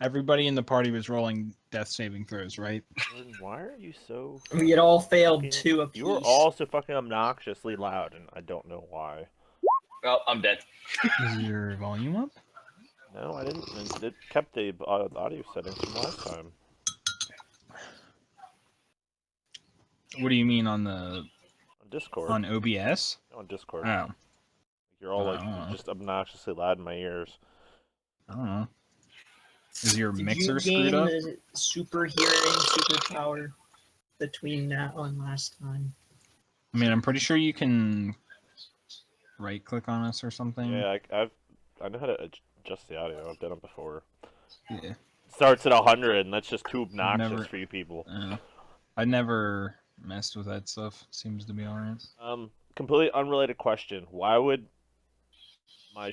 Everybody in the party was rolling death saving throws, right? Jordan, why are you so... We had all failed fucking... 2 apiece. You were all so fucking obnoxiously loud, and I don't know why. Well, I'm dead. Is your volume up? No, I didn't. It kept the audio settings from last time. What do you mean on On Discord. on OBS? On Discord. Oh, You're all like Oh. just obnoxiously loud in my ears. I don't know. Is your Did mixer you screwed gain up? the super hearing superpower between now and last time? I mean, I'm pretty sure you can right-click on us or something. Yeah, I know how to adjust the audio. I've done it before. Yeah. Starts at 100, and that's just too obnoxious Never- for you people. I never messed with that stuff. Seems to be alright. Completely unrelated question. Why would the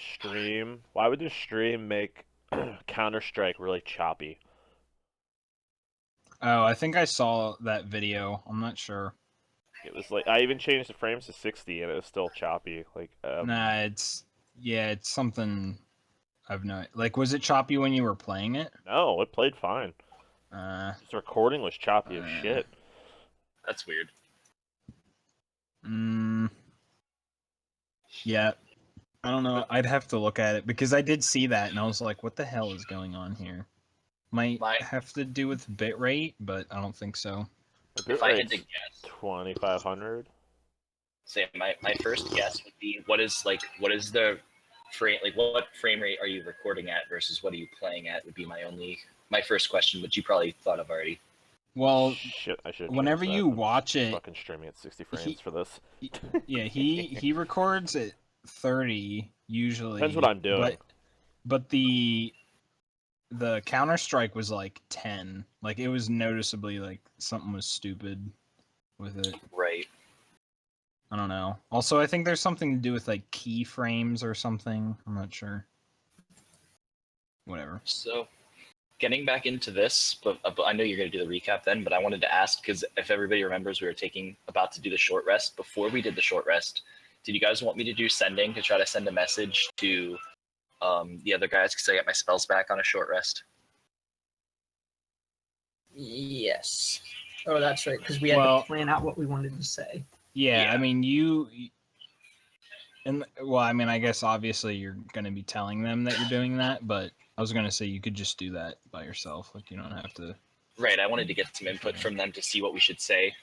stream make Counter-Strike really choppy? Oh, I think I saw that video. I'm not sure. It was like, I even changed the frames to 60, and it was still choppy. Like, Nah, it's something I've no. Like, was it choppy when you were playing it? No, it played fine. Just the recording was choppy as shit. That's weird. Yeah. I don't know. I'd have to look at it because I did see that and I was like, what the hell is going on here? Might have to do with bitrate, but I don't think so. If I had to guess, 2500. Say my first guess would be what is the frame, like what frame rate are you recording at versus what are you playing at would be my first question, which you probably thought of already. Well, shit, I should. Whenever you watch it, fucking streaming at 60 frames for this. Yeah, he records at 30 usually. Depends what I'm doing. But the Counter-Strike was like 10. Like it was noticeably like something was stupid with it. Right. I don't know. Also, I think there's something to do with like keyframes or something. I'm not sure. Whatever. So, getting back into this, but I know you're going to do the recap then, but I wanted to ask, because if everybody remembers, we were about to do the short rest. Before we did the short rest, did you guys want me to do sending, to try to send a message to the other guys, because I got my spells back on a short rest? Yes. Oh, that's right, because we had to plan out what we wanted to say. Yeah, I mean, I guess obviously you're going to be telling them that you're doing that, but I was going to say you could just do that by yourself. Like, you don't have to... Right, I wanted to get some input from them to see what we should say.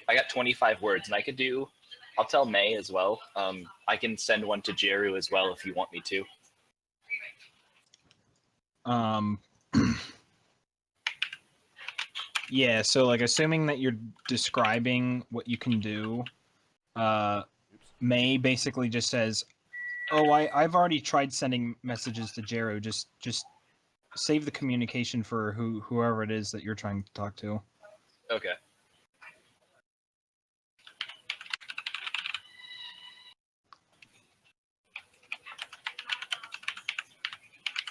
I got 25 words, and I'll tell May as well. I can send one to Jeru as well if you want me to. Yeah, so like assuming that you're describing what you can do, May basically just says, "Oh, I've already tried sending messages to Jeru. Just save the communication for whoever it is that you're trying to talk to." Okay.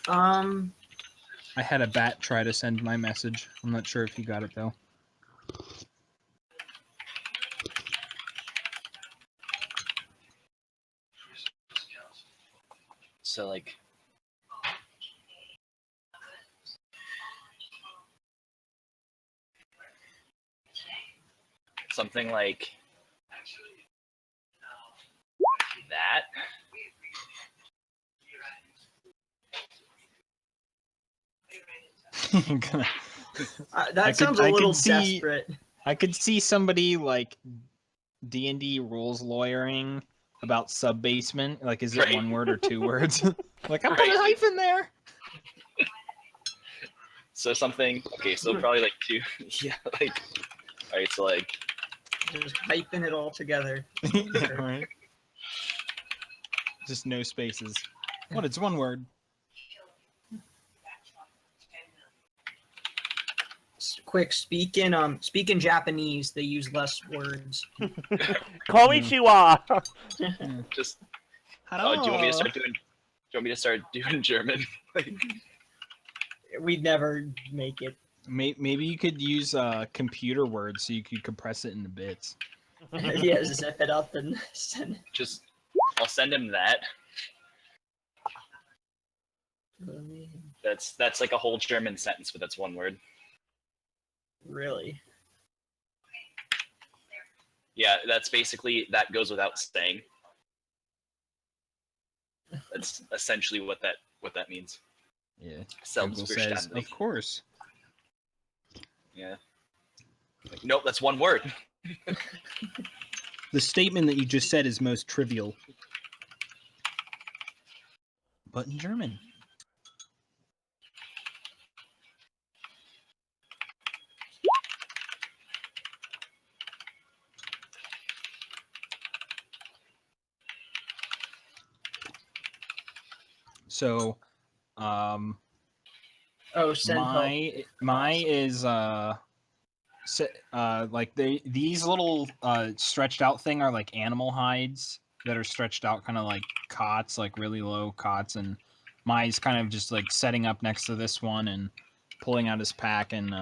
I had a bat try to send my message. I'm not sure if he got it though. So like something like that. That sounds a little desperate. I could see somebody like D&D rules lawyering about sub-basement. Like, is it one word or two words? Like, I'm putting a hyphen there. So something. Okay, so probably like two. Yeah, like. All right, so like. Just hyping it all together. Yeah, right. Just no spaces. What? It's one word. Quick, speak in Japanese. They use less words. Konnichiwa. Just. Do you want me to start doing? Do you want me to start doing German? We'd never make it. Maybe you could use computer words so you could compress it into bits. Yeah, zip it up and send it. I'll send him that. That's like a whole German sentence, but that's one word. Really? Yeah, that's basically, that goes without saying. That's essentially what that means. Yeah. Google says, Selbstverständlich. of course. Yeah. Like, nope, that's one word. The statement that you just said is most trivial. But in German. So, Oh, send help. my is like these little stretched out thing are like animal hides that are stretched out, kind of like cots, like really low cots, and mine's kind of just like setting up next to this one and pulling out his pack and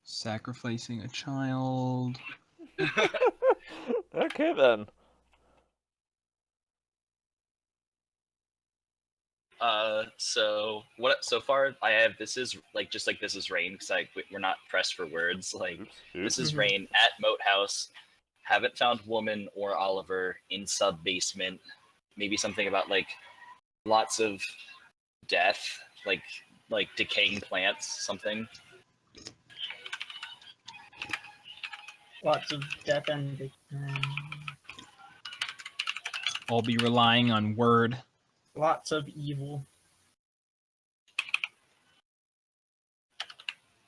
sacrificing a child. Okay then. So far I have, this is like, just like this is rain, because we're not pressed for words. Like, Oops. this is Mhm. rain at Moat House. Haven't found woman or Oliver in sub basement. Maybe something about like lots of death, like decaying plants, something. Lots of death and I'll be relying on word. lots of evil.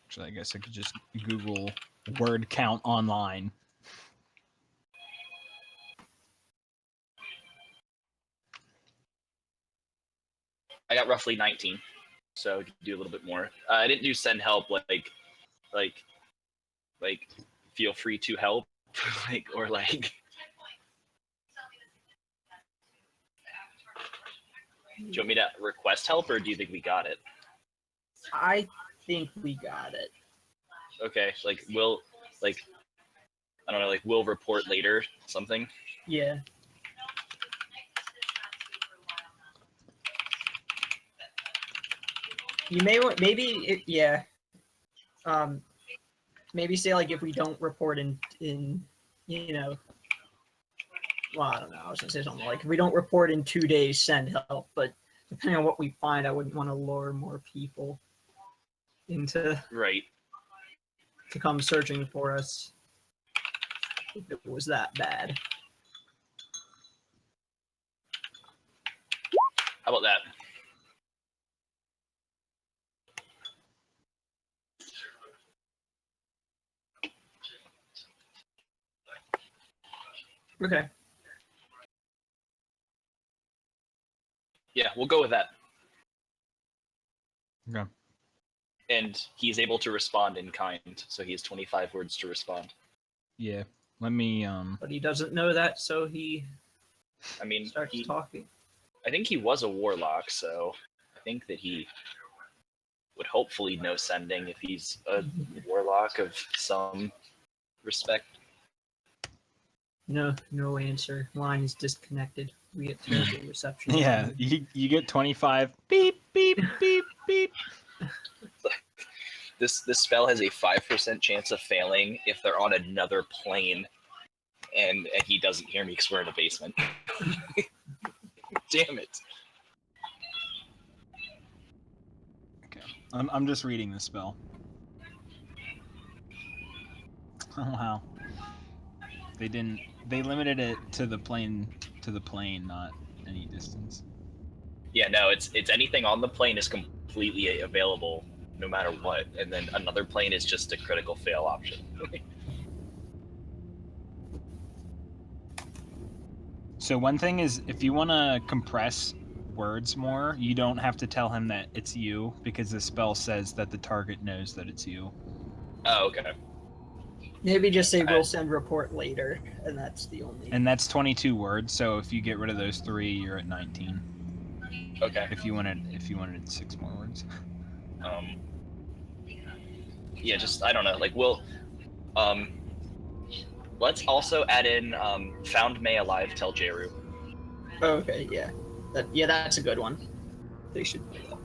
Actually, I guess I could just Google word count online. I got roughly 19, so do a little bit more. I didn't do send help, like feel free to help, or like. Do you want me to request help, or do you think we got it? I think we got it. Okay, like we'll, like, I don't know, like we'll report later, something. Yeah. You may want, yeah. Maybe say like if we don't report in you know, well, I don't know. I was gonna say something like if we don't report in 2 days, send help. But depending on what we find, I wouldn't want to lure more people into Right. to come searching for us if it was that bad. How about that? Okay. Yeah, we'll go with that. Okay. And he's able to respond in kind, so he has 25 words to respond. Yeah. Let me But he doesn't know that, so he I mean, starts talking. I think he was a warlock, so I think that he would hopefully know sending if he's a warlock of some respect. No answer. Line is disconnected. We get terrible reception. yeah, you get 25 beep beep beep beep. This spell has a 5% chance of failing if they're on another plane, and he doesn't hear me because we're in a basement. Damn it. Okay. I'm just reading the spell. Oh wow. They limited it to the plane, not any distance. Yeah, no, it's anything on the plane is completely available no matter what, and then another plane is just a critical fail option. So one thing is, if you want to compress words more, you don't have to tell him that it's you, because the spell says that the target knows that it's you. Oh, okay. Maybe just say we'll send report later, and that's the only. And that's 22 words. So if you get rid of those 3, you're at 19. Okay. If you wanted 6 more words. Yeah, just, I don't know. Like, we'll Let's also add in found May alive, tell Jeru. Okay, yeah. That's a good one. They should do that.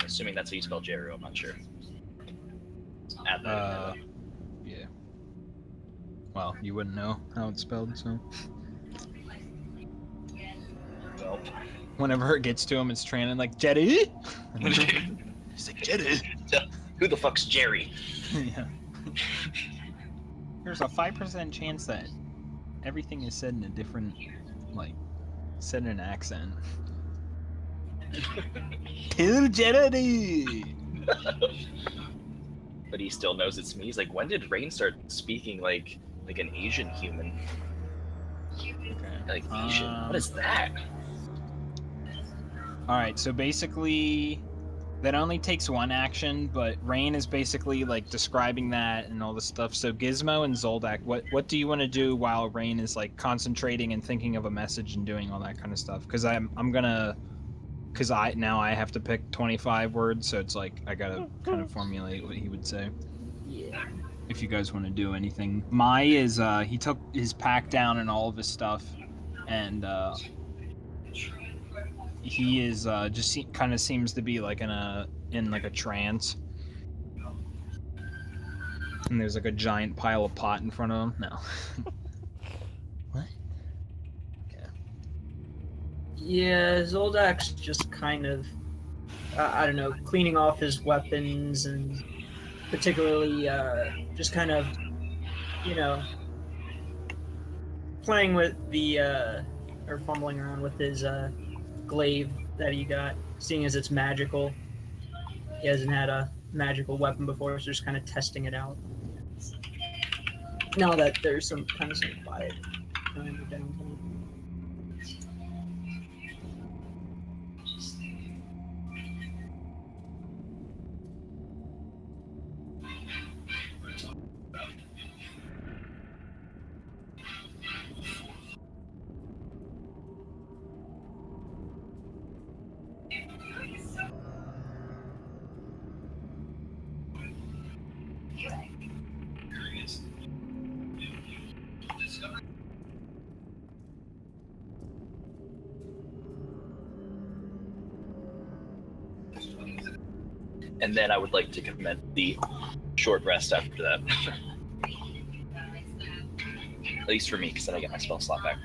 Assuming that's how you spell Jeru, I'm not sure. Add that in Yeah. Well, you wouldn't know how it's spelled, so. there. Well, Whenever it gets to him, it's training like Jetty. He's like Jetty. who the fuck's Jerry? Yeah. There's a 5% chance that everything is said in a different, like, said in an accent. Kill Jetty. But he still knows it's me. He's like, when did Rain start speaking like an Asian human? Okay. Like Asian? What is that? Alright, so basically that only takes one action, but Rain is basically like describing that and all this stuff. So Gizmo and Zoldak, what do you want to do while Rain is like concentrating and thinking of a message and doing all that kind of stuff? Because I have to pick 25 words, so it's like I gotta kind of formulate what he would say. Yeah. If you guys want to do anything, Mai is he took his pack down and all of his stuff, and he is kind of seems to be like in a trance. And there's like a giant pile of pot in front of him. No. What? Yeah, Zoldak's just kind of, I don't know, cleaning off his weapons and particularly just kind of, playing with the, or fumbling around with his glaive that he got, seeing as it's magical. He hasn't had a magical weapon before, so just kind of testing it out. Now that there's some quiet time or downtime. And then I would like to commence the short rest after that. At least for me, because then I get my spell slot back.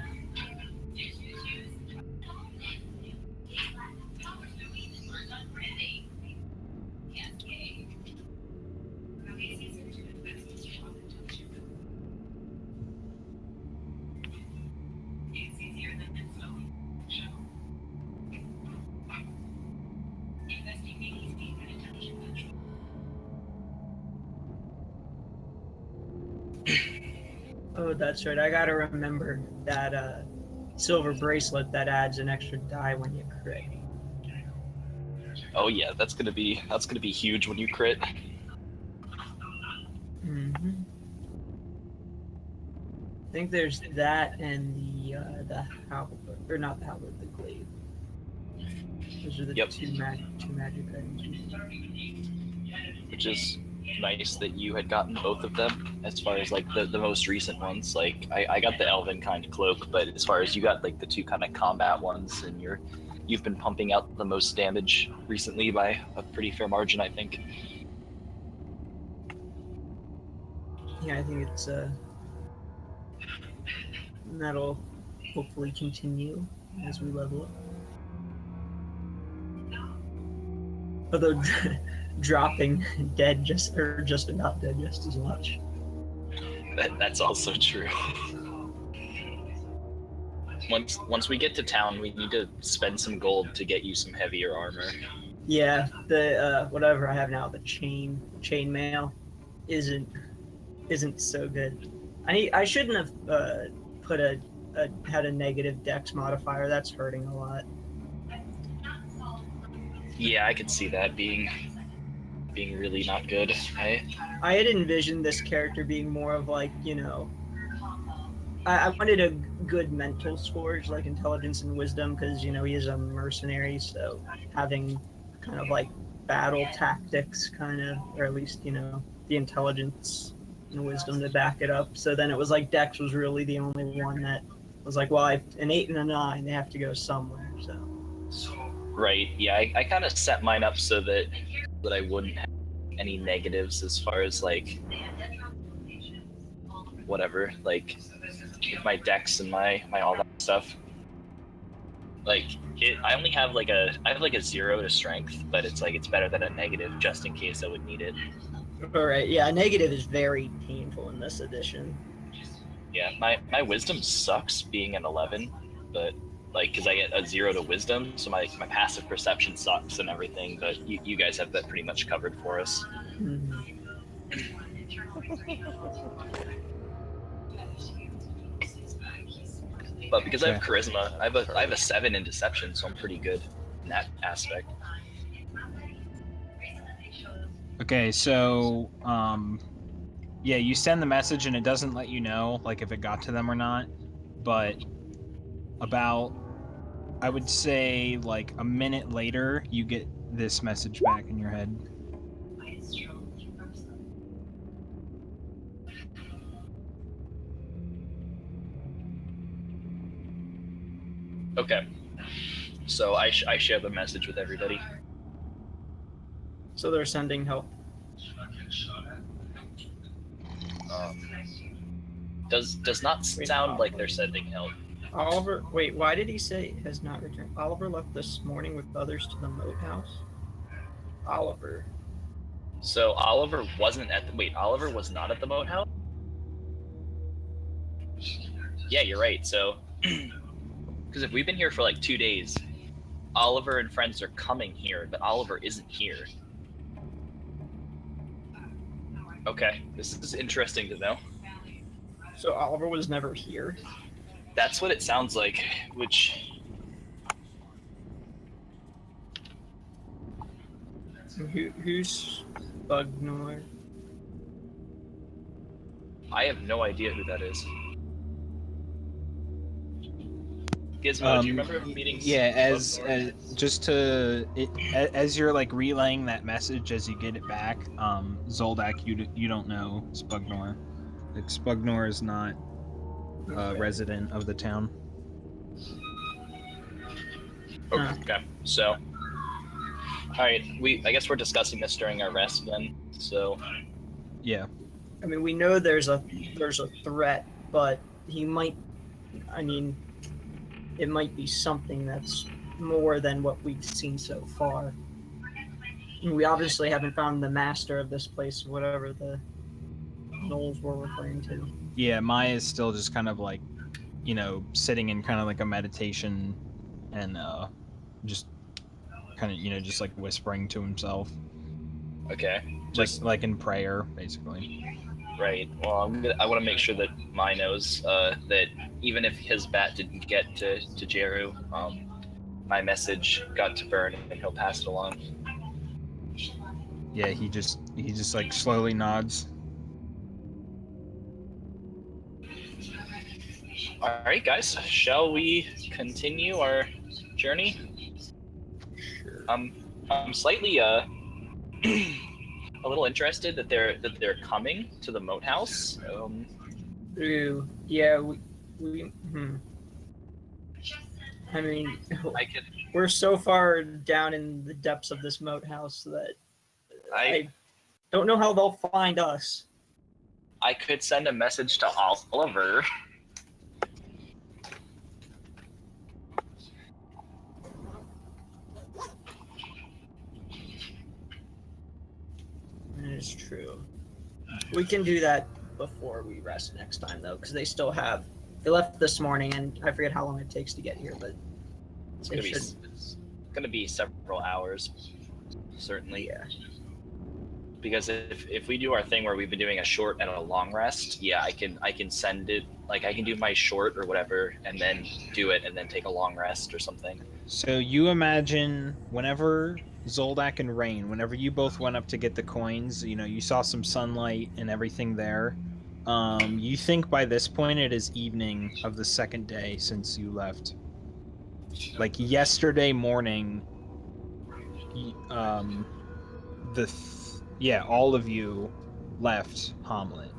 Oh, that's right. I gotta remember that silver bracelet that adds an extra die when you crit. Oh yeah, that's gonna be huge when you crit. Mm-hmm. I think there's that and the halberd, or not the halberd, the glaive. Those are the two magic items. Which is nice that you had gotten both of them. As far as like the most recent ones, like I got the elven kind cloak, but as far as you got like the two kind of combat ones, and you've been pumping out the most damage recently by a pretty fair margin, I think. Yeah, I think it's that'll hopefully continue as we level up. Although dropping dead just about dead just as much. That's also true. Once we get to town, we need to spend some gold to get you some heavier armor. Yeah, the whatever I have now, the chainmail, isn't so good. I shouldn't have had a negative dex modifier. That's hurting a lot. Yeah, I could see that being really not good. I had envisioned this character being more of like, I wanted a good mental scores like intelligence and wisdom because you know he is a mercenary, so having kind of like battle tactics, kind of, or at least you know the intelligence and wisdom to back it up. So then it was like Dex was really the only one that was like, well, an 8 and a 9, they have to go somewhere. So Right. Yeah, I kind of set mine up so that I wouldn't have any negatives as far as like whatever, like my decks and my all that stuff. Like I only have like I have like a 0 to strength, but it's like it's better than a negative just in case I would need it. all right, yeah, a negative is very painful in this edition. Yeah, my wisdom sucks being an 11, but like because I get a 0 to wisdom, so my passive perception sucks and everything. But you guys have that pretty much covered for us. Mm-hmm. But because I have charisma, I have a 7 in deception, so I'm pretty good in that aspect. Okay, so yeah, you send the message and it doesn't let you know like if it got to them or not, but about I would say like a minute later you get this message back in your head. Okay, so I share the message with everybody. So they're sending help. Does not sound like they're sending help. Oliver, wait, why did he say has not returned? Oliver left this morning with others to the moat house. Oliver. So Oliver wasn't at the Oliver was not at the moat house? Yeah, you're right. So because if we've been here for like 2 days, Oliver and friends are coming here, but Oliver isn't here. Okay, this is interesting to know. So Oliver was never here. That's what it sounds like, which Who's Bugnor? I have no idea who that is. Gizmo, do you remember meeting? Yeah, as just to as you're like relaying that message as you get it back, Zoldak, you don't know Spugnor. Like Spugnor is not a resident of the town. Okay, so all right, I guess we're discussing this during our rest then. So yeah, I mean, we know there's a threat, but he might. I mean, it might be something that's more than what we've seen so far. We obviously haven't found the master of this place, whatever the Knowles were referring to. Yeah, Maya's still just kind of like, you know, sitting in kind of like a meditation and just kind of, you know, just like whispering to himself. Okay. Just like in prayer, basically. Right. Well, I want to make sure that Mai knows that even if his bat didn't get to Jeru, my message got to Burn and he'll pass it along. Yeah, he just like slowly nods. All right, guys, shall we continue our journey? Sure. I'm slightly a little interested that they're coming to the moat house. Ooh, yeah, we I mean, we're so far down in the depths of this moat house that I don't know how they'll find us. I could send a message to Oliver. That is true. We can do that before we rest next time, though, because they left this morning, and I forget how long it takes to get here, but it's gonna be several hours, certainly. Yeah. Because if we do our thing where we've been doing a short and a long rest, yeah, I can send it, like I can do my short or whatever and then do it and then take a long rest or something. So you imagine whenever Zoldak and Rain, whenever you both went up to get the coins, you know, you saw some sunlight and everything there. You think by this point it is evening of the second day since you left. Like yesterday morning, all of you left Hamlet.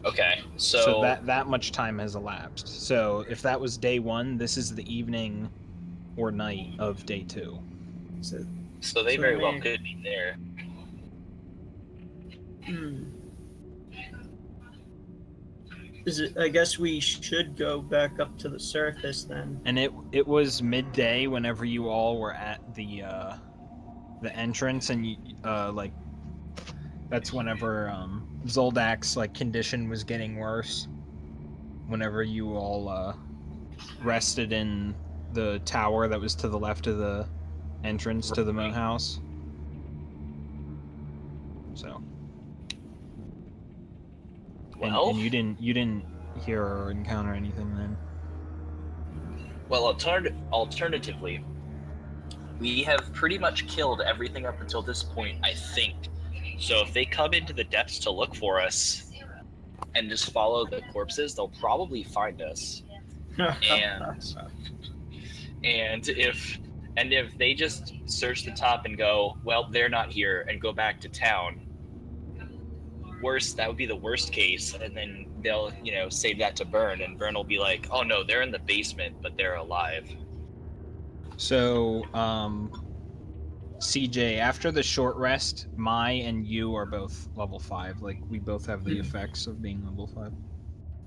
Okay, So that much time has elapsed. So if that was day 1, this is the evening or night of day 2. So they very well could be there. I guess we should go back up to the surface then. And it was midday whenever you all were at the entrance, and you, like that's whenever Zoldak's like condition was getting worse. Whenever you all rested in the tower that was to the left of the entrance to the moat house. So. Well, and you didn't hear or encounter anything then. Well, alternatively, we have pretty much killed everything up until this point, I think. So if they come into the depths to look for us and just follow the corpses, they'll probably find us. and if they just search the top and go, well, they're not here, and go back to town, that would be the worst case, and then they'll save that to Byrne, and Byrne will be like, oh no, they're in the basement but they're alive. So CJ, after the short rest, Mai and you are both level 5. Like we both have the effects of being level 5.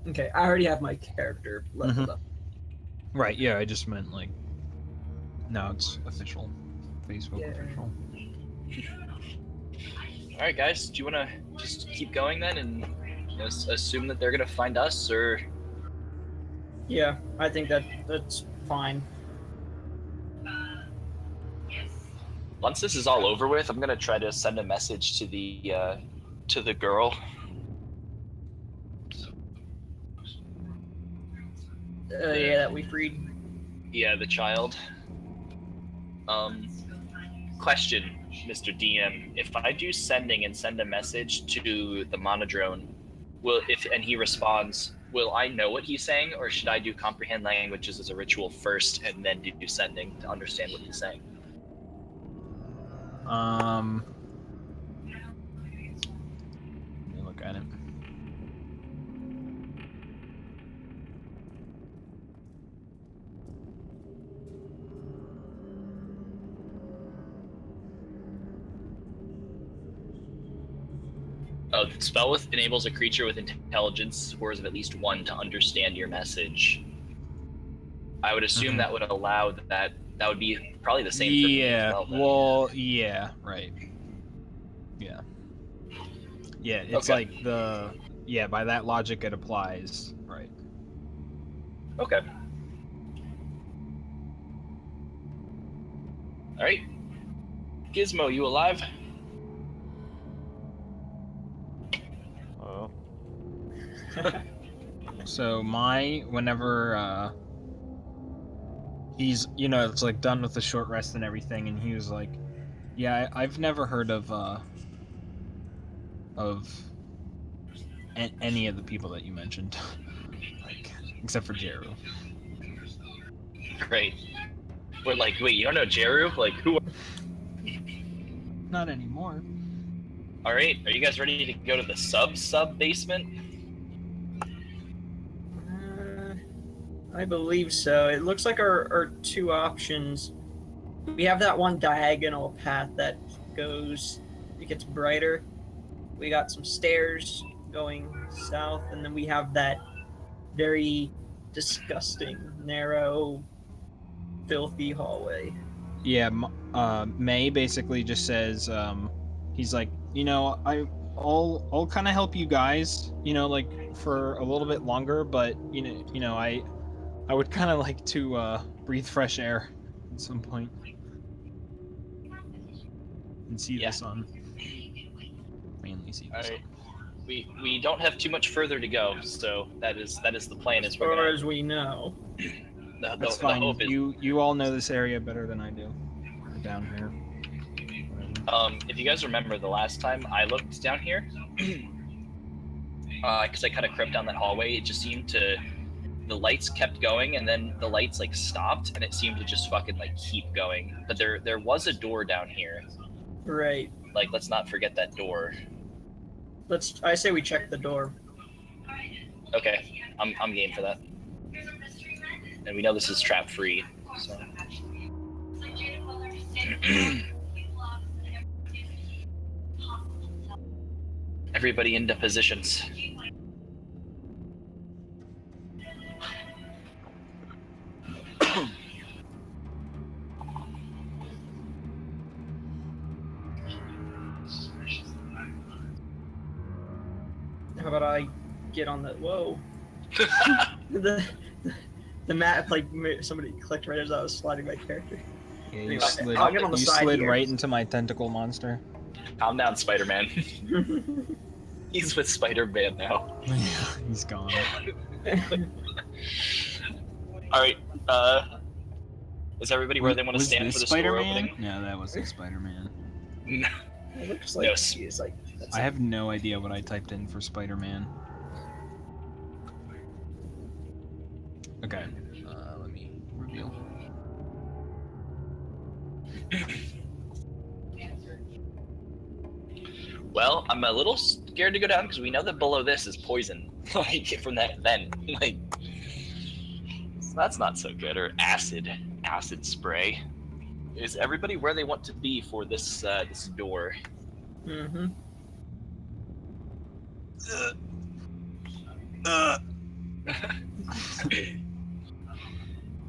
Okay, I already have my character leveled up. Right, yeah, I just meant like now it's official. Facebook official. All right, guys, do you want to just keep going then and assume that they're going to find us, or? Yeah, I think that's fine. Once this is all over with, I'm going to try to send a message to the girl. That we freed. Yeah, the child. Question, Mr. DM, if I do sending and send a message to the monodrone, and he responds, will I know what he's saying, or should I do comprehend languages as a ritual first and then do sending to understand what he's saying? Let me look at it. The spell enables a creature with intelligence scores of at least 1 to understand your message. I would assume that would allow that would be probably the same for me as well. Well, yeah, right. Yeah. Yeah, it's okay. like by that logic it applies, right. Okay. Alright. Gizmo, you alive? Oh. So whenever he's it's like done with the short rest and everything, and he was like, yeah, I've never heard of any of the people that you mentioned, like except for Jeru. Great. We're like, wait, you don't know Jeru? Like, who? Not anymore. All right, are you guys ready to go to the sub basement? I believe so. It looks like our 2 options. We have that one diagonal path that it gets brighter. We got some stairs going south, and then we have that very disgusting, narrow, filthy hallway. Yeah, May basically just says, he's like, I'll kind of help you guys, like for a little bit longer, but I would kind of like to breathe fresh air at some point and see the sun. Mainly see the sun. We don't have too much further to go, so that is the plan. As far as we know. That's fine. You all know this area better than I do. Down here. If you guys remember the last time I looked down here, because I kind of crept down that hallway. It just seemed to, the lights kept going, and then the lights like stopped, and it seemed to just fucking like keep going. But there was a door down here. Right. Like, let's not forget that door. I say we check the door. Okay, I'm game for that. And we know this is trap free, so. Everybody into positions. How about I get on the whoa? the map like somebody clicked right as I was sliding my character. Yeah, Anyway, you slid, I'll get on the you side slid here. right into my tentacle monster. Calm down, Spider-Man. He's with Spider-Man now. Yeah, he's gone. All right. Is everybody where they want to Was stand this for the Spider-Man? store opening? No, that wasn't Spider-Man. It looks like Yes. he's like. That's I have no idea what I typed in for Spider-Man. Okay, let me reveal. Well, I'm a little scared to go down because we know that below this is poison. Like from that vent. Like, so that's not so good. Or acid spray. Is everybody where they want to be for this this door? Mm-hmm.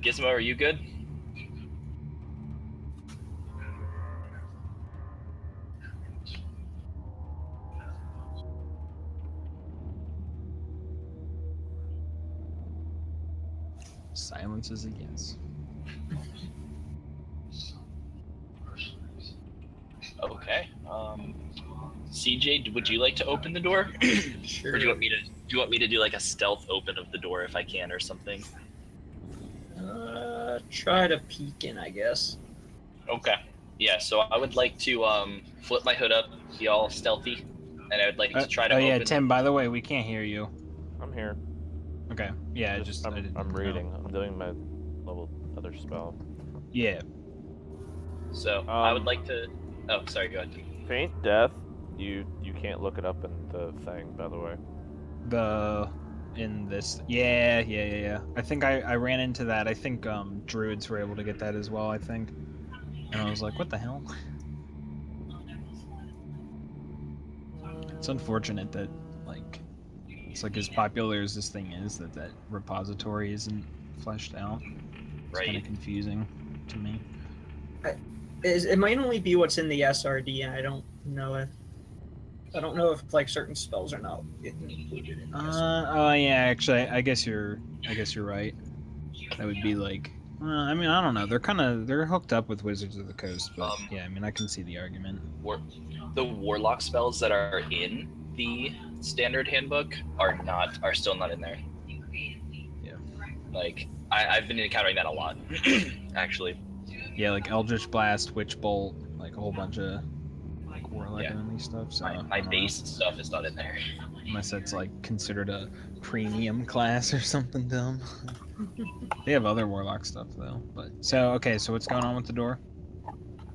Gizmo, are you good? Silence is a yes. Okay. CJ, would you like to open the door? Sure. Or do you want me to do like a stealth open of the door if I can or something? Try to peek in, I guess. Okay. Yeah, so I would like to flip my hood up, be all stealthy, and I would like to try to oh open. yeah, Tim. By the way, we can't hear you. I'm here. Okay. Yeah, I I'm didn't know. reading. I'm doing my level other spell. Yeah. So I would like to. Oh, sorry. Go ahead. Faint death. You can't look it up in the thing, by the way. In this. Yeah. I think I ran into that. I think druids were able to get that as well. I think. And I was like, what the hell? It's unfortunate that like it's like as popular as this thing is that repository isn't fleshed out. It's kind of Right. confusing to me. It might only be what's in the SRD, and I don't know if like certain spells are not included in the SRD. Oh yeah, actually, I guess you're right. That would be like, I mean, I don't know. They're hooked up with Wizards of the Coast, but yeah, I mean, I can see the argument. The warlock spells that are in the standard handbook are still not in there. Yeah. Like I've been encountering that a lot, actually. Yeah, like Eldritch Blast, Witch Bolt, like a whole bunch of like warlock enemy stuff. So My base stuff is not in there. Unless it's like considered a premium class or something dumb. They have other warlock stuff though. But so okay, so what's going on with the door?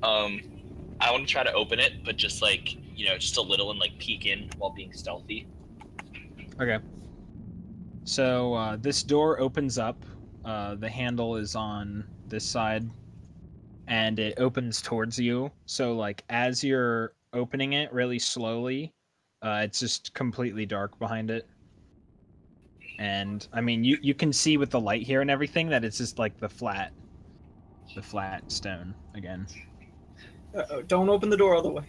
I want to try to open it, but just like just a little and like peek in while being stealthy. Okay. So this door opens up. The handle is on this side, and it opens towards you. So like as you're opening it really slowly, it's just completely dark behind it. And I mean, you can see with the light here and everything that it's just like the flat stone again. Uh-oh, don't open the door all the way.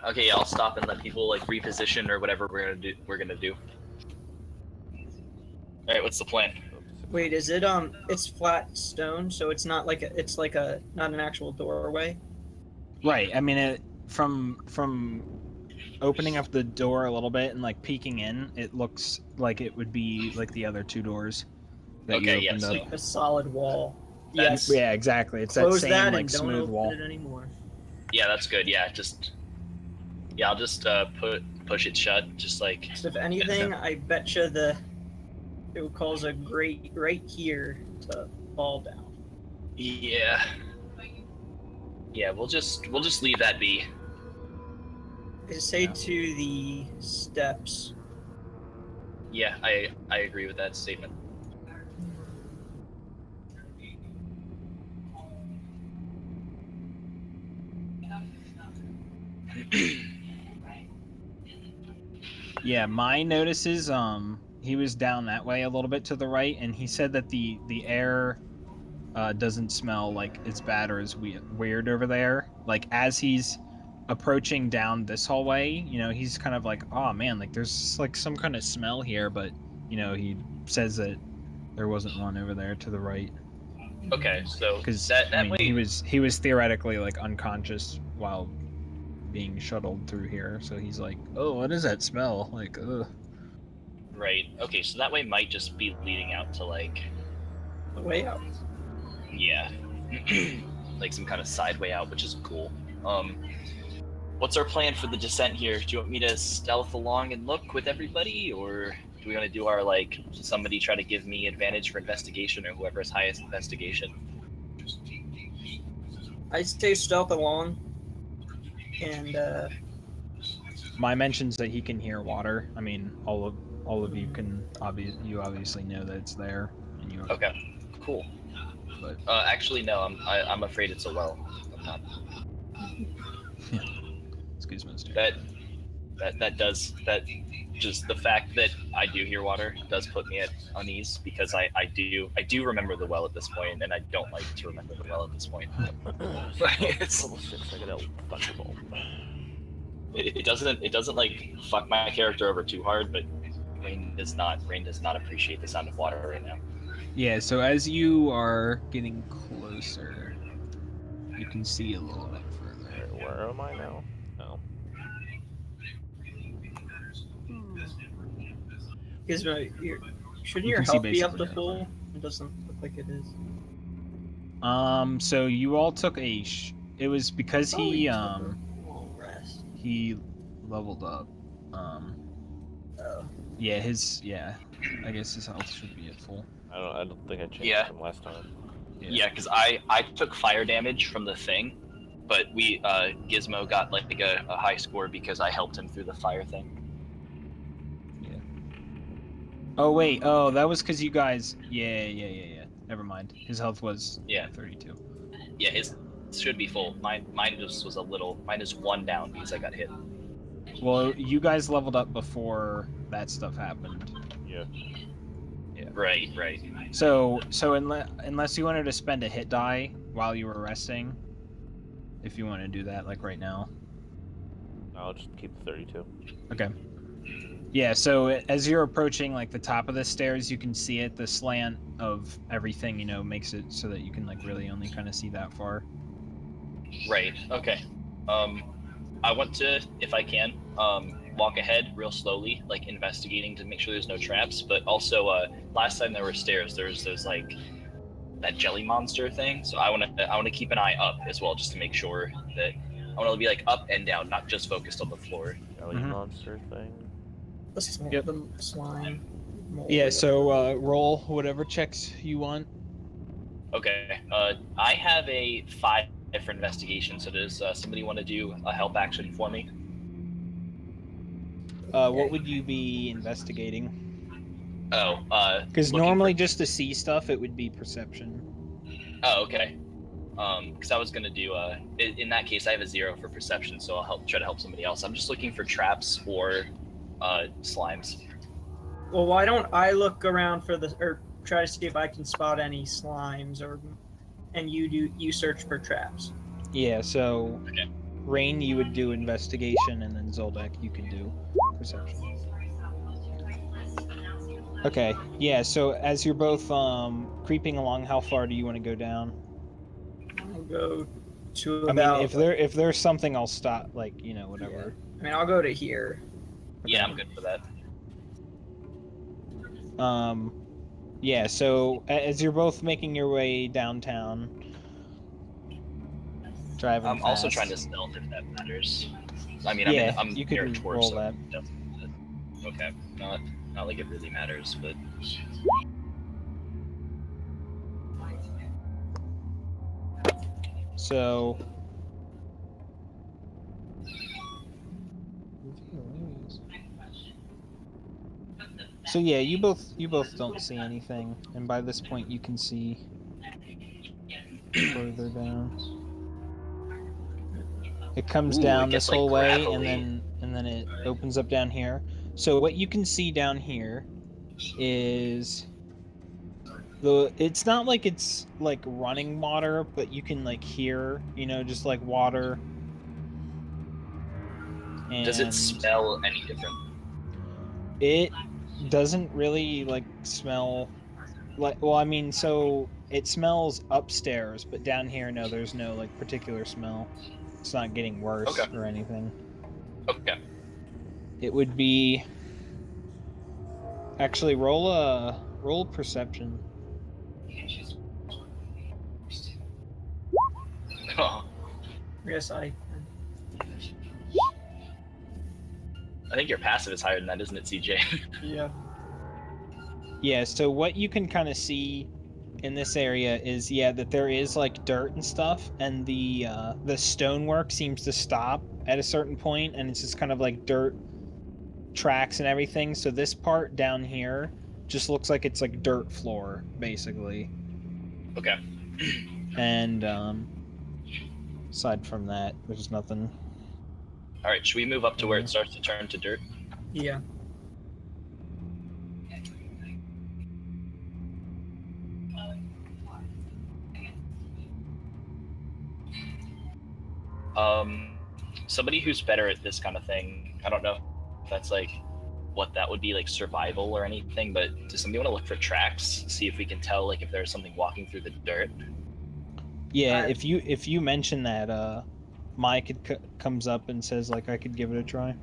Okay, I'll stop and let people like reposition or whatever we're gonna do. All right, what's the plan? Wait, is it it's flat stone, so it's not like it's like a not an actual doorway? Right. I mean, from opening up the door a little bit and like peeking in, it looks like it would be like the other two doors that Okay, you yeah, opened so- up. A solid wall. Yes. Yeah, exactly. It's Close that that same and like don't smooth open wall. it anymore. Yeah, that's good. Yeah, I'll just put push it shut, just like. So if anything, I betcha it would cause a grate right here to fall down. Yeah. Yeah, we'll just leave that be. I say Yeah. to the steps. Yeah, I agree with that statement. Yeah, my notices. He was down that way a little bit to the right, and he said that the air doesn't smell like as bad or as weird over there. Like as he's approaching down this hallway, you know, he's kind of like, oh man, like there's like some kind of smell here, but you know, he says that there wasn't one over there to the right. Okay, so Because that I mean, way, he was theoretically like unconscious while being shuttled through here, so he's like, oh, what is that smell? Like, ugh. right? Okay, so that way might just be leading out to like, The way out. yeah, like some kind of side way out, which is cool. What's our plan for the descent here? Do you want me to stealth along and look with everybody, or do we want to do our like somebody try to give me advantage for investigation, or whoever has highest investigation? I say stealth along, and My mentions that he can hear water. I mean, all of you can obviously know that it's there, and you. Okay, cool. But Actually, no. I'm afraid it's a well. I'm not. excuse me, Mr. That does that. Just the fact that I do hear water does put me at unease because I do remember the well at this point, and I don't like to remember the well at this point. It's- Level 6, I got a thunderbolt. It doesn't like fuck my character over too hard, but Rain does not appreciate the sound of water right now. Yeah. So as you are getting closer, you can see a little bit further. Where am I now? Oh. because shouldn't You your can see health be up basically to full? It doesn't look like it is. So you all took it was because Oh, we he took a long rest. he leveled up. Oh. Yeah, I guess his health should be at full. I don't think I changed Yeah. from last time. Yeah, because I took fire damage from the thing, but Gizmo got like a high score because I helped him through the fire thing. Yeah. Oh wait, oh that was because you guys. Yeah. Never mind. His health was 32. Yeah, his should be full. Mine just was a little. Mine is 1 down because I got hit. Well, you guys leveled up before that stuff happened. Yeah. Yeah. Right. So unless you wanted to spend a hit die while you were resting, if you want to do that, like right now. I'll just keep the 32. Okay. Yeah, so as you're approaching like the top of the stairs, you can see it. The slant of everything, you know, makes it so that you can like really only kind of see that far. Right. Okay. I want to, if I can, walk ahead real slowly, like investigating to make sure there's no traps. But also, last time there were stairs, there's like that jelly monster thing. So I want to keep an eye up as well, just to make sure that I want to be like up and down, not just focused on the floor. Jelly monster thing. The slime. mold, Yeah, whatever. so roll whatever checks you want. Okay. I have a 5 for investigation. So does somebody want to do a help action for me? What would you be investigating? Oh, Because looking normally for- just to see stuff, it would be perception. Oh, okay. Because I was gonna do in that case I have a 0 for perception, so I'll try to help somebody else. I'm just looking for traps or slimes. Well, why don't I look around for or try to see if I can spot any slimes, and you search for traps. Yeah, so Okay. Rain, you would do investigation, and then Zoldak, you can do perception. Okay, yeah, so as you're both creeping along, how far do you want to go down? I'll go to I about. mean, if there's something, I'll stop, like, you know, whatever. I mean, I'll go to here. Yeah, I'm good for that. Yeah, so as you're both making your way downtown, driving I'm also trying to fast. stealth if that matters. I mean, Yeah, I'm you near a could torch, roll so that. okay. Not like it really matters, but So. So yeah, you both don't see anything, and by this point you can see further down. It comes ooh, down it this gets like whole way, gravelly. and then it opens up down here. So what you can see down here is it's not like it's like running water, but you can like hear, just like water. Does it And smell any different? it doesn't really like smell like, well, I mean, so it smells upstairs, but down here, no, there's no like particular smell. It's not getting worse Okay. or anything. Okay. It would be actually roll perception. I Yes, think your passive is higher than that, isn't it, CJ? yeah. Yeah, so what you can kind of see in this area is that there is like dirt and stuff, and the stonework seems to stop at a certain point, and it's just kind of like dirt tracks and everything. So this part down here just looks like it's like dirt floor basically. Okay. And aside from that, there's nothing. All right. Should we move up to where it starts to turn to dirt? Yeah. Somebody who's better at this kind of thing. I don't know if that's like what that would be, like survival or anything, but does somebody want to look for tracks, see if we can tell like if there's something walking through the dirt? Yeah, if you mention that, Mike comes up and says like I could give it a try.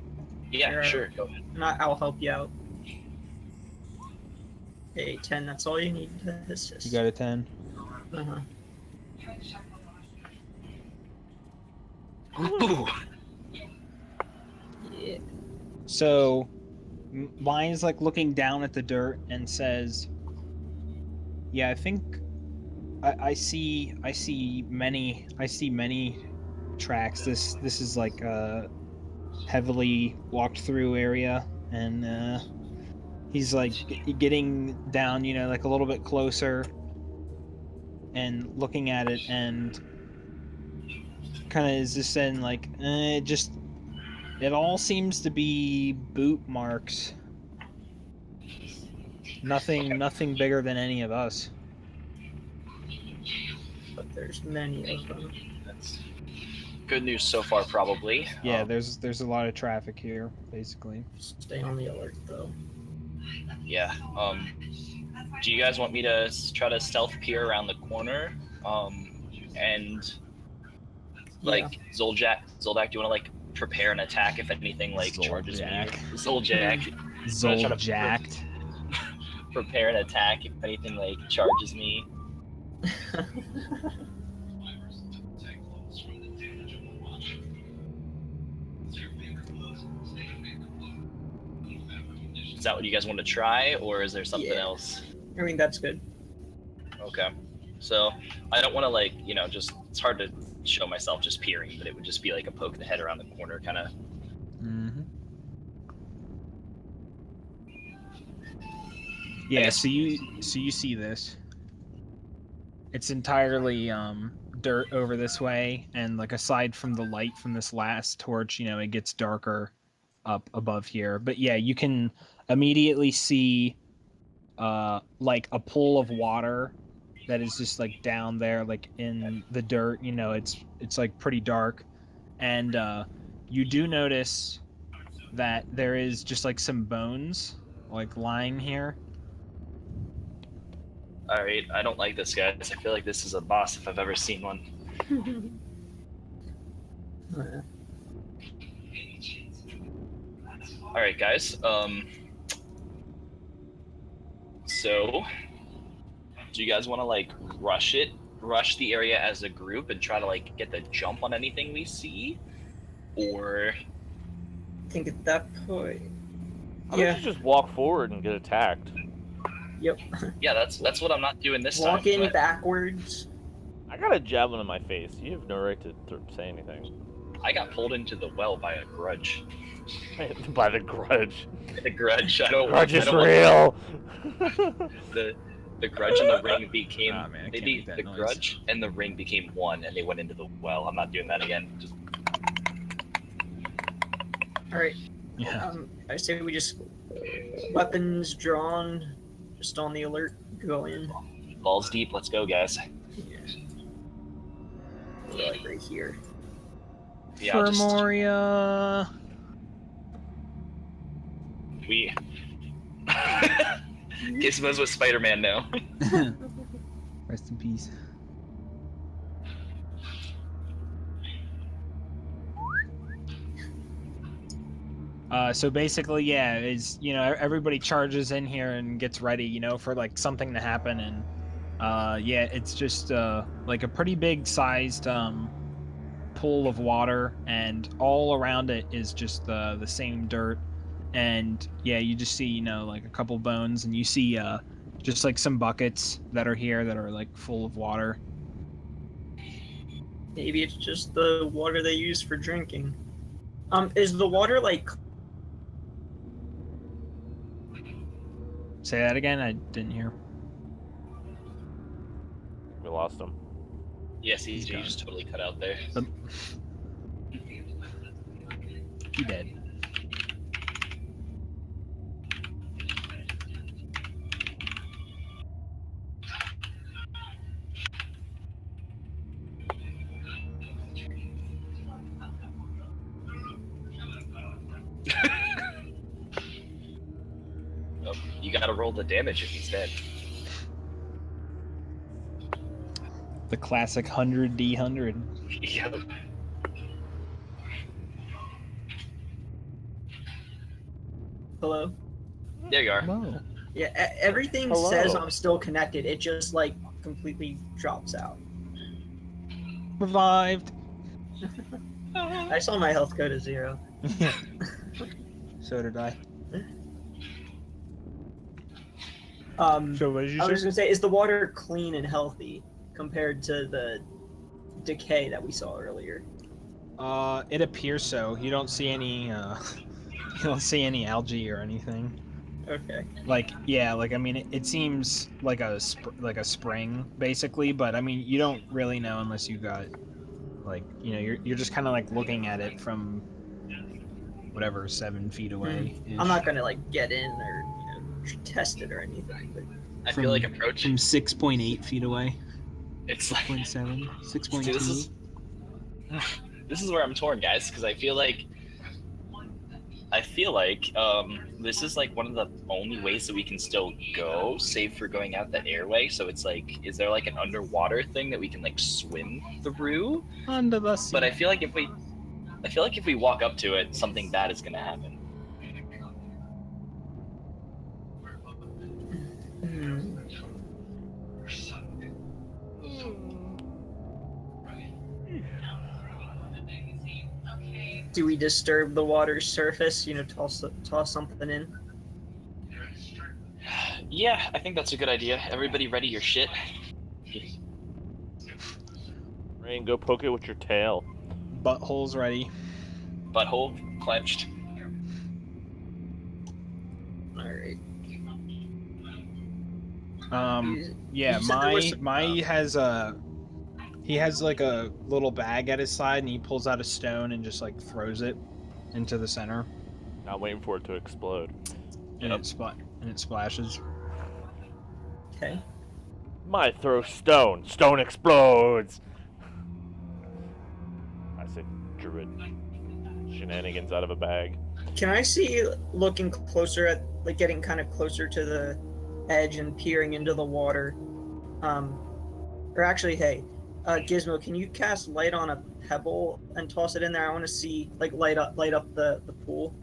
Yeah, sure. Go ahead. I'll help you out. Hey, 10. That's all you need to assist. You got a 10. Uh-huh. Ooh. Yeah. So mine's like looking down at the dirt and says, "Yeah, I think I see many tracks. This is like a heavily walked through area, and he's like getting down, like a little bit closer and looking at it, and kind of is just saying like, it all seems to be boot marks. Nothing bigger than any of us. But there's many of them. That's good news so far, probably. Yeah, there's a lot of traffic here, basically. Stay on the alert, though. Yeah. Do you guys want me to try to stealth peer around the corner? And like Zoldak, do you want to like prepare an attack if anything like charges me? Zoldak. Zoljacked. Prepare an attack if anything like charges me. Is that what you guys want to try, or is there something else? I mean, that's good. Okay. So I don't want to like, just, it's hard to show myself just peering, but it would just be like a poke the head around the corner kind of. Mm-hmm. Yeah, so you see this. It's entirely dirt over this way, and like aside from the light from this last torch, it gets darker up above here. But yeah, you can immediately see like a pool of water that is just like down there, like in the dirt. It's like pretty dark, and you do notice that there is just like some bones like lying here. All right, I don't like this, guys. I feel like this is a boss if I've ever seen one. All right, guys. So, do you guys want to like rush it rush the area as a group and try to like get the jump on anything we see, or I think at that point, How about you just walk forward and get attacked? Yep. yeah, that's what I'm not doing this Walk time. in But backwards. I got a javelin in my face. You have no right to say anything. I got pulled into the well by a grudge. By the grudge. The grudge. I don't. Grudge I is don't want real. the grudge and the ring became Ah, man, I they can't beat make that the noise. grudge and the ring became one, and they went into the well. I'm not doing that again. Just All right. Yeah. I say we just weapons drawn, just on the alert. Go in. balls deep. Let's go, guys. Yeah. Like right here. Yeah, I'll just- Moria. we. Gizmo's with Spider-Man now. Rest in peace. So basically, yeah, is everybody charges in here and gets ready, for like something to happen, and yeah, it's just like a pretty big sized pool of water, and all around it is just the same dirt, and yeah, you just see like a couple bones, and you see just like some buckets that are here that are like full of water. Maybe it's just the water they use for drinking. Is the water like? Say that again. I didn't hear. We lost him. Yes, He's he gone. just totally cut out there. He dead. Oh, you gotta roll the damage if he's dead. The classic 100d100. Yep. Hello. There you are. Whoa. Yeah. Everything Hello. says I'm still connected. It just like completely drops out. Revived. I saw my health go to 0. So did I. So what did I was gonna say, is the water clean and healthy compared to the decay that we saw earlier? It appears so. You don't see any you don't see any algae or anything. Okay. Like, yeah, like I mean it seems like a spring basically, but I mean you don't really know unless you got like, you're just kind of like looking at it from whatever 7 feet away. I'm not gonna like get in or test it or anything, but I feel like approaching. from 6.8 feet away. It's like 6.7, See, 6.2. this is where I'm torn, guys, because I feel like this is like one of the only ways that we can still go, save for going out the airway. So it's like, is there like an underwater thing that we can like swim through? Under the sea. But I feel like if we walk up to it, something bad is gonna happen. do we disturb the water's surface? Toss something in. Yeah, I think that's a good idea. Everybody ready your shit? Rain, go poke it with your tail. Butthole's ready. Butthole clenched. All right. Yeah, you said there was some- my he has like a little bag at his side, and he pulls out a stone and just like throws it into the center, Not waiting for it to explode. and it splashes. Okay. My throw stone. Stone explodes. I said druid shenanigans out of a bag. Can I see looking closer at like getting kind of closer to the edge and peering into the water? Or actually, hey, Gizmo, can you cast light on a pebble and toss it in there? I want to see like light up the pool.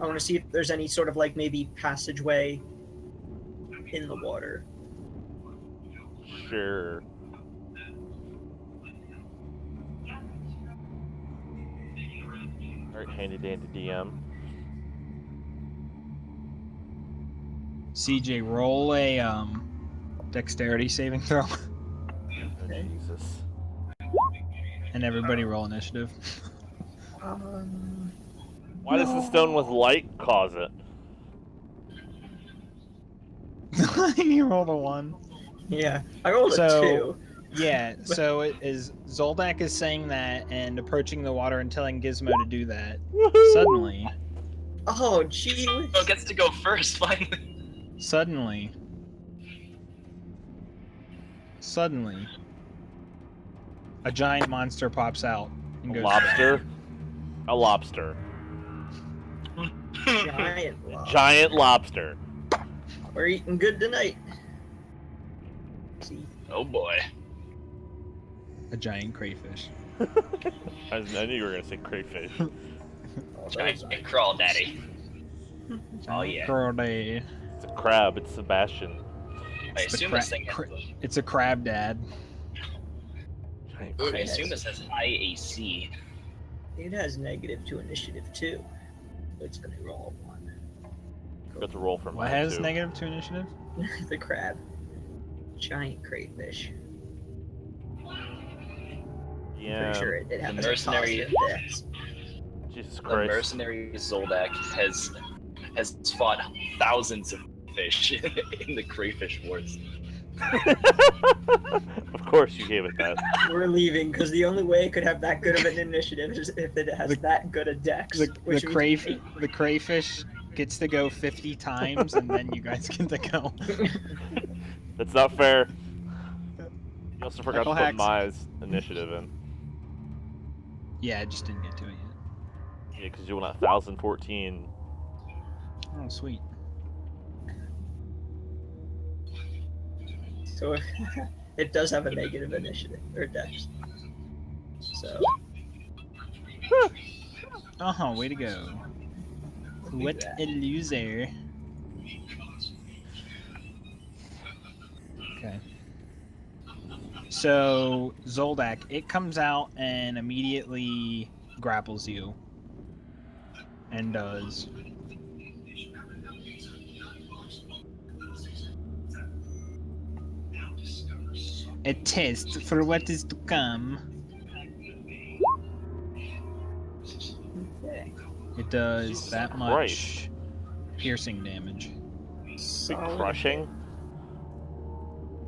I want to see if there's any sort of like maybe passageway in the water. Sure. Alright, handy dandy DM. CJ, roll a dexterity saving throw, Oh, Okay. Jesus. and everybody roll initiative. Why does the stone with light cause it? You rolled a 1. Yeah, I rolled a So- 2. Yeah, so it is Zoldak is saying that and approaching the water and telling Gizmo to do that. Woohoo! Suddenly, Oh, gee. Oh, gets to go first finally. suddenly, a giant monster pops out and A goes. lobster? A lobster. Giant lobster. Giant lobster. We're eating good tonight. See, Oh boy. A giant crayfish. I knew you were gonna say crayfish. all those Giant items. crawdaddy. Oh, Giant yeah. crawdaddy. It's a crab. It's Sebastian. I It's the assume cra- this thing has, It's a crab dad. Giant I crayfish. assume this has high AC. It has -2 initiative too. It's gonna roll a 1. You got to roll for What mine has too. -2 initiative? The crab. Giant crayfish. I'm Yeah. pretty sure it has mercenary- a positive dex. Jesus The Christ. mercenary Zoldak has fought thousands of fish in the crayfish wars. Of course you gave it that. We're leaving because the only way it could have that good of an initiative is if it has that good a dex. The which means crayfish gets to go 50 times, and then you guys get to go. That's not fair. You also forgot Knuckle to put hacks. Mai's initiative in. Yeah, I just didn't get to it yet. Yeah, because you went at 1014. Oh, sweet. So it does have a negative initiative or dex. So Oh, way to go. look at What that. a loser. Okay. So, Zoldak, it comes out and immediately grapples you. And does. A test for what is to come. Okay. It does Jesus that much Christ. piercing damage. Is it Solid crushing?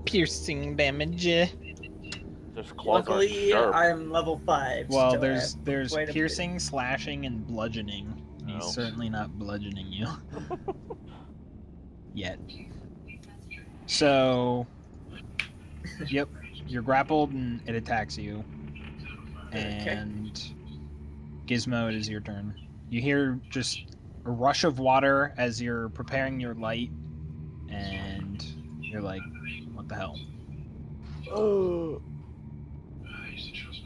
Piercing damage. There's claws are Luckily, sharp. I'm level 5. Well, so I there's have quite a bit. piercing, slashing, and bludgeoning. He's Oh. certainly not bludgeoning you yet. So, yep, you're grappled and it attacks you. And Gizmo, it is your turn. You hear just a rush of water as you're preparing your light, and you're like, what the hell?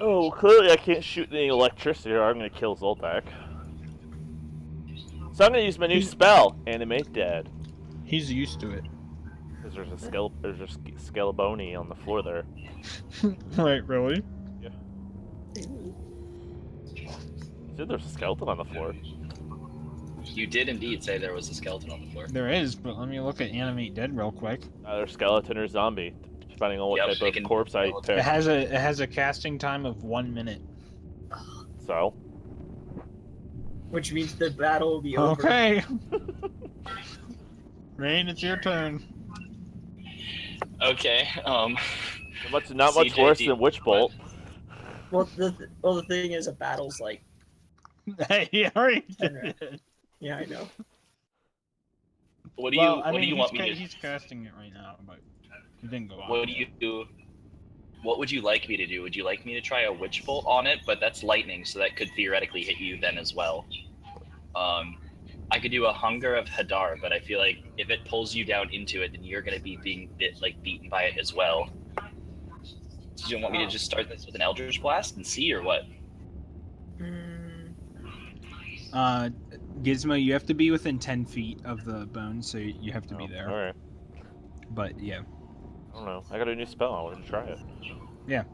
Oh, clearly I can't shoot any electricity or I'm gonna kill Zoltak. So I'm gonna use my new spell, Animate Dead. He's used to it. Because there's a Skelebony on the floor there. Wait, really? See, there's a skeleton on the floor. You did indeed say there was a skeleton on the floor. There is, but let me look at Animate Dead real quick. Either skeleton or zombie, depending on what Yep, type they of can- corpse I It pick. has a casting time of 1 minute. So, Which means the battle will be over. Okay. Rain, it's your turn. Okay. not much CJ, worse do you- than Witch Bolt. Well, the thing is, a battle's like, Hey, he already Ten did it. yeah, I know. What do Well, you I What mean, do you want me to? he's casting it right now, but he didn't go on. What do you do? What would you like me to do? Would you like me to try a witch bolt on it? But that's lightning, so that could theoretically hit you then as well. I could do a hunger of Hadar, but I feel like if it pulls you down into it, then you're gonna be being beaten by it as well. Do you want me to just start this with an Eldritch Blast and see, or what? Gizmo, you have to be within 10 feet of the bone, so you have to be there. Alright. But yeah. I don't know. I got a new spell. I wanted to try it. Yeah.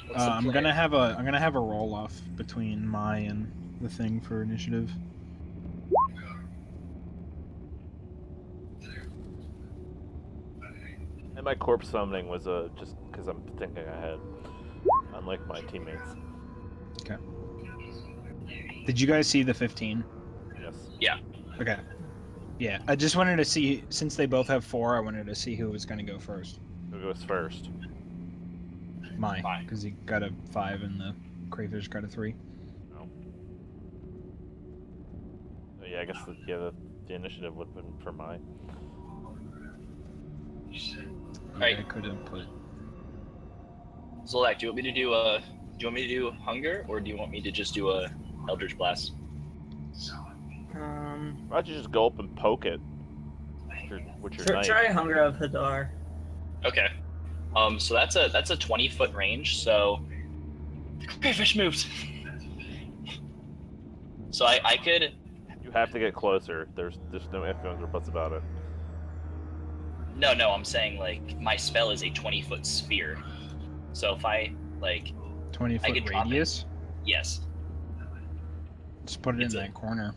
What's the I'm plan? gonna have a roll off between Mai and the thing for initiative. And my corpse summoning was just because I'm thinking ahead, unlike my teammates. Okay. Did you guys see the 15? Yes. Yeah. Okay. Yeah, I just wanted to see, since they both have 4, I wanted to see who was gonna go first. Who goes first? Mai, Mai. because he got a 5 and the crayfish got a 3. Oh, yeah, I guess the initiative would have been for mine. Yeah, Alright. I could have put. Zolak, do you want me to do hunger, or do you want me to just do a Eldritch Blast? Why don't you just go up and poke it with your knife? Try Hunger of Hadar. Okay. So that's a 20-foot range. So the crayfish moved. So I could. You have to get closer. There's no ifs, ands, or buts about it. No, I'm saying like my spell is a 20-foot sphere. So if I like 20-foot could drop it. radius? yes, Just put it It's in a- that corner.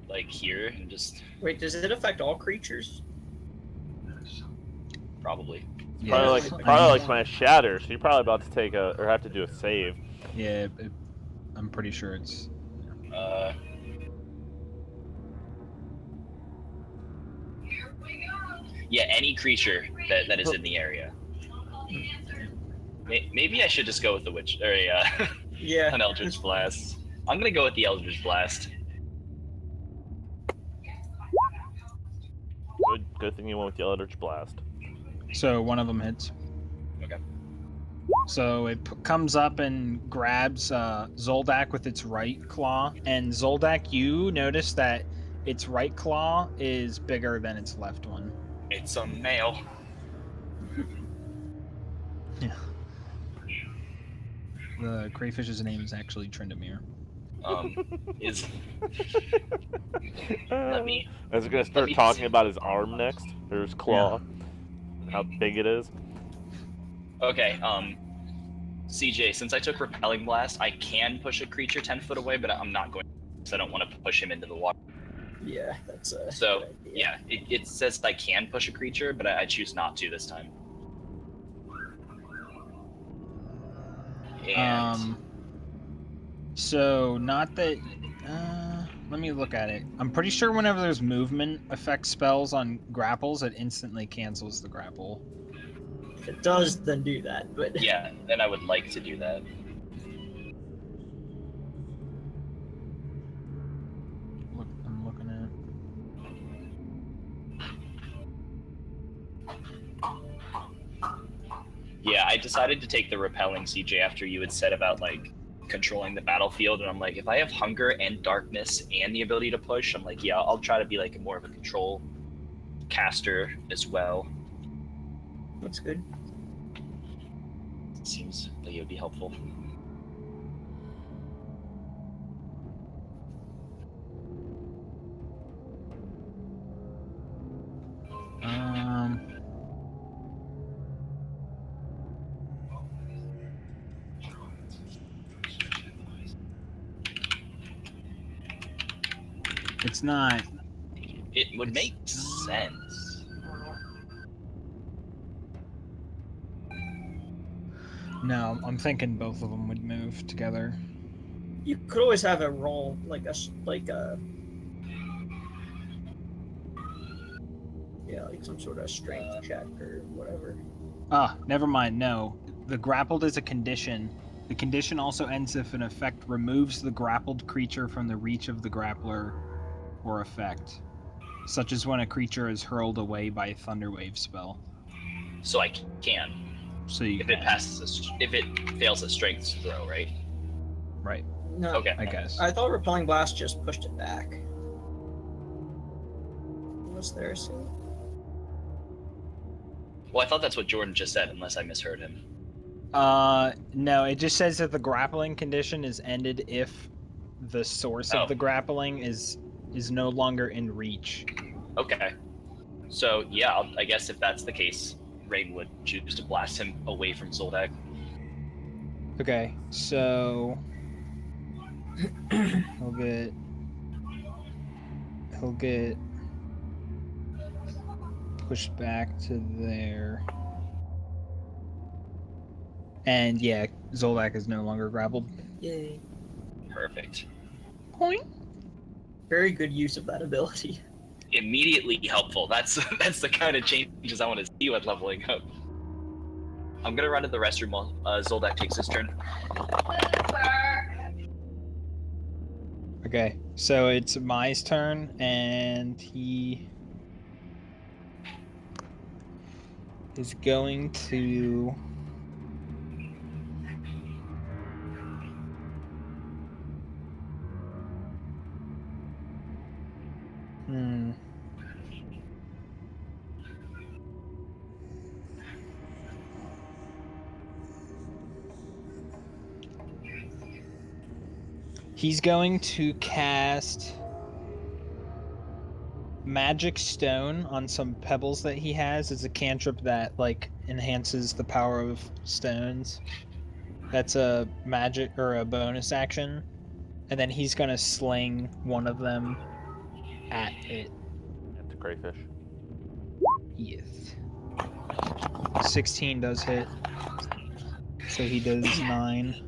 like here and just Wait, does it affect all creatures? probably. Probably Yeah. like my shatter. So you're probably about to take or have to do a save. Yeah, I'm pretty sure it's. Uh, yeah, any creature that is in the area. Maybe I should just go with the witch or Yeah. an Eldritch Blast. I'm gonna go with the Eldritch Blast. Good thing you went with the Eldritch Blast. So one of them hits. Okay. So it comes up and grabs Zoldak with its right claw, and Zoldak, you notice that its right claw is bigger than its left one. It's a male. Yeah. The crayfish's name is actually Tryndamere. Is let me. Is it gonna start me- talking about his arm next, or his claw, and how big it is? Okay. CJ, since I took Repelling Blast, I can push a creature 10 foot away, but I'm not going because I don't want to push him into the water. Yeah, that's a So good idea. yeah, it says I can push a creature, but I choose not to this time. And So not that. Let me look at it. I'm pretty sure whenever there's movement effect spells on grapples, it instantly cancels the grapple. If it does, then do that. But yeah, then I would like to do that. Look, I'm looking at. Yeah, I decided to take the repelling CJ after you had said about like controlling the battlefield, and I'm like, if I have hunger and darkness and the ability to push, I'm like, yeah, I'll try to be like more of a control caster as well. that's good. It seems like it would be helpful. It's not. It would make sense. No, I'm thinking both of them would move together. You could always have a roll like some sort of strength check or whatever. Never mind. No, the grappled is a condition. The condition also ends if an effect removes the grappled creature from the reach of the grappler or effect, such as when a creature is hurled away by a Thunderwave spell. So I can. So you If can. it passes, if it fails a strength throw, right? Right. No, Okay. I guess. I thought Repelling Blast just pushed it back. Was there a save? Well, I thought that's what Jordan just said, unless I misheard him. No, it just says that the grappling condition is ended if the source Oh. of the grappling is no longer in reach. Okay. So yeah, I guess if that's the case, Rain would choose to blast him away from Zoldak. Okay, so he'll get pushed back to there. And yeah, Zoldak is no longer grappled. Yay. Perfect. Point. Very good use of that ability. Immediately helpful. That's the kind of changes I want to see with leveling up. I'm gonna run to the restroom while Zoldak takes his turn. Okay, so it's Mai's turn, and he is going to... He's going to cast Magic Stone on some pebbles that he has. It's a cantrip that like enhances the power of stones. That's a magic or a bonus action. And then he's gonna sling one of them at it. At the crayfish. Yes. 16 does hit. So he does 9.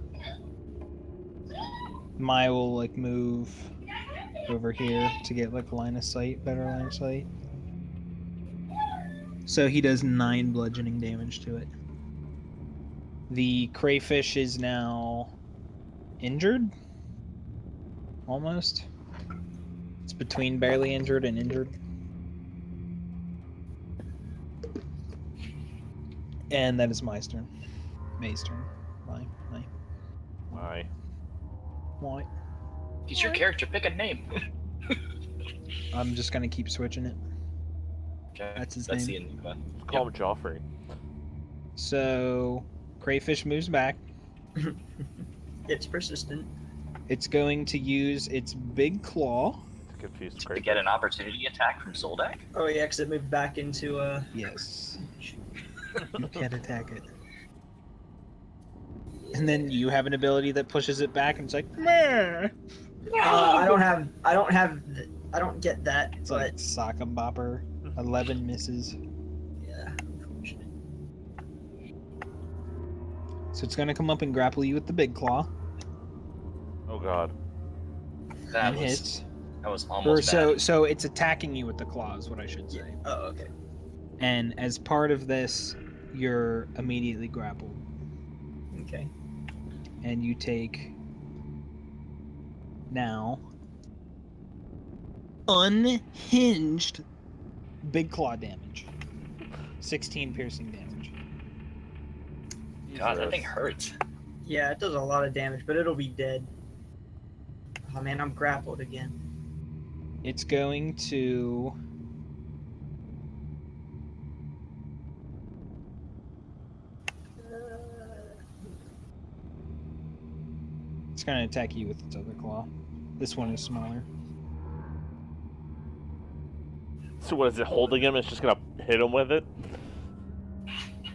Mai will like move over here to get like line of sight, better line of sight. So he does 9 bludgeoning damage to it. The crayfish is now injured. Almost. It's between barely injured and injured. And that is my turn. May's turn. My. Why? He's your character. Pick a name. I'm just gonna keep switching it. Okay, That's his that's name. the enigma. Call him Joffrey. So, crayfish moves back. It's persistent. It's going to use its big claw. To confuse the To crayfish. get an opportunity attack from Zoldak. Oh yeah, because it moved back into Yes. You can't attack it. And then you have an ability that pushes it back, and it's like, meh. I don't get that, It's but like sock 'em bopper. 11 misses. yeah, unfortunate. So it's gonna come up and grapple you with the big claw. Oh god. That and was hits. that was Or almost bad. so it's attacking you with the claw is what I should say. Oh, okay. And as part of this, you're immediately grappled. Okay. And you take now unhinged big claw damage. 16 piercing damage. God, that Jesus. thing hurts. Yeah, it does a lot of damage, but it'll be dead. Oh man, I'm grappled again. It's going to It's gonna attack you with its other claw. This one is smaller. So what is it holding him? It's just gonna hit him with it?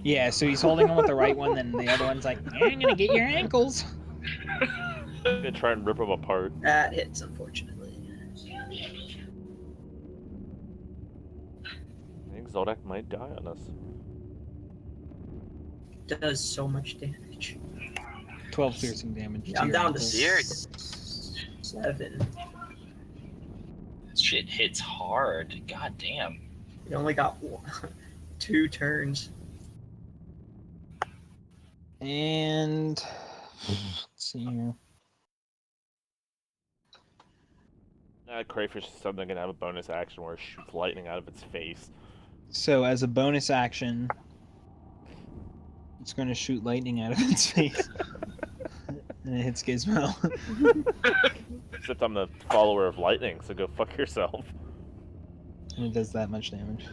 Yeah, so he's holding him with the right one, then the other one's like, I'm gonna get your ankles. Gonna try and rip him apart. That hits, unfortunately. I think Zoldak might die on us. Does so much damage. 12 piercing damage. Yeah, I'm your down to ankles. 7. Shit hits hard. God damn. We only got 2 turns. And let's see here. Crayfish is something gonna have a bonus action where it shoots lightning out of its face. So as a bonus action, it's going to shoot lightning out of its face. And it hits Gizmo. Except I'm the follower of lightning, so go fuck yourself. And it does that much damage.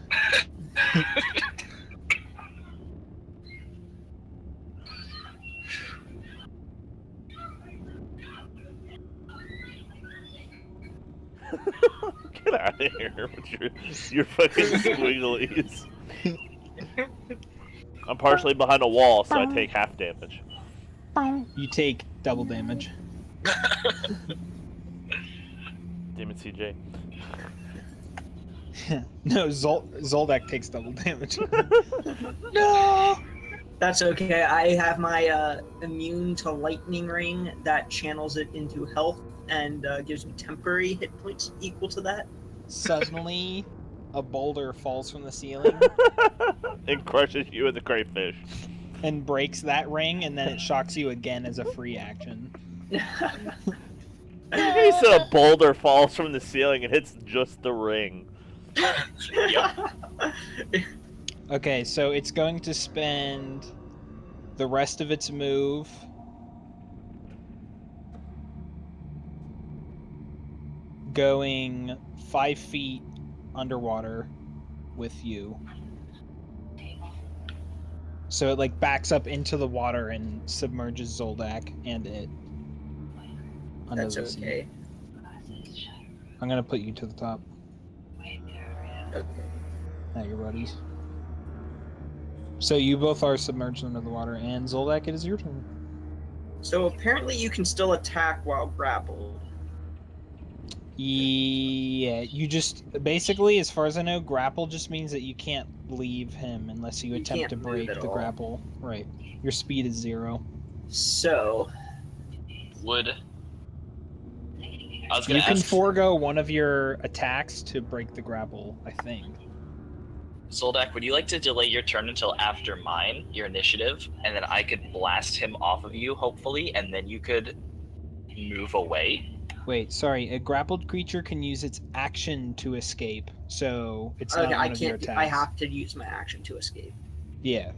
Get out of here with your fucking squigglies. I'm partially behind a wall, so I take half damage. You take double damage. Damn it, CJ. No, Zoldak takes double damage. No! That's okay. I have my immune to lightning ring that channels it into health and gives me temporary hit points equal to that. Suddenly, a boulder falls from the ceiling It crushes you with a crayfish. and breaks that ring, and then it shocks you again as a free action. He said a boulder falls from the ceiling and hits just the ring. Yep. Okay, so it's going to spend the rest of its move going 5 feet underwater with you. So it like backs up into the water and submerges Zoldak and it under That's the sea. okay. I'm gonna put you to the top. Okay. Now your buddies. So you both are submerged under the water, and Zoldak, it is your turn. So apparently you can still attack while grappled. Yeah, you just basically, as far as I know, grapple just means that you can't leave him unless you You attempt can't to move break at the all. grapple. Right. Your speed is 0. So Would I was gonna You can ask forego one of your attacks to break the grapple, I think. Zoldak, would you like to delay your turn until after mine, your initiative, and then I could blast him off of you, hopefully, and then you could move away? Wait, sorry. A grappled creature can use its action to escape, so it's okay, not I one of your can't. attacks. I have to use my action to escape. Yeah.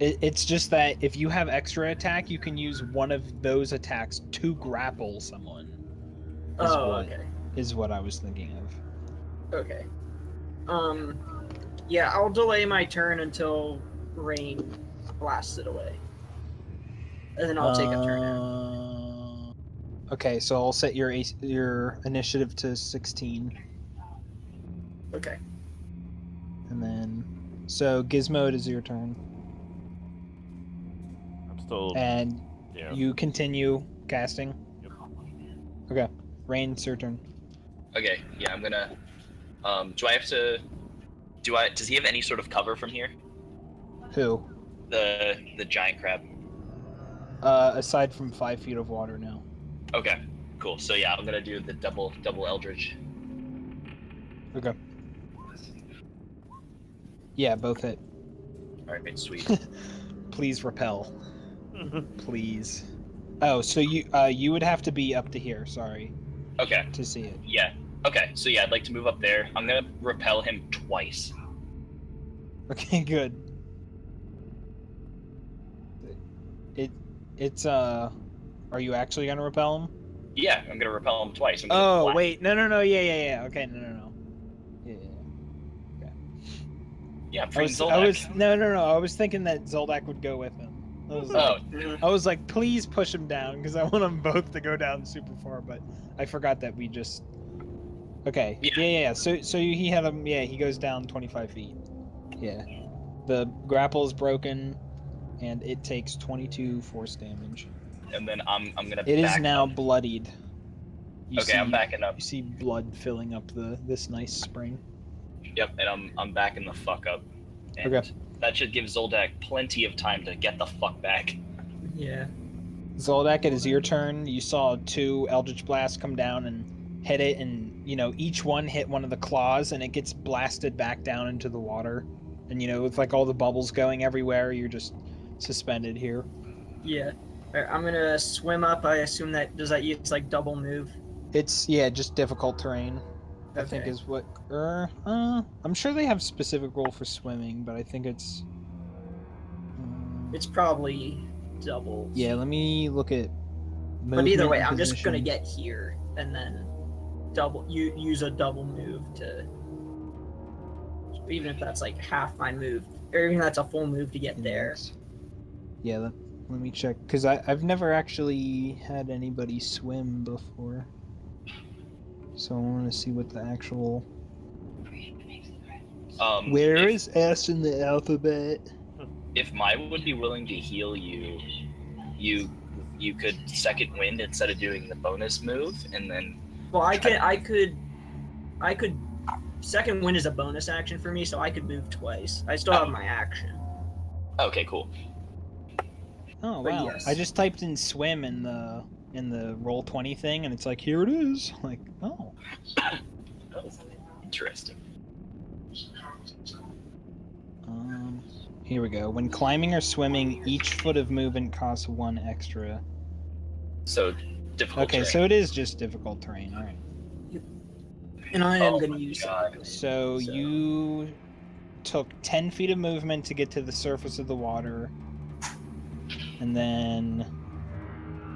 It's just that if you have extra attack, you can use one of those attacks to grapple someone. Okay. Is what I was thinking of. Okay. Yeah, I'll delay my turn until rain blasts it away, and then I'll take a turn out. Okay, so I'll set your initiative to 16, Okay. and then so Gizmo, it is your turn, I'm still. and Yeah. you continue casting. Yep. Okay, Rain, it's your turn. Okay, yeah, I'm gonna. Do I have to? Does he have any sort of cover from here? Who? The giant crab. Aside from 5 feet of water now. Okay, cool. So yeah, I'm gonna do the double Eldritch. Okay. Yeah, both hit. All right, sweet. Please repel. Please. Oh, so you would have to be up to here, sorry, Okay. to see it. Yeah. Okay. So yeah, I'd like to move up there. I'm gonna repel him twice. Okay, good. It's are you actually gonna repel him? Yeah, I'm gonna repel him twice. I'm gonna Oh, blast- wait, no, yeah. Okay, no. Yeah. Yeah, I'm I freeing was Zoldak. no. I was thinking that Zoldak would go with him. Oh, I was like, please push him down because I want them both to go down super far, but I forgot that we just. Okay. Yeah. So he had him. Yeah, he goes down 25 feet. Yeah. The grapple is broken, and it takes 22 force damage. and then I'm gonna. It is back now up. bloodied. Okay, I'm backing up. You see blood filling up this nice spring. Yep, and I'm backing the fuck up. And Okay. that should give Zoldak plenty of time to get the fuck back. Yeah. Zoldak, it is your turn. You saw 2 Eldritch Blasts come down and hit it, and each one hit one of the claws, and it gets blasted back down into the water. And with like all the bubbles going everywhere, you're just suspended here. Yeah. Alright, I'm gonna swim up. I assume does that use like double move? It's just difficult terrain. I think is what. I'm sure they have specific rule for swimming, but I think it's. It's probably double. Yeah, let me look at. But either way, and I'm just gonna position. get here and then use a double move to. Even if that's like half my move, or even if that's a full move to get there. Yeah, let me check, because I've never actually had anybody swim before. So I want to see what the actual. Where is S in the alphabet? if Mai would be willing to heal you, you could second wind instead of doing the bonus move, and then. Well, I could. Second wind is a bonus action for me, so I could move twice. I still have my action. Okay, cool. Oh But wow! yes. I just typed in swim in the Roll20 thing, and it's like, here it is. Like, oh. Interesting. Here we go. When climbing or swimming, each foot of movement costs 1 extra. So difficult. Okay, terrain. so it is just difficult terrain. All right. And I am Oh going my to use God. second. So you took 10 feet of movement to get to the surface of the water, and then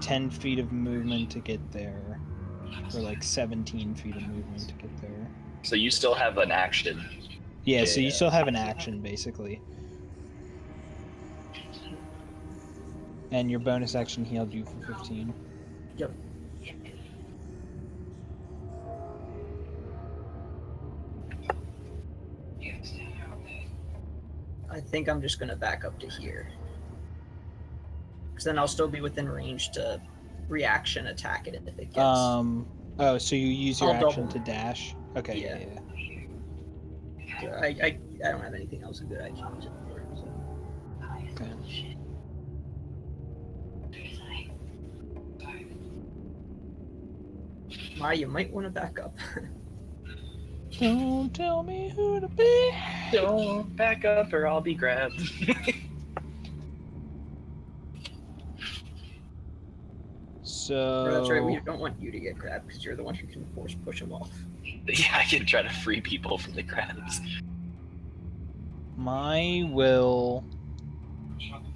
10 feet of movement to get there, or like 17 feet of movement to get there. So you still have an action. Yeah, so you still have an action, basically. And your bonus action healed you for 15. Yep. I think I'm just going to back up to here. Because then I'll still be within range to reaction attack it if it gets. Oh, so you use your I'll action double. to dash? Okay, Yeah. yeah. I don't have anything else good I can use it for. So. Okay. Mai, you might want to back up. Don't tell me who to be. Don't back up or I'll be grabbed. So... Or that's right, we don't want you to get grabbed because you're the one who can force push him off. Yeah, I can try to free people from the grabs. My will...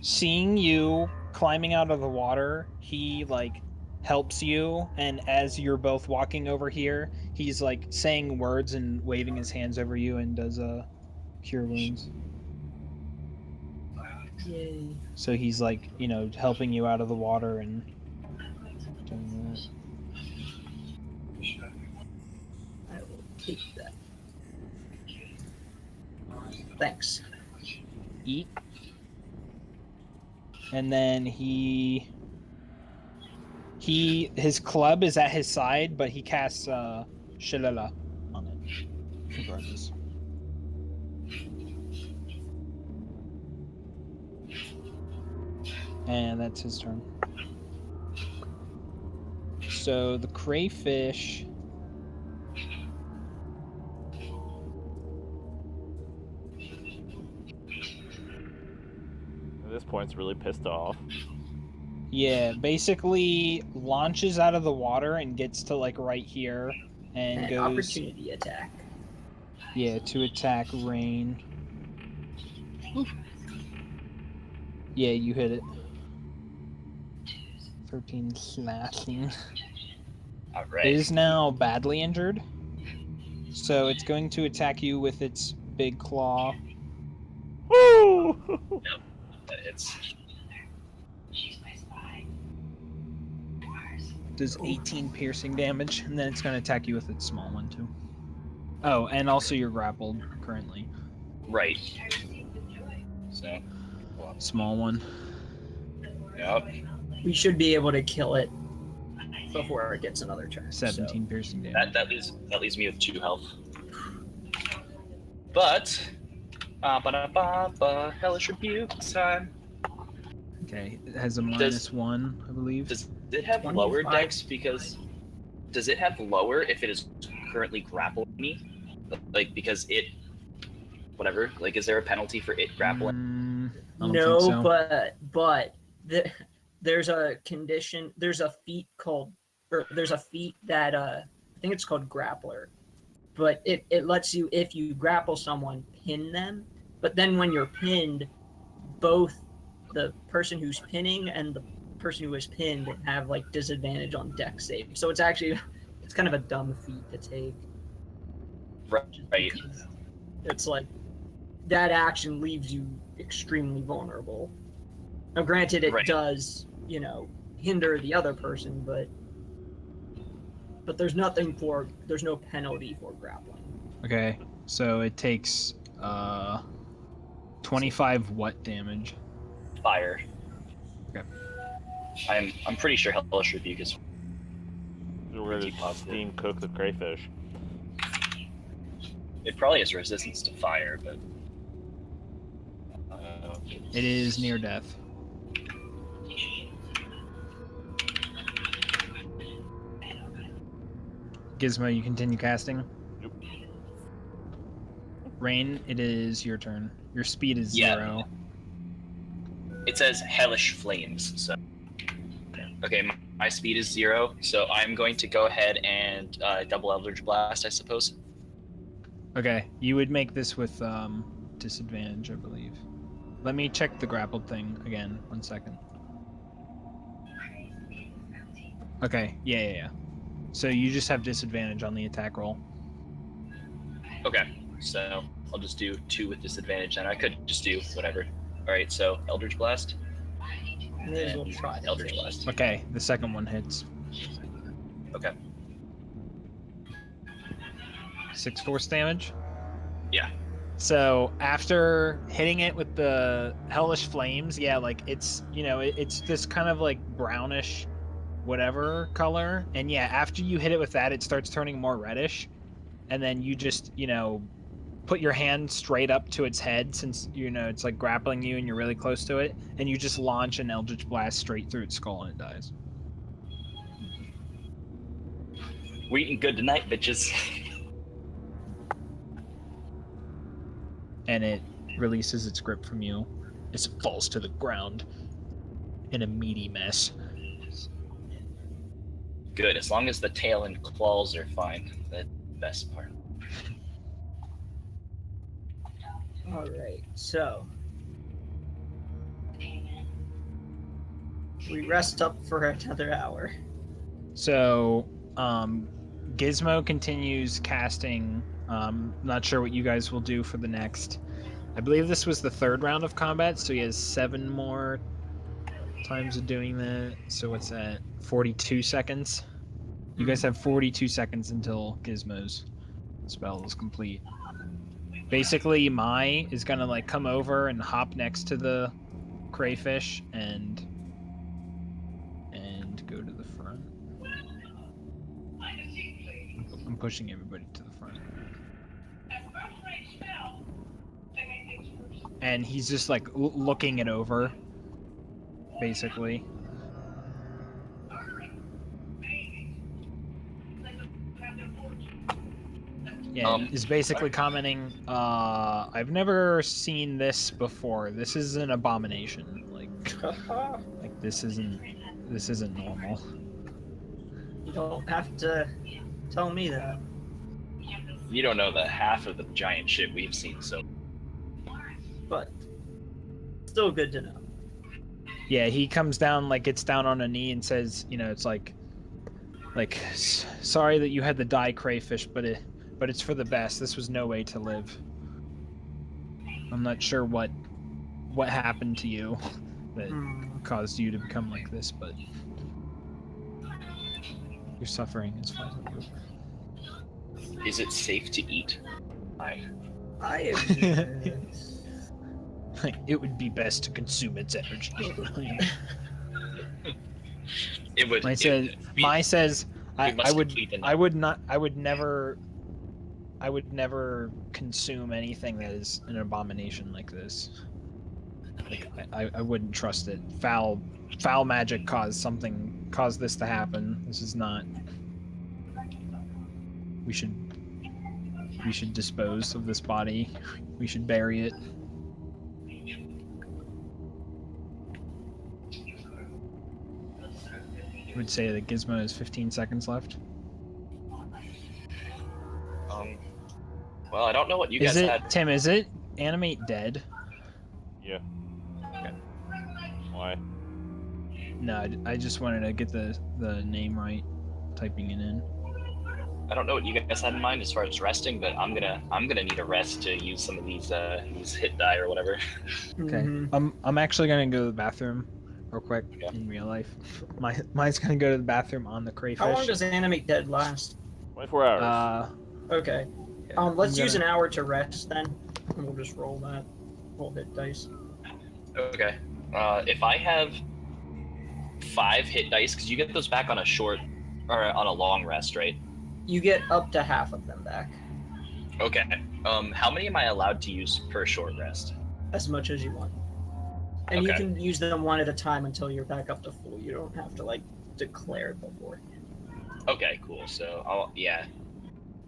Seeing you climbing out of the water, he, like, helps you, and as you're both walking over here, he's, like, saying words and waving his hands over you and does, cure wounds. Yay. So he's, like, you know, helping you out of the water and doing that. I will take that. Thanks. Eat. And then his club is at his side, but he casts Shillelagh on it, regardless. And that's his turn. So the crayfish... At this point, it's really pissed off. Yeah, basically launches out of the water and gets to like right here and An goes... opportunity attack. Yeah, to attack Rain. Yeah, you hit it. 13 slashing. All It right. is now badly injured. So it's going to attack you with its big claw. Woo! It's Does 18 piercing damage, and then it's going to attack you with its small one too. Oh, and also you're grappled currently. right. So, Small one. yep. We should be able to kill it before it gets another turn. 17 piercing damage. That leaves me with 2 health. But, hellish rebuke time. Okay, it has a -1, I believe. Does it have 25. lower dex because? Does it have lower if it is currently grappling me? Like because it, whatever. Like, is there a penalty for it grappling? I don't No, think so. but there's a condition. There's a feat called, or there's a feat that I think it's called Grappler, but it lets you, if you grapple someone, pin them. But then when you're pinned, both the person who's pinning and the person who is pinned have like disadvantage on dex save. So it's kind of a dumb feat to take. Right. It's like that action leaves you extremely vulnerable. Now, granted, it Right. does, hinder the other person, but there's no penalty for grappling. Okay, so it takes 25 what damage? Fire. Okay. I'm pretty sure Hellish Rebuke is So we're pretty gonna positive. steam cook the crayfish. It probably has resistance to fire, but It is near death. Gizmo, you continue casting? Yep. Rain, it is your turn. Your speed is Yeah. 0. it says Hellish Flames. So okay, my speed is 0, so I'm going to go ahead and double Eldritch Blast, I suppose. Okay, you would make this with disadvantage, I believe. Let me check the grappled thing again. 1 second. Okay, yeah. So you just have disadvantage on the attack roll. Okay, so I'll just do 2 with disadvantage, and I could just do whatever. All right, so Eldritch Blast. May as well and try that. Eldritch Blast. Okay, the second one hits. Okay. 6 force damage? Yeah. So after hitting it with the hellish flames, yeah, like it's, you know, it's this kind of like brownish whatever color, and yeah, after you hit it with that, it starts turning more reddish, and then you just, you know, put your hand straight up to its head, since, you know, it's like grappling you and you're really close to it, and you just launch an eldritch blast straight through its skull and it dies. We eating good tonight, bitches. And it releases its grip from you as it falls to the ground in a meaty mess. Good, as long as the tail and claws are fine. That's the best part. All right, so we rest up for another hour. So, Gizmo continues casting. Not sure what you guys will do for the next. I believe this was the 3rd round of combat, so he has 7 more times of doing that. So what's that? 42 seconds. You guys have 42 seconds until Gizmo's spell is complete. Basically, Mai is gonna like come over and hop next to the crayfish and go to the front. I'm pushing everybody to the front. And he's just like looking it over, basically. Yeah, is basically commenting, I've never seen this before. This is an abomination. Like this isn't normal. You don't have to tell me that. You don't know the half of the giant shit we've seen, so. But still good to know. Yeah, he comes down, like gets down on a knee and says, you know, it's like sorry that you had to die, crayfish, but it's for the best. This was no way to live. I'm not sure what happened to you that caused you to become like this, but your suffering is finally over. Is it safe to eat? I admit. It would be best to consume its energy. It would. Mai says, I would never consume anything that is an abomination like this. Like I wouldn't trust it. Foul magic caused this to happen. This is not. We should dispose of this body. We should bury it. I would say that Gizmo has 15 seconds left. Well, I don't know what you guys had. Tim, is it animate dead? Yeah. Okay. Why? No, I just wanted to get the name right, typing it in. I don't know what you guys had in mind as far as resting, but I'm gonna need a rest to use some of these hit die or whatever. Okay. I'm actually gonna go to the bathroom real quick in real life. Mine's gonna go to the bathroom on the crayfish. How long does animate dead last? 24 hours. Okay. Let's use an hour to rest then, and we'll just roll that. roll hit dice. Okay. If I have 5 hit dice, because you get those back on a short or on a long rest, right? You get up to half of them back, Okay. How many am I allowed to use per short rest? as much as you want. And you Okay. can use them one at a time until you're back up to full. You don't have to like declare it beforehand. Okay, cool. So yeah.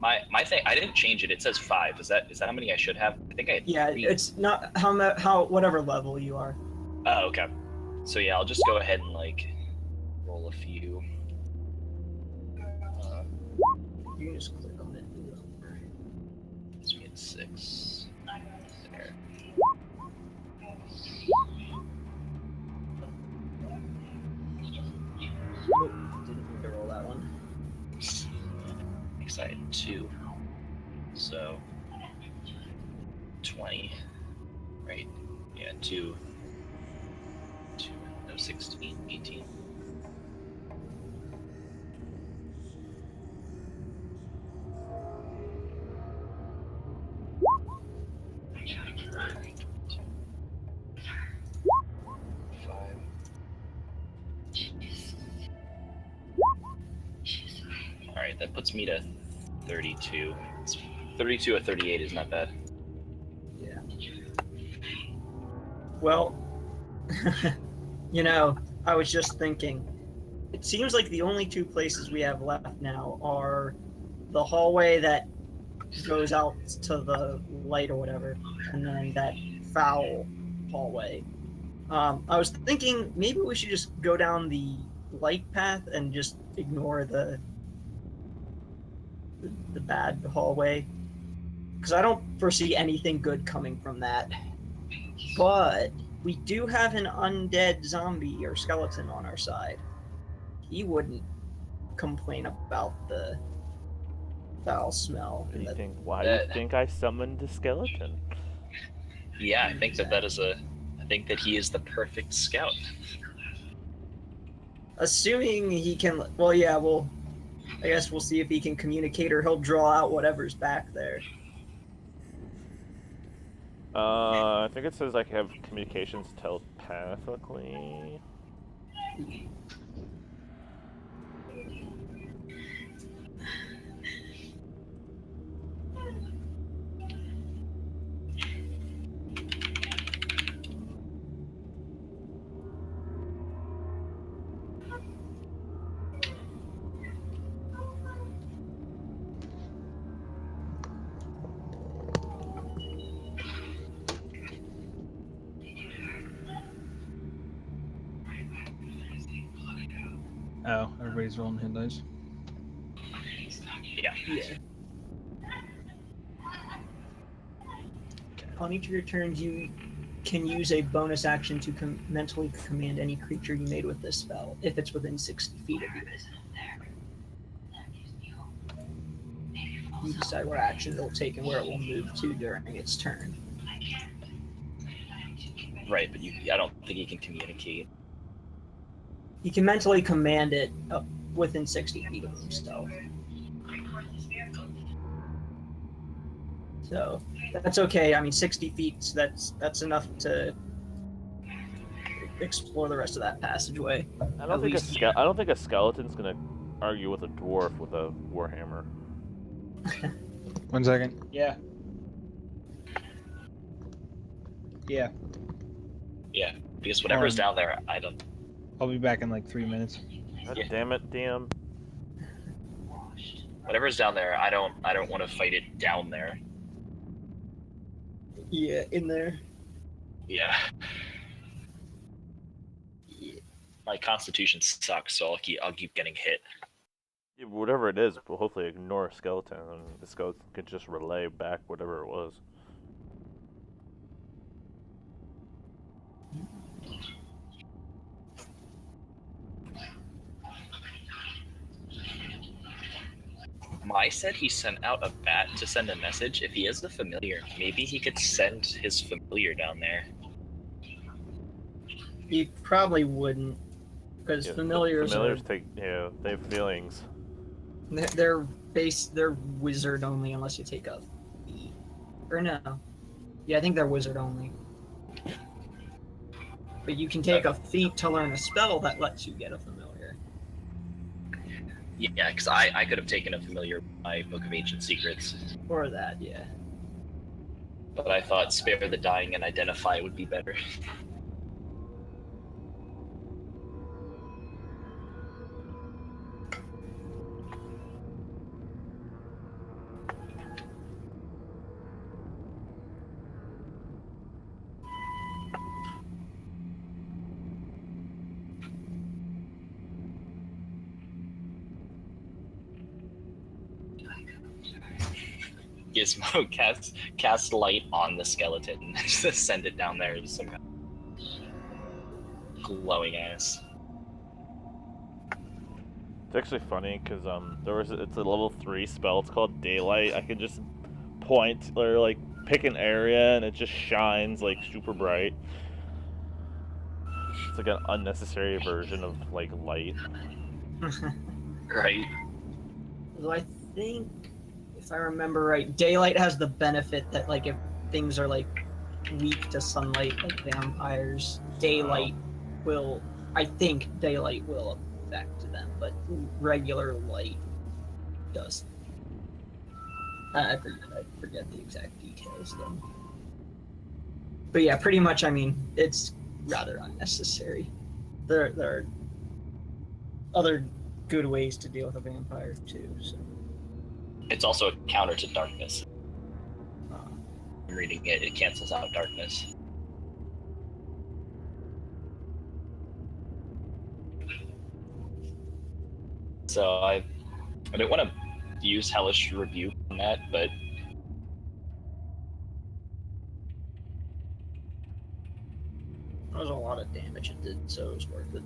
My thing, I didn't change it. It says 5. Is that how many I should have? I think I had Yeah, 3. it's not how whatever level you are. Oh, okay. So yeah, I'll just go ahead and like roll a few. You can just click on it. Let's get 6. There. Oh, didn't need to roll that one. Excited 2. So 20. Right. Yeah, 2. 16, 18. Alright, that puts me to 32. 32 or 38 is not bad. Yeah. Well, I was just thinking. It seems like the only 2 places we have left now are the hallway that goes out to the light or whatever, and then that foul hallway. I was thinking maybe we should just go down the light path and just ignore the bad hallway, because I don't foresee anything good coming from that. But we do have an undead zombie or skeleton on our side. He wouldn't complain about the foul smell. Why do you And think? Why do you think I summoned a skeleton? Yeah, I think I think that he is the perfect scout. assuming he can, well, yeah, I guess we'll see if he can communicate, or he'll draw out whatever's back there. I think it says I can have communications telepathically. Oh, everybody's rolling hit dice. Yeah. Yeah. On each of your turns, you can use a bonus action to mentally command any creature you made with this spell, if it's within 60 feet of you. You decide what action it'll take and where it will move to during its turn. Right, but I don't think he can communicate. You can mentally command it up within 60 feet of himself. So that's okay. I mean, 60 feet, that's enough to explore the rest of that passageway. I don't think a skeleton's gonna argue with a dwarf with a warhammer. 1 second. Yeah. Yeah. Yeah, because whatever's down there, I don't. I'll be back in like 3 minutes. God Yeah. damn it, DM. Whatever's down there, I don't want to fight it down there. Yeah, in there. Yeah. My constitution sucks, so I'll keep getting hit. Yeah, whatever it is, but hopefully ignore a skeleton, and the skeleton can just relay back whatever it was. Mai said he sent out a bat to send a message. If he is a familiar, maybe he could send his familiar down there. You probably wouldn't, because familiars they have feelings. they're wizard only unless you take a fee. Or no. Yeah, I think they're wizard only. But you can take a feat to learn a spell that lets you get a familiar. Yeah, because I could have taken a familiar with my Book of Ancient Secrets, Or that, yeah. but I thought Spare the Dying and Identify would be better. Gizmo cast light on the skeleton and just send it down there as some kind of glowing ass. It's actually funny because it's a level 3 spell. It's called Daylight. I can just point or like pick an area and it just shines like super bright. It's like an unnecessary version of like light. Right? Well, I think, if I remember right, daylight has the benefit that, like, if things are like weak to sunlight, like vampires, daylight will. I think daylight will affect them, but regular light doesn't. I forget the exact details though. But yeah, pretty much. I mean, it's rather unnecessary. There are other good ways to deal with a vampire too. So. It's also a counter to darkness. Uh, I'm reading it, it cancels out darkness. So I didn't want to use Hellish Rebuke on that, but that was a lot of damage it did, so it was worth it.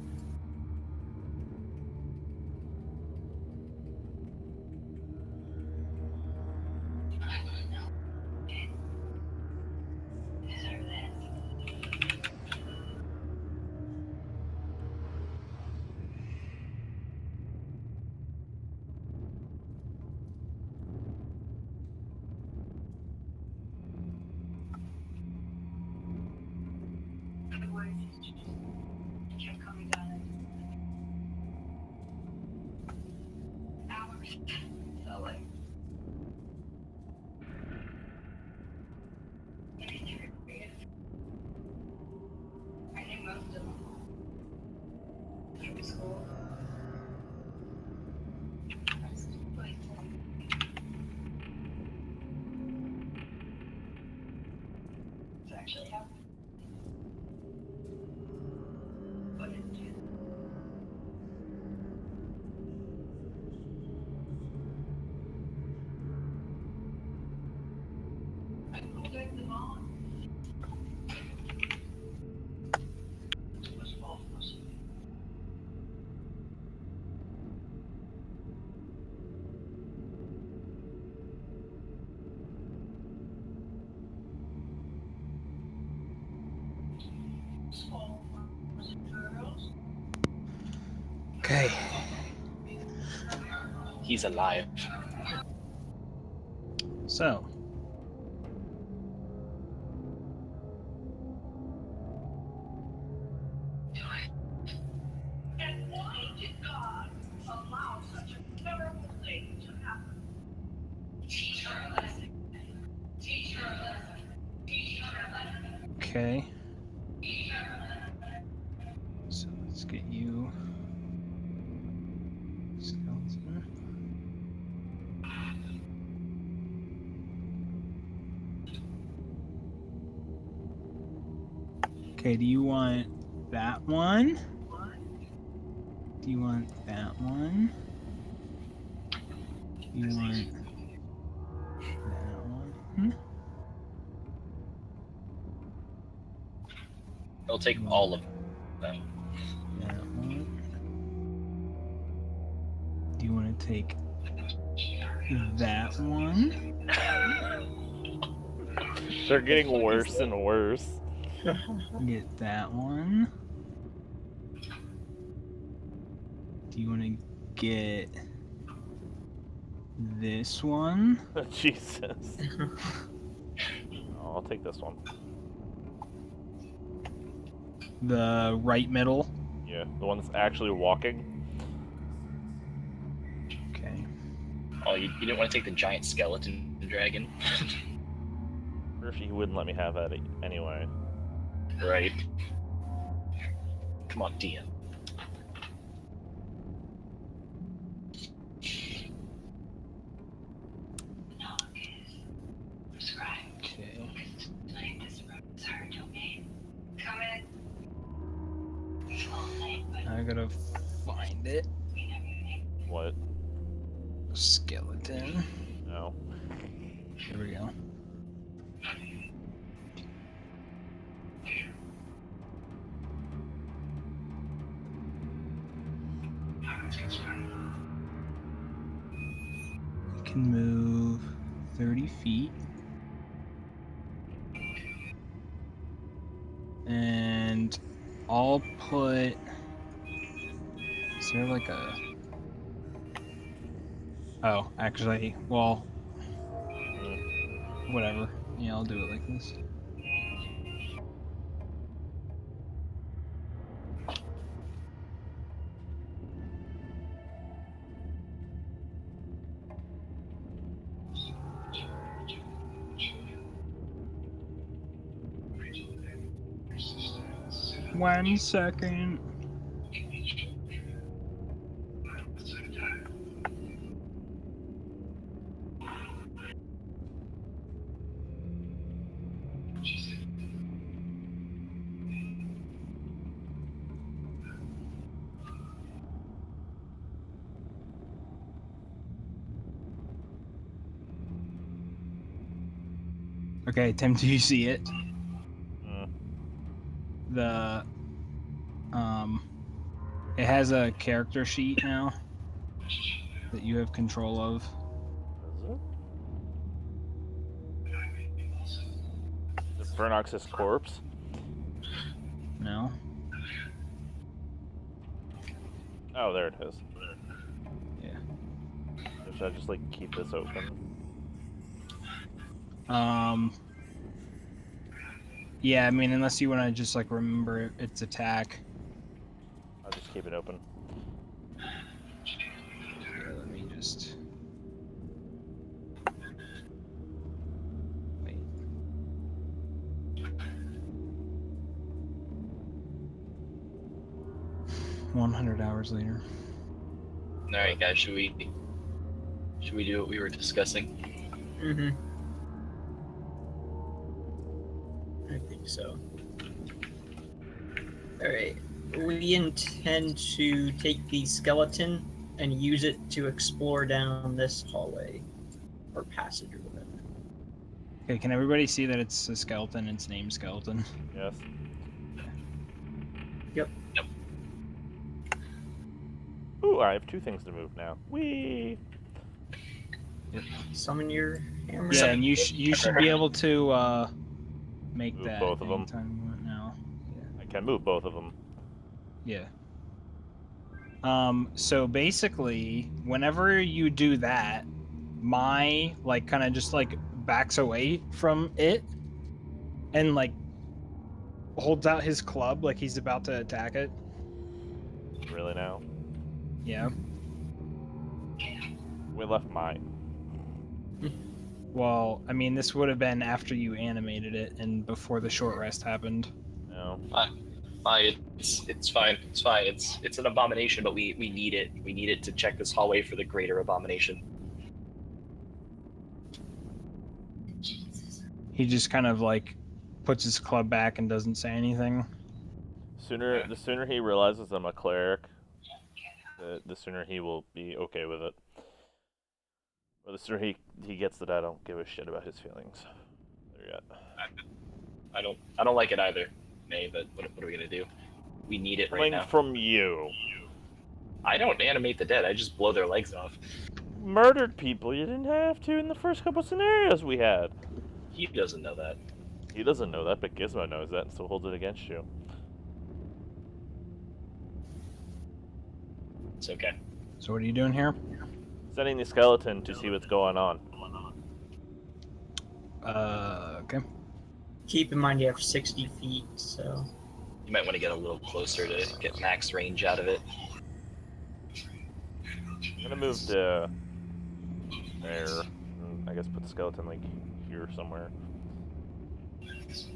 Okay. he's alive. So. Okay. So let's get you. Skeleton. Okay, do you want that one? Do you want that one? Do you want that one? It'll take all of them. That one. Do you want to take that one? They're getting worse and worse. Get that one. Do you want to get this one? Jesus. Oh, I'll take this one. The right middle. Yeah, the one that's actually walking. Okay. Oh, you didn't want to take the giant skeleton dragon? Or if he wouldn't let me have that anyway. Right. Come on, DM. Okay. I gotta find it. What? Skeleton. No. Here we go. You can move 30 feet. And I'll put... Is there like a... Oh, actually, well, whatever. Yeah, I'll do it like this. One second. Okay, Tim, do you see it? The it has a character sheet now that you have control of. Is it Vernox's corpse? No. Oh, there it is. Yeah. Or should I just like keep this open? Yeah, I mean, unless you want to just like remember its attack. I'll just keep it open. Yeah, let me just... Wait. 100 hours later. All right, guys. Should we do what we were discussing? Mm-hmm. I think so. Alright. We intend to take the skeleton and use it to explore down this hallway. Or passage or whatever. Okay, can everybody see that it's a skeleton? It's named Skeleton. Yes. Yep. Ooh, I have 2 things to move now. Whee! Summon your hammer. Yeah, and you should be able to make Move that both of them. anytime you want now. I can move both of them. Yeah. So basically, whenever you do that, my like kind of just like backs away from it and like holds out his club like he's about to attack it. Really now? Yeah. We left mine. Well, I mean, this would have been after you animated it and before the short rest happened. No. It's fine. It's fine. It's an abomination, but we need it. We need it to check this hallway for the greater abomination. He just kind of like puts his club back and doesn't say anything. The sooner he realizes I'm a cleric, the sooner he will be okay with it. Or the sooner he gets that I don't give a shit about his feelings. There yet. I don't like it either, May. But what are we gonna do? We need it right Coming now. from you. I don't animate the dead. I just blow their legs off. Murdered people. You didn't have to in the first couple scenarios we had. He doesn't know that. He doesn't know that, but Gizmo knows that and still holds it against you. It's okay. So what are you doing here? Sending the skeleton to see what's going on. Okay. Keep in mind you have 60 feet, so. You might want to get a little closer to get max range out of it. I'm gonna move to there. And I guess put the skeleton like here somewhere.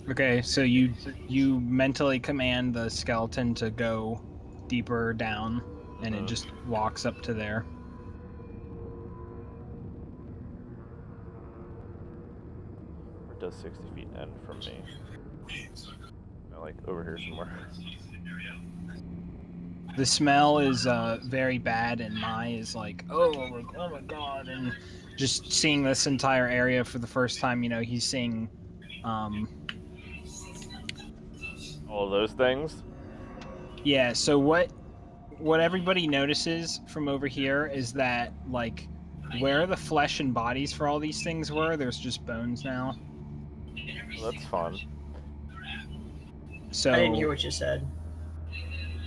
Okay, so you mentally command the skeleton to go deeper down, and it just walks up to there. Where does 60 feet end from me? No, like over here somewhere. The smell is very bad, and Mai is like, oh my god, and just seeing this entire area for the first time, he's seeing, All of those things. yeah. So what everybody notices from over here is that like where the flesh and bodies for all these things were, there's just bones now. Well, that's fun. So I didn't hear what you said.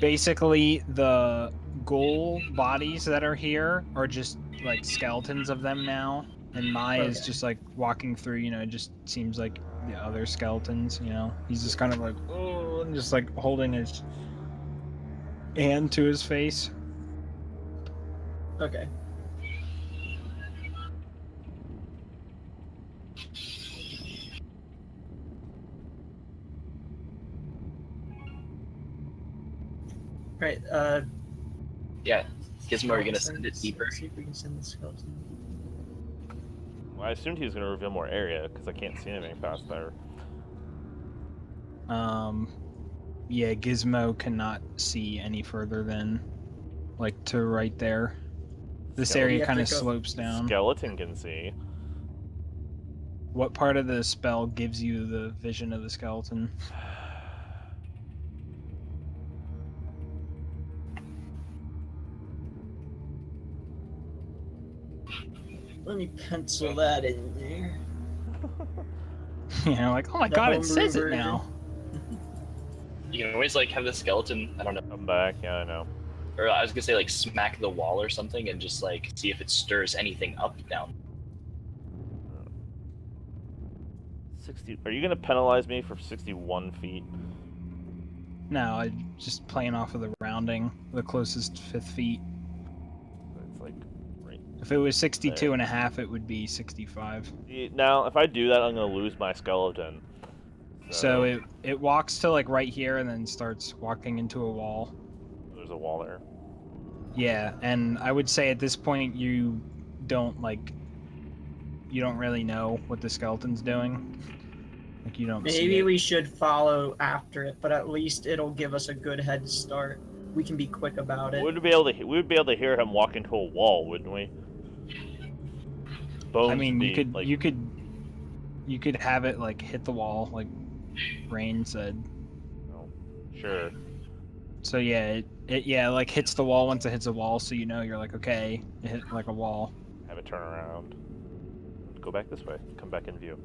basically the ghoul bodies that are here are just like skeletons of them now, and Mai is Okay. just like walking through, it just seems like the other skeletons, he's just kind of like, oh, and just like holding his hand to his face. Okay. Right. Yeah. Gizmo, are you gonna send it deeper? See if we can send the skeleton. Well, I assumed he was gonna reveal more area because I can't see anything past there. Yeah, Gizmo cannot see any further than like to right there. This Skeleton- area You have kind of to go- slopes down. Skeleton can see. What part of the spell gives you the vision of the skeleton? Let me pencil that in there. Like, oh my The god, it homebrew says it version. now. You can always like have the skeleton, I don't know, Come back. Yeah, I know. or I was gonna say like smack the wall or something and just like see if it stirs anything up down. 60. Are you gonna penalize me for 61 feet? No, I just playing off of the rounding, the closest 5th feet. It's like right. If it was 62 There. and a half, it would be 65. Now, if I do that, I'm gonna lose my skeleton. So it walks to like right here and then starts walking into a wall. There's a wall there. Yeah, and I would say at this point you don't really know what the skeleton's doing. Like you don't see Maybe it. we should follow after it, but at least it'll give us a good head start. We can be quick about it. We would be able to hear him walk into a wall, wouldn't we? Bones I mean, would you be, could like, you could have it like hit the wall, like Rain said. Oh, sure. So yeah, it like hits the wall once it hits a wall, so you're like, okay, it hit like a wall. Have it turn around. Go back this way. Come back in view.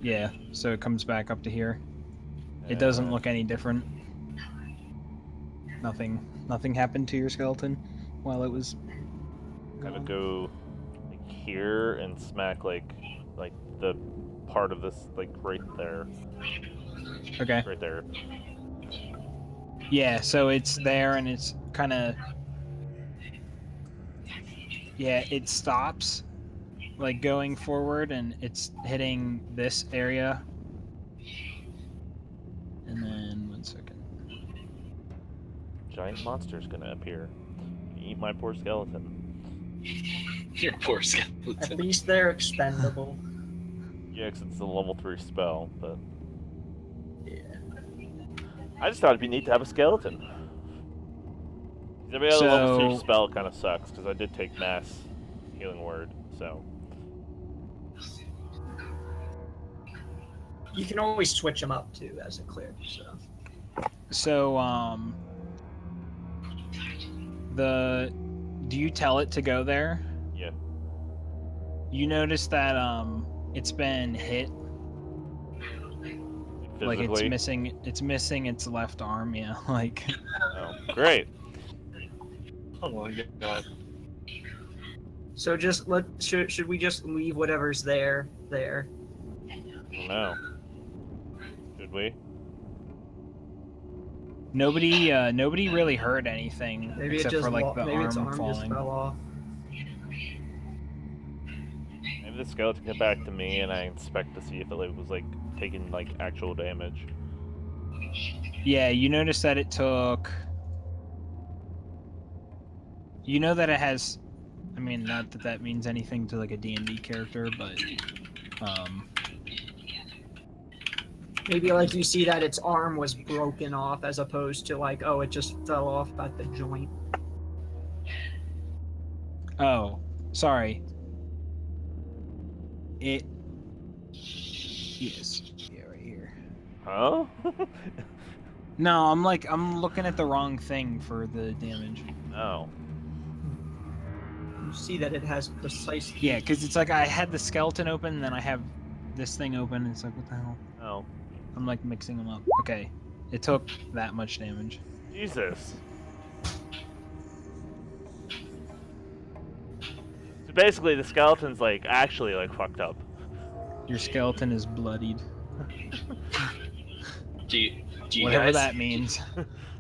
Yeah, so it comes back up to here. It doesn't look any different. Nothing happened to your skeleton while it was Have it gone. go like here and smack like the part of this like right there. Okay. Right there. Yeah, so it's there and it's kind of, yeah, it stops like going forward and it's hitting this area. And then 1 second. Giant monster's gonna appear. Eat my poor skeleton. Your poor At skeleton. least they're expendable. Yeah, 'cause it's a level 3 spell, but Yeah. I just thought it'd be neat to have a skeleton. 'Cause every other level 2 So- spell kind of sucks, because I did take mass healing word, so. You can always switch them up too as a cleric. So do you tell it to go there? Yeah. You notice that it's been hit, like Physically. it's missing its left arm, yeah. Like Oh, great. Oh my god. So just should we just leave whatever's there? I don't know. Should we? Nobody really heard anything Maybe it except just for like the maybe its arm arm just falling. fell off. Maybe the skeleton get back to me, and I inspect to see if it was like taking like actual damage. Yeah, you notice that it took. You know that it has. I mean, not that that means anything to like a D&D character, but Maybe like you see that its arm was broken off as opposed to like, oh, it just fell off at the joint. oh, sorry. It. Yes. Yeah, right here. Huh? No, I'm looking at the wrong thing for the damage. Oh. You see that it has precisely. Yeah, because it's like I had the skeleton open, and then I have this thing open. And it's like, what the hell? Oh. I'm like mixing them up. Okay, it took that much damage. Jesus. So basically, the skeleton's like actually like fucked up. Your skeleton is bloodied. Do you Whatever guys? that means.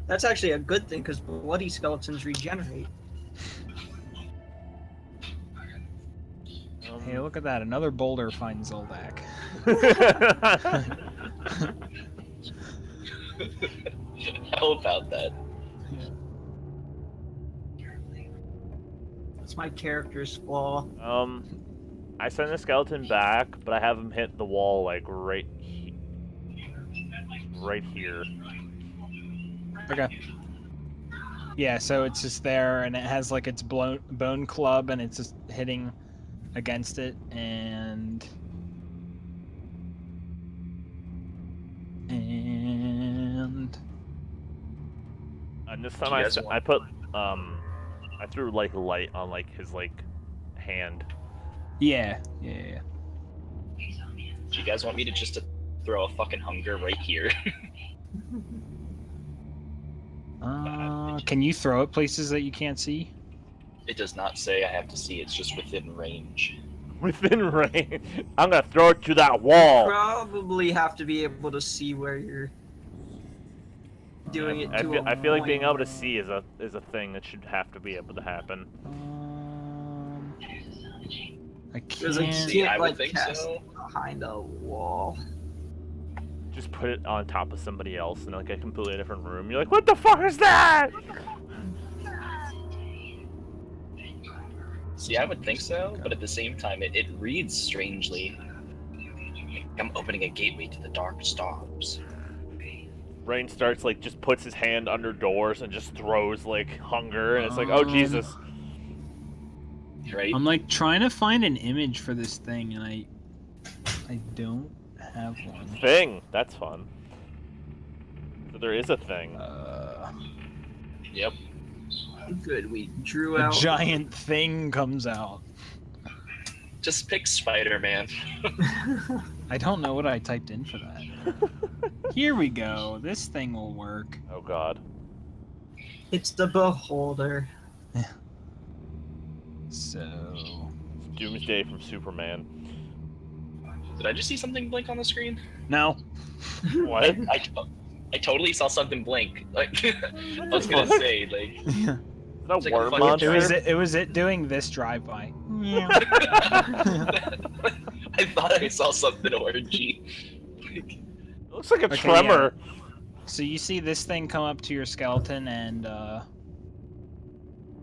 That's actually a good thing because bloody skeletons regenerate. Hey, look at that! Another boulder finds Zoldak. How about that? That's my character's flaw. I send the skeleton back, but I have him hit the wall like right here. Okay. Yeah, so it's just there, and it has like its bone club, and it's just hitting against it, and And this Do time you guys I put I threw like light on like his like hand. yeah. Do you guys want me to just throw a fucking hunger right here? Can you throw it places that you can't see? It does not say I have to see. It's just within range. Within range. I'm gonna throw it to that wall. Probably have to be able to see where you're doing it to I feel like being avoid. able to see is a thing that should have to be able to happen. I Because I can't. See, can't I would like think cast so. behind a wall. Just put it on top of somebody else in like a completely different room. You're like, what the fuck is that? See, I would think so, but at the same time, it reads strangely. I'm opening a gateway to the dark stars. Rain starts like just puts his hand under doors and just throws like hunger, and it's like, oh Jesus. Right? I'm like trying to find an image for this thing, and I don't have one. Thing. That's fun. So there is a thing. Yep. Good, we drew A out. giant thing comes out. Just pick Spider-Man. I don't know what I typed in for that. Here we go. This thing will work. Oh God. It's the beholder. So. It's Doomsday from Superman. Did I just see something blink on the screen? No. What? I totally saw something blink. Like I was gonna say, like Is that It's a like a worm fucking monster? It was it doing this drive-by. I thought I saw something orangey. It looks like a Okay, tremor. So you see this thing come up to your skeleton, and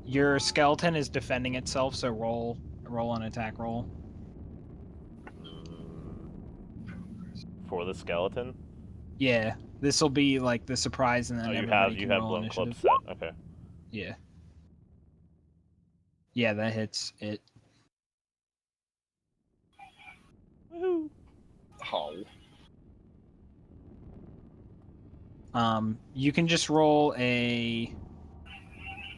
your skeleton is defending itself. So roll an attack roll. For the skeleton? Yeah, this will be like the surprise, and then Oh, you everybody have can roll blown club initiative. set. Okay. Yeah. Yeah, that hits it. Woohoo! Oh. You can just roll a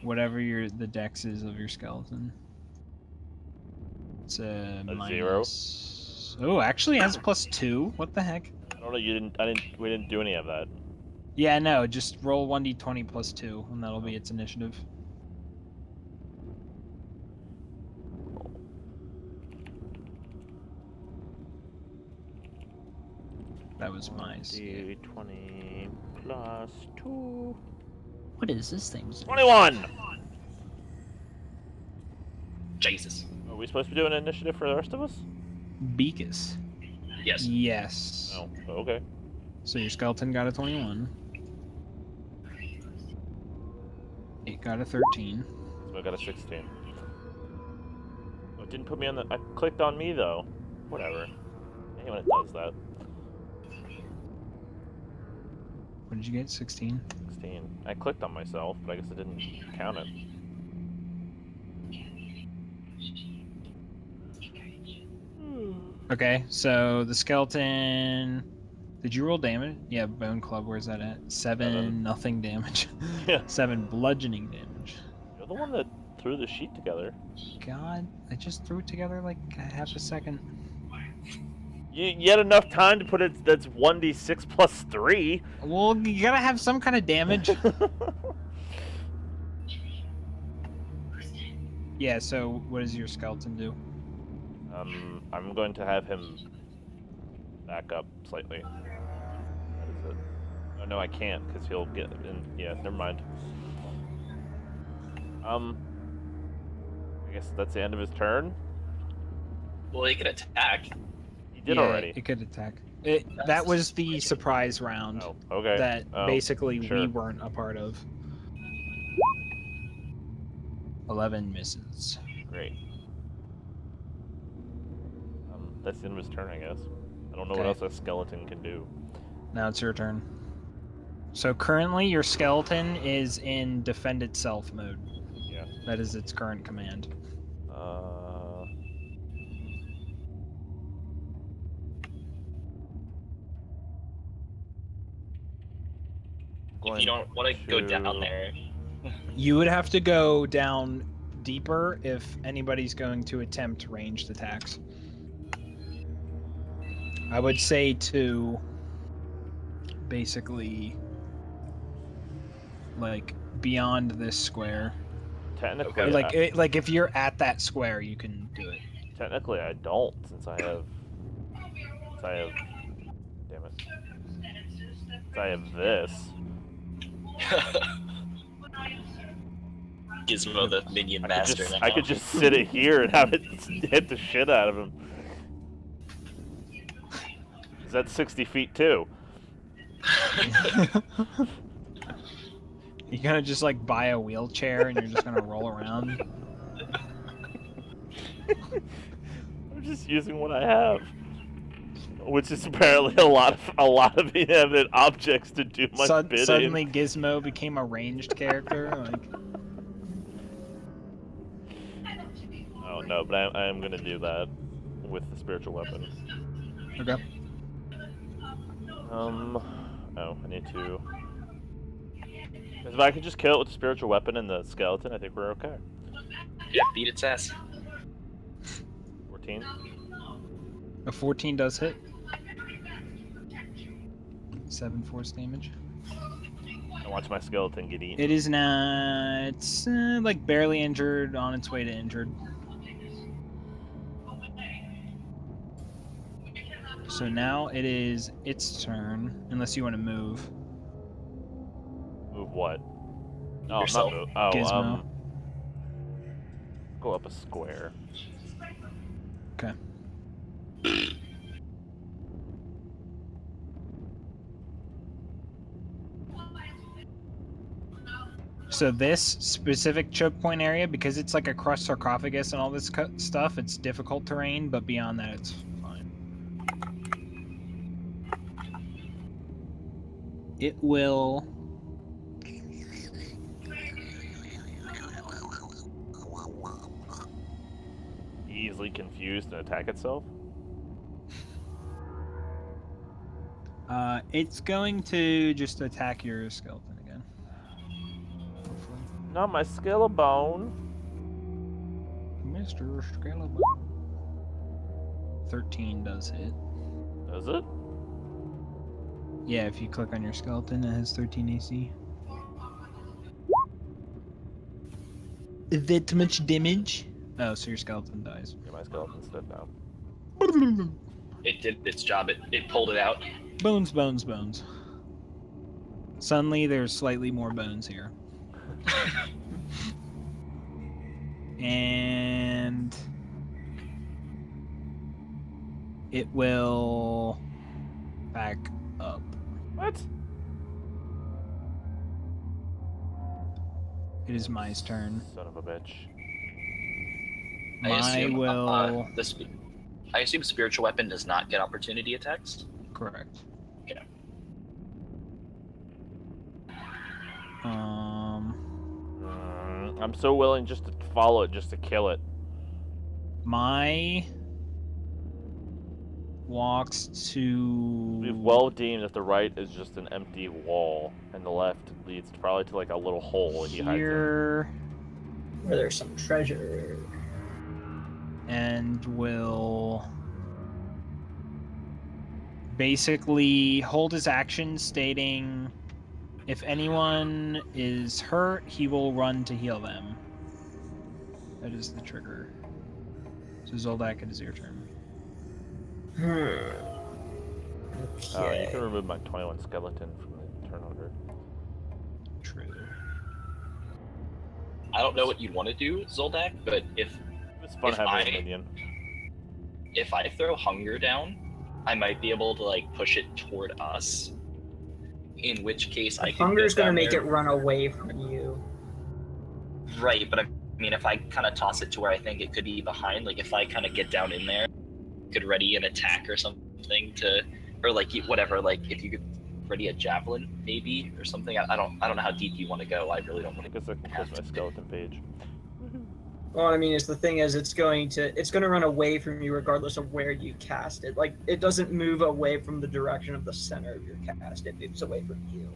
whatever the dex is of your skeleton. It's a minus... 0. Oh, actually it has +2. What the heck? I don't know. We didn't do any of that. Yeah, no. Just roll 1d20 +2, and that'll be its initiative. That was my... D20 plus 2. What is this thing? 21! Jesus. Are we supposed to be doing an initiative for the rest of us? Beakus. Yes. Yes. Oh, okay. So your skeleton got a 21. It got a 13. So I got a 16. Oh, it didn't put me on the... I clicked on me, though. Whatever. I hate when it does that. What did you get? 16? 16. I clicked on myself, but I guess it didn't count it. Okay, so the skeleton. Did you roll damage? Yeah, bone club. Where's that at? 7 nothing damage. Yeah. 7 bludgeoning damage. You're the one that threw the sheet together. God, I just threw it together like half a second. You had enough time to put it. That's 1d6 plus 3. Well, you gotta have some kind of damage. Yeah, so what does your skeleton do? I'm going to have him back up slightly. That is it. Oh, no, I can't, because he'll get in. Yeah, never mind. I guess that's the end of his turn. Well, he could attack. He did already. It could attack. That was the surprise round Oh, okay. that Oh, basically we sure. weren't a part of. 11 misses. Great. That's the end of his turn, I guess. I don't know Okay. what else a skeleton can do. Now it's your turn. So currently your skeleton is in defend itself mode. Yeah. That is its current command. If you don't want to go down there, You would have to go down deeper if anybody's going to attempt ranged attacks. I would say to basically like beyond this square. Technically, Okay. Like if you're at that square, you can do it. technically I don't, since I have. Damn it. Since I have this. Gizmo the minion master. I could just sit it here and have it hit the shit out of him. Is that 60 feet too? You're gonna just like buy a wheelchair and you're just gonna roll around. I'm just using what I have, which is apparently a lot of inanimate objects to do my bidding. Suddenly, Gizmo became a ranged character. Like, Oh no, but I am gonna do that with the spiritual weapon. okay. Oh, I need to. Because if I could just kill it with the spiritual weapon and the skeleton, I think we're okay. Yeah, beat its ass. 14. A 14 does hit. 7 force damage. I watch my skeleton get eaten. It is not. It's like barely injured, on its way to injured. So now it is its turn, unless you want to move. Move what? Oh, Yourself. not move. Oh, Gizmo. Go up a square. Okay. So this specific choke point area, because it's like a crushed sarcophagus and all this stuff, it's difficult terrain, but beyond that, it's fine. It will... Easily confused and attack itself. It's going to just attack your skeleton again. Hopefully. Not my skeleton. Mr. Skeleton. 13 does hit. Does it? Yeah, if you click on your skeleton, it has 13 AC. Is that much damage? Oh, so your skeleton dies. Yeah, my skeleton's dead now. It did its job. It pulled it out. Bones, bones, bones. Suddenly, there's slightly more bones here. And it will back up. What? It is Mai's turn. Son of a bitch. I Mai assume will... I assume spiritual weapon does not get opportunity attacks. Correct. Okay. I'm so willing just to follow it, just to kill it. Mai walks to... We've well deemed that the right is just an empty wall, and the left leads probably to like a little hole he hides in. here Where there's some treasure. and will basically hold his action stating if anyone is hurt, he will run to heal them. That is the trigger. So Zoldak, it is your turn. Okay. You can remove my 21 skeleton from the turn order. True. I don't know what you'd want to do, Zoldak, but if It's fun If having I- a minion. if I throw hunger down, I might be able to like push it toward us. In which case, I could Hunger's get gonna down make there. it run away from you. Right, but I mean, if I kind of toss it to where I think it could be behind, like if I kind of get down in there, could ready an attack or something to, or like whatever, like if you could ready a javelin maybe or something. I don't know how deep you want to go. I really don't want I guess I can close my skeleton page. Well, I mean, is the thing is, it's going to run away from you regardless of where you cast it. Like, it doesn't move away from the direction of the center of your cast. It moves away from you.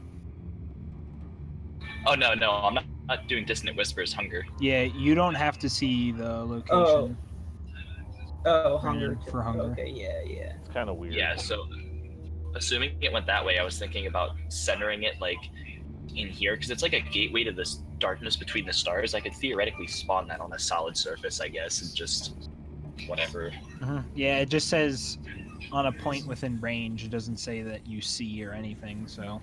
Oh no, I'm not doing dissonant whispers. Hunger. Yeah, you don't have to see the location. Oh, for hunger. for hunger. Okay, yeah. It's kind of weird. Yeah. So, assuming it went that way, I was thinking about centering it like in here because it's like a gateway to this darkness between the stars. I could theoretically spawn that on a solid surface, I guess, and just whatever. Yeah, it just says on a point within range. It doesn't say that you see or anything, so...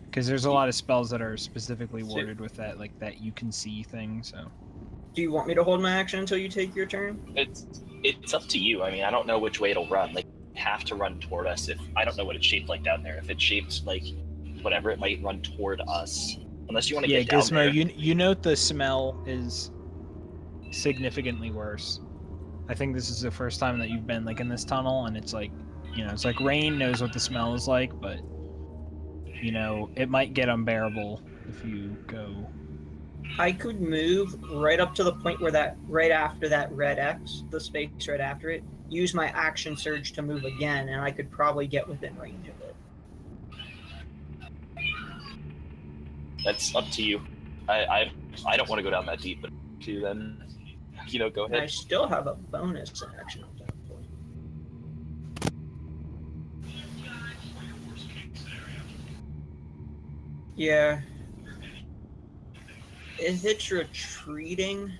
Because there's a lot of spells that are specifically worded with that, like that you can see thing, so... Do you want me to hold my action until you take your turn? It's up to you. I mean, I don't know which way it'll run. Like, you have to run toward us. If I don't know what it's shaped like down there. If it's shaped like whatever, it might run toward us. Unless you want to Yeah, get down Gizmo, there. you note the smell is significantly worse. I think this is the first time that you've been like in this tunnel, and it's like, you know, it's like Rain knows what the smell is like, but you know, it might get unbearable if you go. I could move right up to the point where right after that red X, the space right after it, use my action surge to move again, and I could probably get within range of it. That's up to you. I don't want to go down that deep, but to then, go And I ahead. still have a bonus action at that point. Yeah. If it's retreating,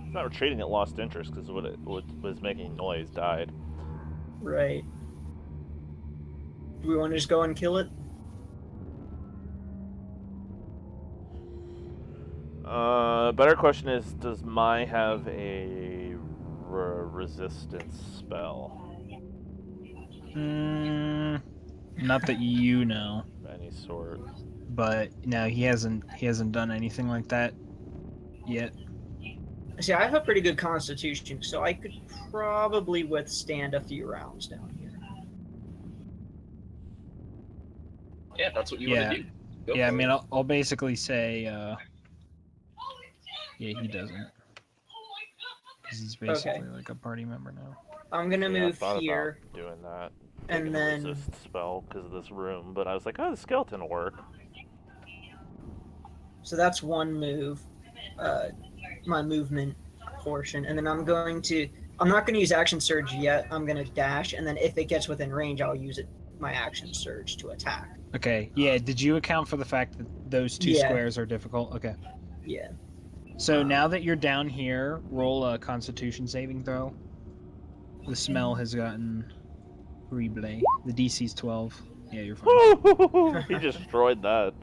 It's not retreating, it lost interest because what was making noise died. right. Do we want to just go and kill it? Better question is, does Mai have a resistance spell? Not that you know, Of any sort? but no, he hasn't done anything like that yet. See, I have a pretty good constitution, so I could probably withstand a few rounds down here. Yeah, if that's what you Yeah. want to do. Go Yeah, I for mean, it. I'll basically say, yeah, he doesn't, because he's basically like a party member now. I'm gonna I move thought here, about doing that. and Taking a then resist spell because of this room, but I was like, oh, the skeleton will work. so that's one move, my movement portion, and then I'm not gonna use action surge yet. I'm gonna dash, and then if it gets within range, I'll use my action surge to attack. Okay, yeah, did you account for the fact that those two Yeah. squares are difficult? Okay. Yeah. So now that you're down here, roll a Constitution saving throw. The smell has gotten replay. The DC's 12. Yeah, you're fine. He destroyed that.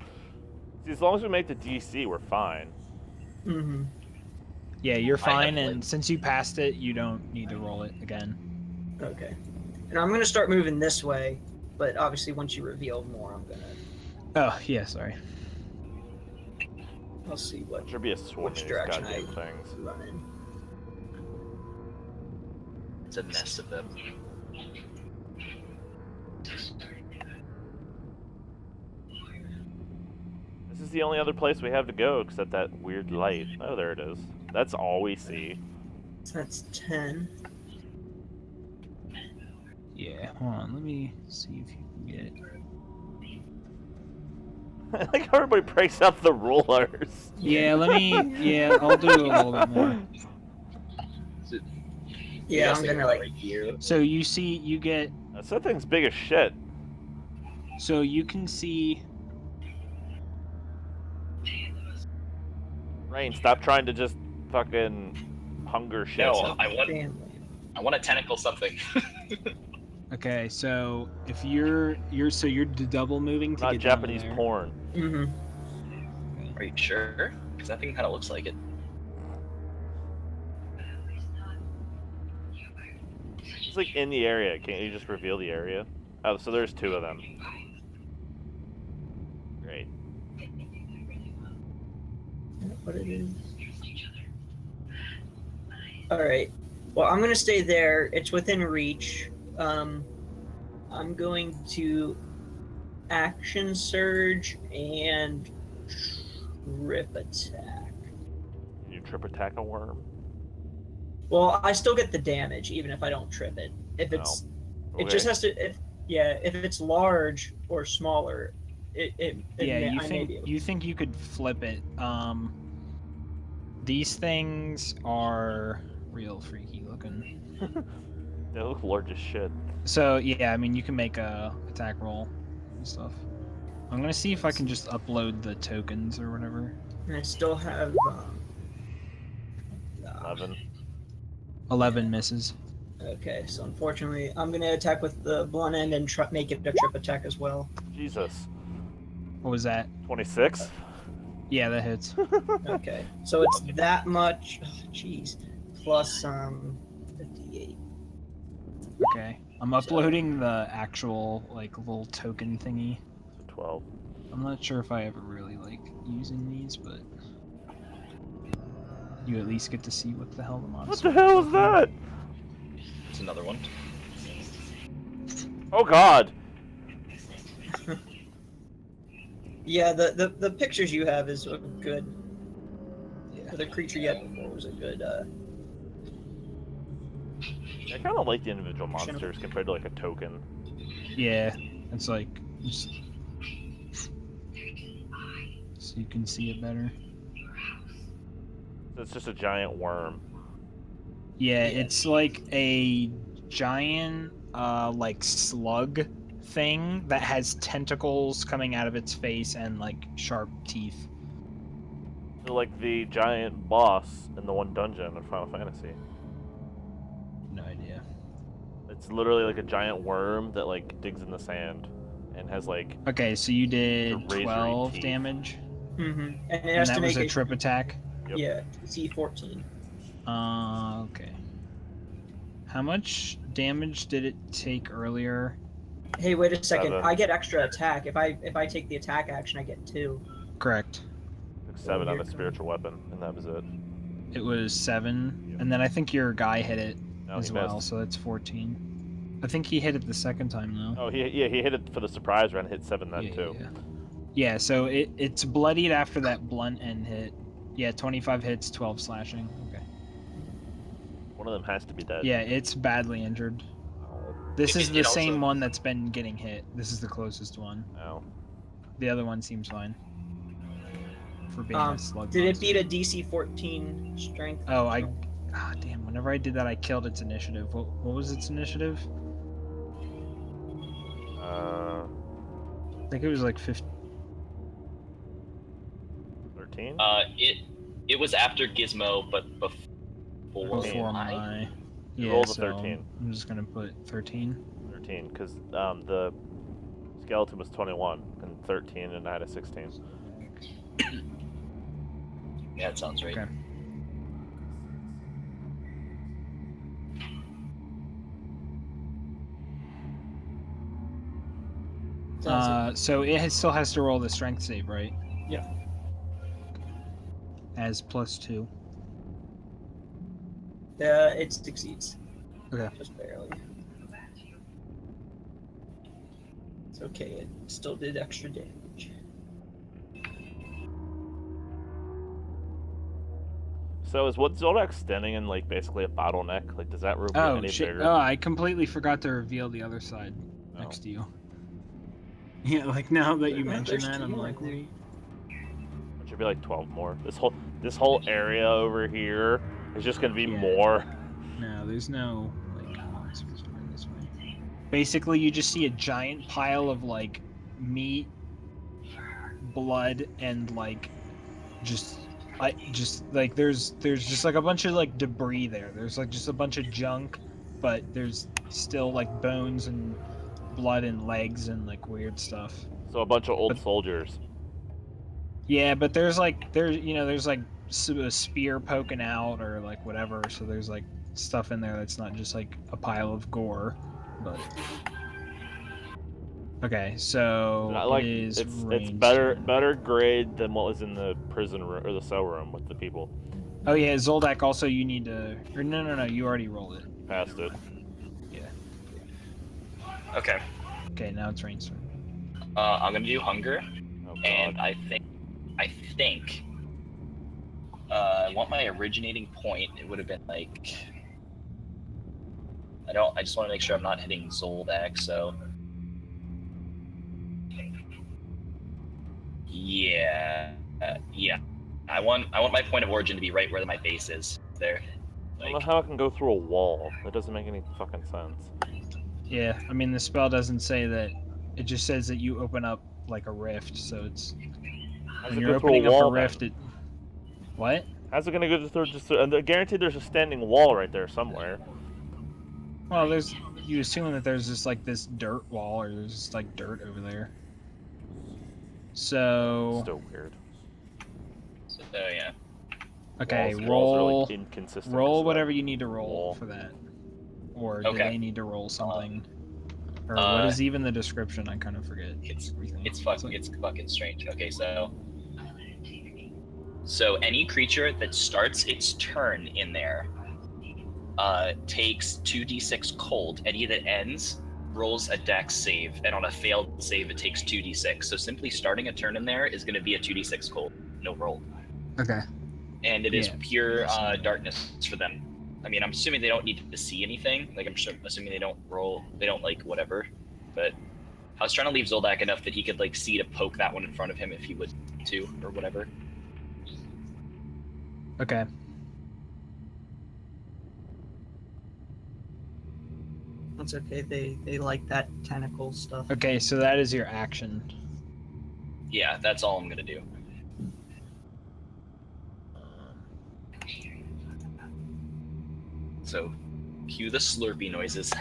See, as long as we make the DC, we're fine. Mm-hmm. Yeah, you're I fine, have, and since you passed it, you don't need to roll it again. Okay. And I'm gonna start moving this way, but obviously once you reveal more, I'm gonna. Oh, yeah, sorry. I'll see There should be a swarm which of these direction goddamn I things. run in. It's a nest of them. This is the only other place we have to go except that weird light. Oh, there it is. That's all we see. So that's 10. Yeah, hold on, let me see if you can get it. I like how everybody breaks up the rulers. Yeah, I'll do a little bit more. Yeah, I'm Guessing gonna about like. right here. So you get, That thing's big as shit. so you can see, Rain, stop trying to just fucking hunger shit. No, I Family. want to tentacle something. okay, so if you're double moving to Not get Japanese down to there. porn. Mm-hmm. Are you sure? Because that thing kind of looks like it. It's like in the area. Can't you just reveal the area? Oh, so there's two of them. Great. What it is. All right. Well, I'm gonna stay there. It's within reach. I'm going to action surge and trip attack. Can you trip attack a worm? Well, I still get the damage even if I don't trip it. If it's, it just Okay. has to. If it's large or smaller, Yeah, you I may be able. you think you could flip it. These things are real freaky looking. They look large as shit. So yeah, I mean you can make a attack roll and stuff. I'm gonna see if I can just upload the tokens or whatever. And I still have 11. 11 misses. Okay, so unfortunately, I'm gonna attack with the blunt end and make it a trip attack as well. Jesus. What was that? 26? Yeah, that hits. Okay, so it's that much. Jeez, plus 58. Okay, I'm uploading the actual like little token thingy. So 12. I'm not sure if I ever really like using these, but you at least get to see what the hell the What monster. the hell is that? It's another one. Oh god! Yeah, the pictures you have is a good. Yeah. The creature you had before was a good. I kind of like the individual monsters compared to like a token. Yeah, it's like just so you can see it better. So it's just a giant worm. Yeah, it's like a giant like slug thing that has tentacles coming out of its face and like sharp teeth. So like the giant boss in the one dungeon in Final Fantasy. No idea. It's literally like a giant worm that like digs in the sand and has like Okay, so you did razor-y 12 teeth. damage, Mm-hmm. And it and has that to was make a trip attack. Yep. Yeah, C14. Okay. How much damage did it take earlier? Hey, wait a second. 7. I get extra attack. If I take the attack action, I get 2. Correct. Took 7 on here a spiritual weapon, and that was it. It was 7, Yep. and then I think your guy hit it No, as he well, missed. so that's 14. I think he hit it the second time though. Oh, he hit it for the surprise round. Hit 7 then yeah, too. Yeah. Yeah, so it's bloodied after that blunt end hit. Yeah, 25 hits, 12 slashing. Okay. One of them has to be dead. Yeah, it's badly injured. Oh. This is the It also- same one that's been getting hit. This is the closest one. Ow. The other one seems fine. For being a slug Did it monster. beat a DC 14 strength? Oh, damn, whenever I did that, I killed its initiative. What was its initiative? I think it was like 15. 13? It was after Gizmo, but before Before I. my. You Yeah, rolled a so 13. I'm just gonna put 13. 13, because the Skeleton was 21 and 13, and I had a 16. Yeah, that sounds right. Okay. So still has to roll the strength save, right? Yeah. As +2. It succeeds. Okay. Just barely. It's okay. It still did extra damage. So is what Zoldak standing in like basically a bottleneck? Like, does that room get Oh any shit! bigger? Oh, I completely forgot to reveal the other side No. next to you. Yeah, like now that you Yeah, mentioned there's that, I'm two like, right there. wait. It should be like 12 more. This whole area over here is just gonna be Yeah. more. No, there's no like monsters over this way. Basically, you just see a giant pile of like meat, blood, and like just like there's just like a bunch of like debris there. There's like just a bunch of junk, but there's still like bones and blood and legs and like weird stuff. So a bunch of old But- soldiers. Yeah, but there's like there's like a spear poking out or like whatever. So there's like stuff in there that's not just like a pile of gore. But okay, so Not like it is it's range better grade than what was in the prison room or the cell room with the people. Oh yeah, Zoldak. Also, you need to. Or no. You already rolled it. Passed it. Okay. Okay, now it's range. I'm gonna do hunger, Oh and god. I think I want my originating point. It would have been like I just want to make sure I'm not hitting Zoldak. So yeah. I want my point of origin to be right where my base is. There. I don't know how I can go through a wall. That doesn't make any fucking sense. Yeah, I mean the spell doesn't say that. It just says that you open up like a rift. So it's How's when it you're go through a opening up a wall rift. then? It what? How's it gonna go through just? Guaranteed, there's a standing wall right there somewhere. Well, there's you assume that there's just like this dirt wall or there's just like dirt over there. So Still weird. So yeah. okay, Walls are roll like inconsistent. roll with whatever that you need to roll wall. for that. Or do Okay. they need to roll something? Or what is even the description? I kind of forget. It's everything. it's fucking strange. Okay, so any creature that starts its turn in there takes 2d6 cold. Any that ends rolls a dex save, and on a failed save it takes 2d6. So simply starting a turn in there is going to be a 2d6 cold, no roll. Okay. And it is Yeah. pure darkness for them. I mean, I'm assuming they don't need to see anything. Like, assuming they don't roll, they don't like whatever. But I was trying to leave Zoldak enough that he could like see to poke that one in front of him if he would to, or whatever. Okay. That's okay. They like that tentacle stuff. Okay, so that is your action. Yeah, that's all I'm gonna do. So, cue the slurpy noises.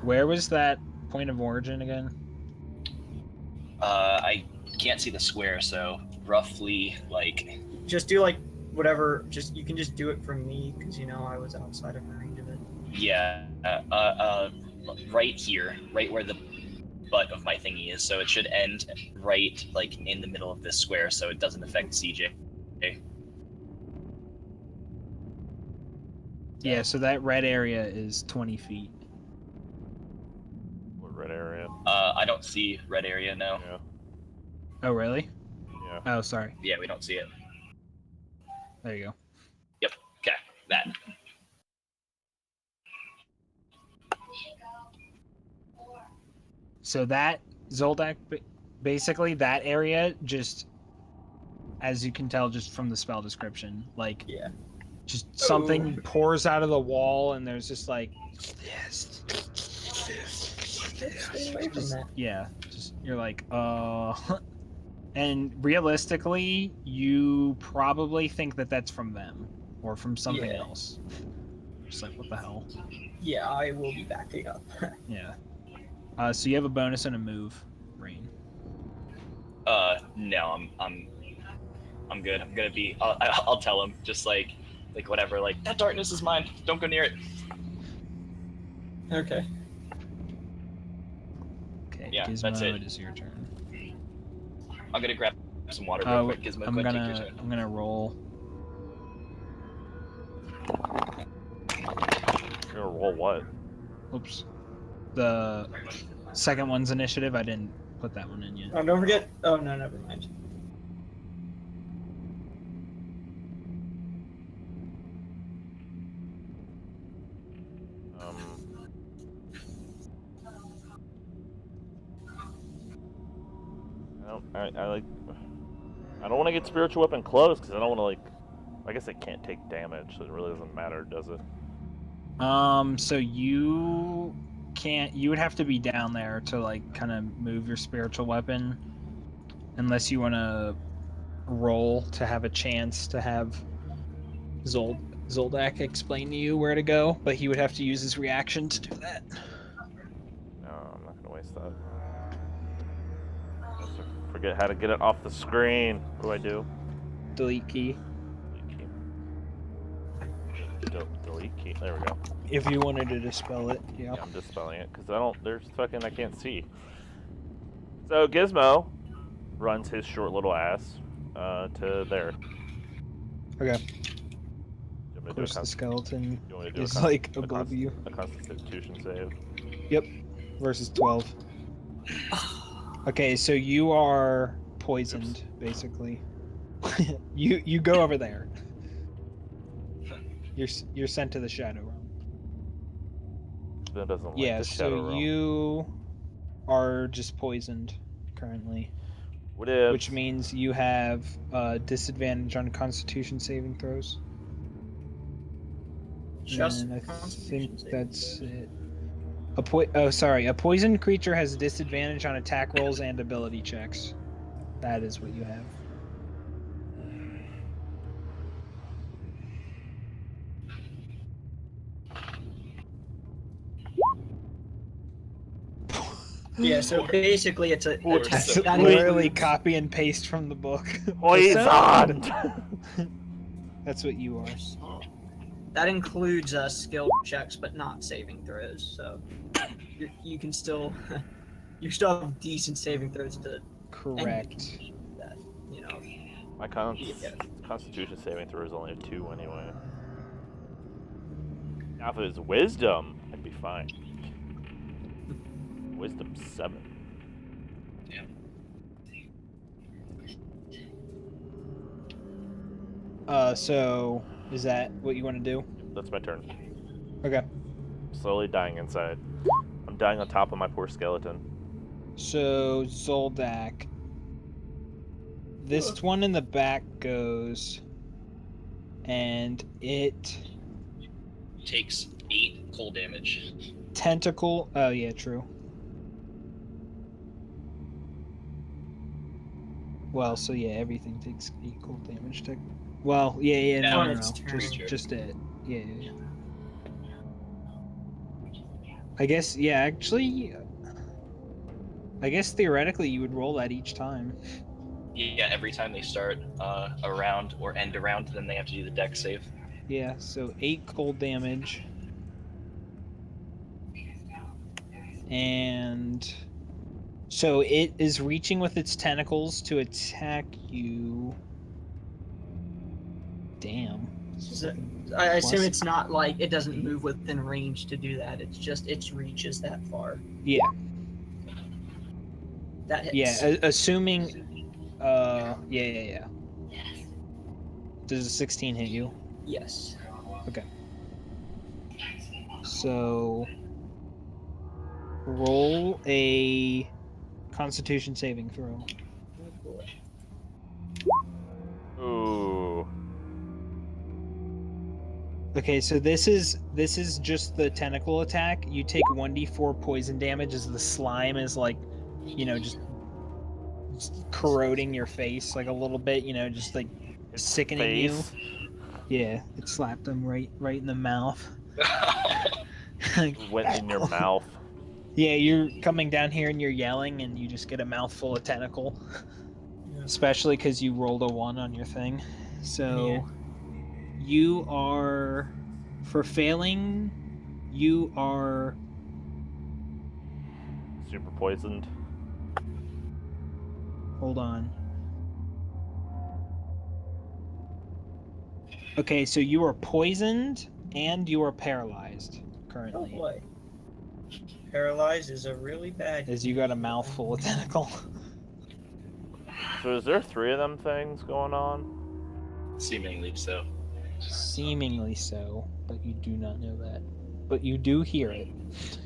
Where was that point of origin again? I can't see the square, so roughly like Just do like whatever. Just you can just do it from me because you know I was outside of range of it. yeah, right here, right where the butt of my thingy is. So it should end right like in the middle of this square, so it doesn't affect CJ. Yeah, so that red area is 20 feet. What red area? I don't see red area now. Yeah. Oh, really? Yeah. Oh, sorry. Yeah, we don't see it. There you go. Yep. Okay, that. So that Zoldak, basically that area, just as you can tell, just from the spell description, like Yeah. just something pours out of the wall, and there's just like, Stay away from that. yeah, just you're like, and realistically, you probably think that that's from them or from something Yeah. else. Just like, what the hell? Yeah, I will be backing up. Yeah. So you have a bonus and a move. brain? No, I'm good. I'm gonna be. I'll tell him just like whatever. Like that darkness is mine. Don't go near it. Okay. Okay, Yeah, Gizmo, that's it. it is your turn. I'm gonna grab some water real quick. Gizmo, go ahead, take your turn. I'm gonna roll. You're gonna roll what? Oops. The second one's initiative. I didn't put that one in yet. Oh, don't forget. Oh no, never mind. I don't want to get spiritual weapon close because I don't want to like. I guess it can't take damage, so it really doesn't matter, does it? So you can't. You would have to be down there to like kind of move your spiritual weapon, unless you want to roll to have a chance to have Zoldak explain to you where to go, but he would have to use his reaction to do that. No, I'm not gonna waste that. I also forget how to get it off the screen. What do? Delete key. Delete key. Delete key. There we go. If you wanted to dispel it, yeah. Yeah, I'm dispelling it because I don't. There's fucking. I can't see. So Gizmo runs his short little ass to there. Okay. Do you want me Of to course, do the skeleton you want me to do is like above you. a Constitution save? Yep. Versus 12. Okay, so you are poisoned, basically. you go over there. You're sent to the Shadow Realm. Ben doesn't like Yeah, the so Shadow Realm. you are just poisoned currently, What if? which means you have disadvantage on Constitution saving throws. Just And I Constitution think saving that's throws. it. A poisoned creature has disadvantage on attack rolls and ability checks. That is what you have. Yeah, so basically it's a That's so that literally includes- copy and paste from the book. Poison! That's what you are. That includes skill checks, but not saving throws. So you can still you still have decent saving throws to Correct. that. You know. My Yeah. Constitution saving throw is only a 2 anyway. Now if it was Wisdom, I'd be fine. Wisdom 7. So is that what you want to do? That's my turn. Okay. Slowly dying inside. I'm dying on top of my poor skeleton. So Zoldak. This one in the back goes, and it Takes 8 cold damage. tentacle. Oh yeah, true. Well, so yeah, everything takes 8 cold damage. Well, yeah, No, no. it's turn. Just it. Yeah. I guess, yeah, actually, I guess theoretically you would roll that each time. Yeah, every time they start a round or end a round, then they have to do the deck save. Yeah, so 8 cold damage. And so it is reaching with its tentacles to attack you. Damn. I assume Plus- it's not like it doesn't move within range to do that. It's just its reach is that far. Yeah. That hits. Yeah, assuming yeah. Does a 16 hit you? Yes. So roll a Constitution saving throw. Oh, boy. Ooh. Okay, so this is just the tentacle attack. You take 1d4 poison damage as the slime is like, just corroding your face like a little bit, just like Its sickening face. you. Yeah, it slapped him right in the mouth. Like, Went in your mouth. Yeah, you're coming down here and you're yelling, and you just get a mouthful of tentacle. Yeah. Especially because you rolled a 1 on your thing. So you are, for failing, you are Super poisoned. hold on. Okay, so you are poisoned and you are paralyzed Oh currently. boy. Paralyzed is a really bad. As you got a mouthful of tentacle. So is there 3 of them things going on? Seemingly so. Seemingly so, but you do not know that. But you do hear it.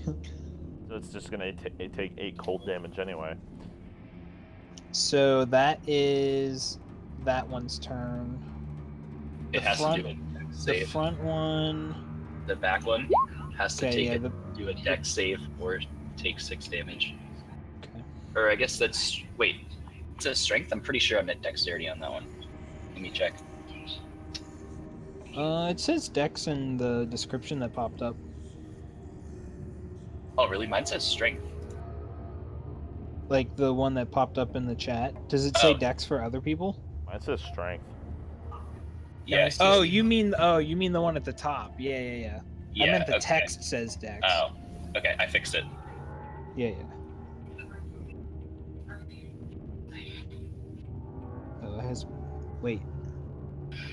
So it's just gonna take 8 cold damage anyway. So that is that one's turn. It has to do a dex The save. front one. The back one has to Okay, yeah, do a dex save or take 6 damage. Okay. Or I guess that's wait. It says strength. I'm pretty sure I'm at dexterity on that one. Let me check. It says Dex in the description that popped up. Oh really? Mine says strength. Like the one that popped up in the chat. Does it say Oh. Dex for other people? Mine says strength. Yeah. Oh, you mean the one at the top? Yeah. Yeah. I meant the okay. text says Dex. Oh. Okay. I fixed it. Yeah. Oh, it has. Wait.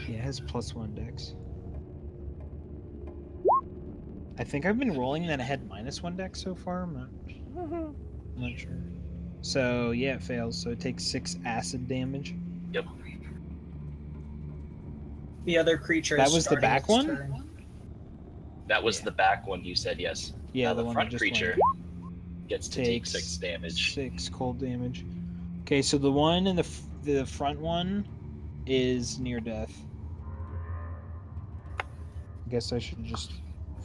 Yeah, it has +1 Dex. I think I've been rolling that it had -1 Dex so far. I'm not sure. So yeah, it fails. So it takes 6 acid damage. Yep. The other creature. That is was the starting back its one? turn. That was Yeah. the back one you said, yes. Yeah, Now the the one front that just creature gets to take takes 6 damage. 6 cold damage. Okay, so the one in the front one is near death. I guess I should just.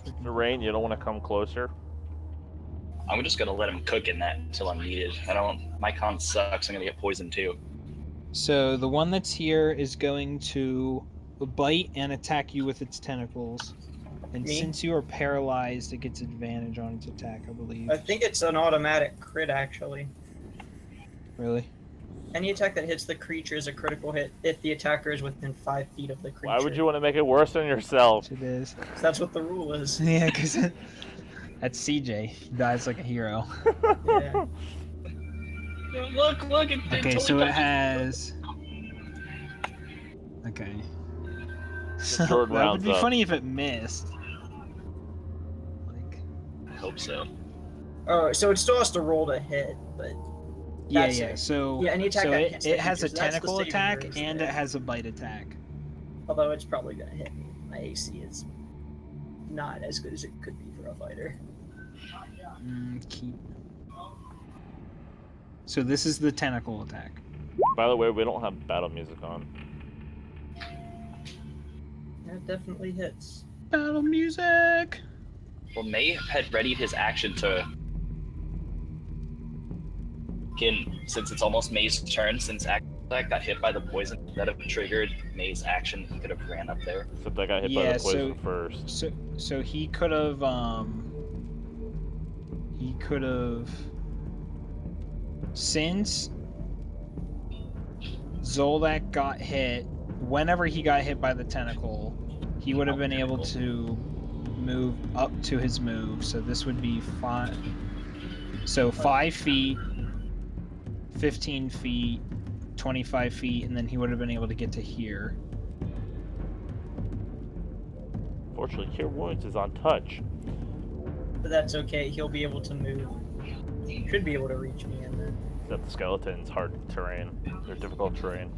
So Rain, you don't want to come closer? I'm just gonna let him cook in that until I'm needed. My con sucks, I'm gonna get poisoned too. So the one that's here is going to bite and attack you with its tentacles. And Me? since you are paralyzed, it gets advantage on its attack, I believe. I think it's an automatic crit actually. Really? Any attack that hits the creature is a critical hit if the attacker is within 5 feet of the creature. Why would you want to make it worse on yourself? It is. 'Cause that's what the rule is. Yeah, because that's CJ. He dies like a hero. Yeah. Look, it Okay, so it has. Okay. So Jordan that would rounds be up. funny if it missed. Like. I hope so. Oh, so it still has to roll to hit, but Yeah, That's yeah. it. So Yeah, any attack so that it, hits it the has a creature, so that's the tentacle saving attack throws and there. it has a bite attack. although it's probably gonna hit me. My AC is not as good as it could be for a fighter. Keep. So this is the tentacle attack. By the way, we don't have battle music on. That definitely hits. Battle music. Well, May had readied his action to. Since it's almost May's turn, since Act got hit by the poison that have triggered May's action, he could have ran up there. Except I got hit by Yeah, the poison first. So he could have since Zoldak got hit, whenever he got hit by the tentacle, he would have been able to move up to his move. So this would be 5. So 5 feet, 15 feet, 25 feet, and then he would have been able to get to here. Fortunately, Cure Wounds is on touch. But that's okay. He'll be able to move. Should be able to reach me in there. Except the skeleton's hard terrain. They're difficult terrain.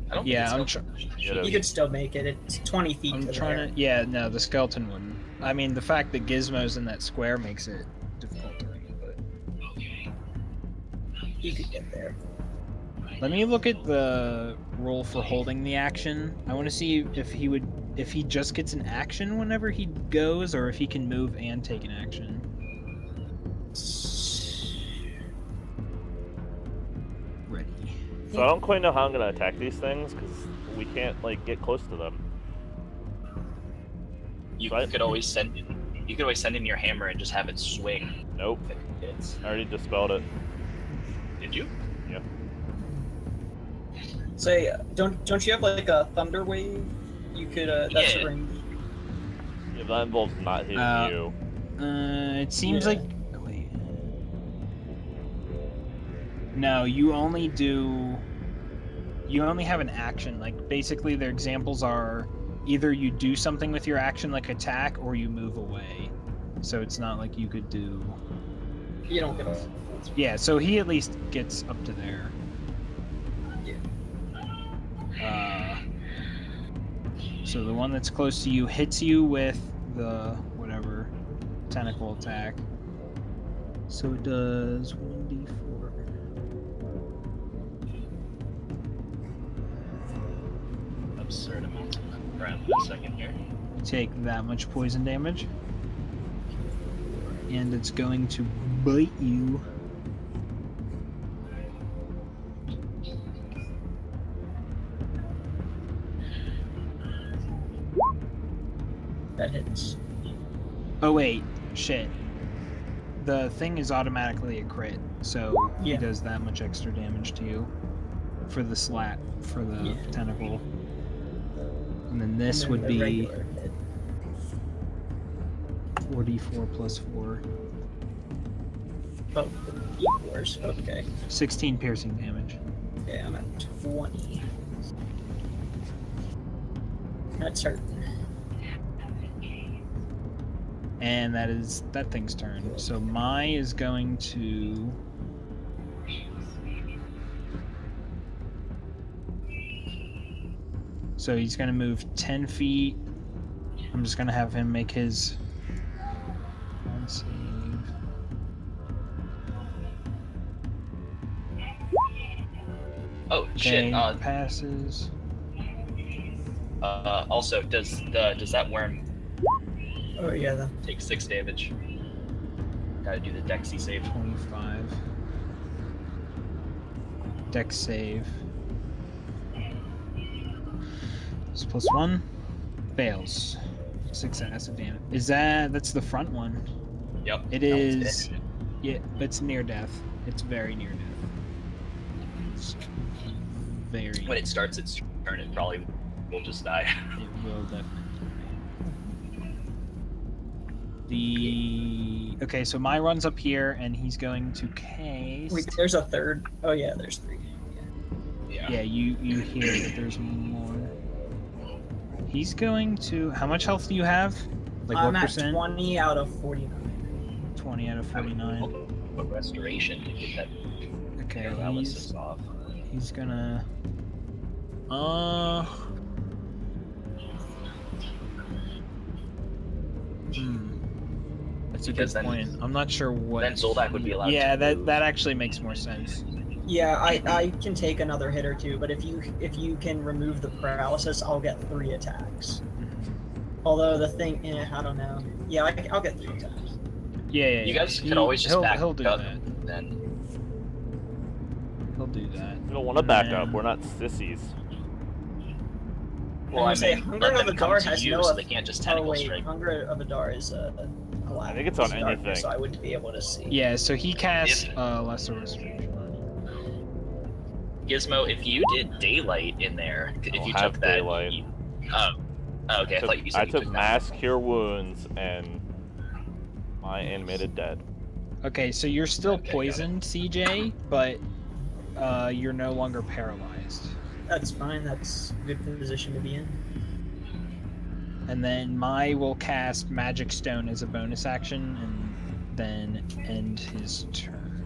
I don't Yeah, think Yeah, You could still make it. It's 20 feet I'm to trying there. to. Yeah, no, the skeleton wouldn't. I mean, the fact that Gizmo's in that square makes it difficult terrain, but. He could get there. Let me look at the roll for holding the action. I want to see if he just gets an action whenever he goes, or if he can move and take an action. Ready. So I don't quite know how I'm gonna attack these things because we can't like get close to them. You So I- could always send You could always send in your hammer and just have it swing. Nope. If it hits. I already dispelled it. Did you? Yeah. Say, don't you have like a thunder wave? You could that's Yeah. range. Yeah, that involves not hitting you. It seems Yeah. like. Oh, wait. No, you only do. You only have an action. Like basically, their examples are either you do something with your action, like attack, or you move away. So it's not like you could do. You don't get a. Yeah, so he at least gets up to there. Yeah. So the one that's close to you hits you with the whatever tentacle attack. So it does 1d4. Absurd amount of crap in a second here. Take that much poison damage. And it's going to bite you. That hits. Oh wait, shit. The thing is automatically a crit, so Yeah. he does that much extra damage to you for the slat, for the Yeah. tentacle. And then this And then would the be regular hit. 4d4 plus 4. Oh, D4s. Okay. 16 piercing damage. Okay, I'm at 20. That's hurting. And that is that thing's turn. So Mai is going to so he's gonna move 10 feet. I'm just gonna have him make his con save. Oh shit! Okay, passes. Also, does that worm Oh yeah, then. take 6 damage? Gotta do the Dexy save. 25. Dex save. It's +1. Fails. 6 acid damage. That's the front one? Yep. It that one's is. dead. Yeah, it's near death. It's very near death. It's very. When it starts its turn, it probably will just die. It will definitely. Okay, so Mai runs up here and he's going to cast. Wait, there's a third. Oh yeah, there's 3. Yeah, you hear that there's more. He's going to. How much health do you have? Like I'm what at percent? 20 out of 49. 20 out of 49. But restoration to get that Okay, paralysis off. he's gonna. That's a good Because then- point. I'm not sure what. Then Zoldak would be allowed Yeah, to move. that actually makes more sense. Yeah, I can take another hit or two, but if you can remove the paralysis, I'll get 3 attacks. Although the thing, I don't know. Yeah, I'll get 3 attacks. Yeah. You guys could always just back he'll do up. that. Then He'll do that. We don't want to back Yeah. up. We're not sissies. well, I gonna say, mean, Hunger let of them the come Dar to has you, no so oth- they can't just Oh tentacle wait, strike. Hunger of the Dar is allowed. I think it's on Darkness, anything. so I wouldn't be able to see. Yeah, so he casts Lesser Restoration. Gizmo, if you did daylight in there, if I'll you have took that, daylight. okay. I thought you said I you took took mass cure wounds and my animated dead. Okay, so you're still Okay, got it. poisoned, CJ, but you're no longer paralyzed. That's fine. That's a good position to be in. And then Mai will cast Magic Stone as a bonus action and then end his turn.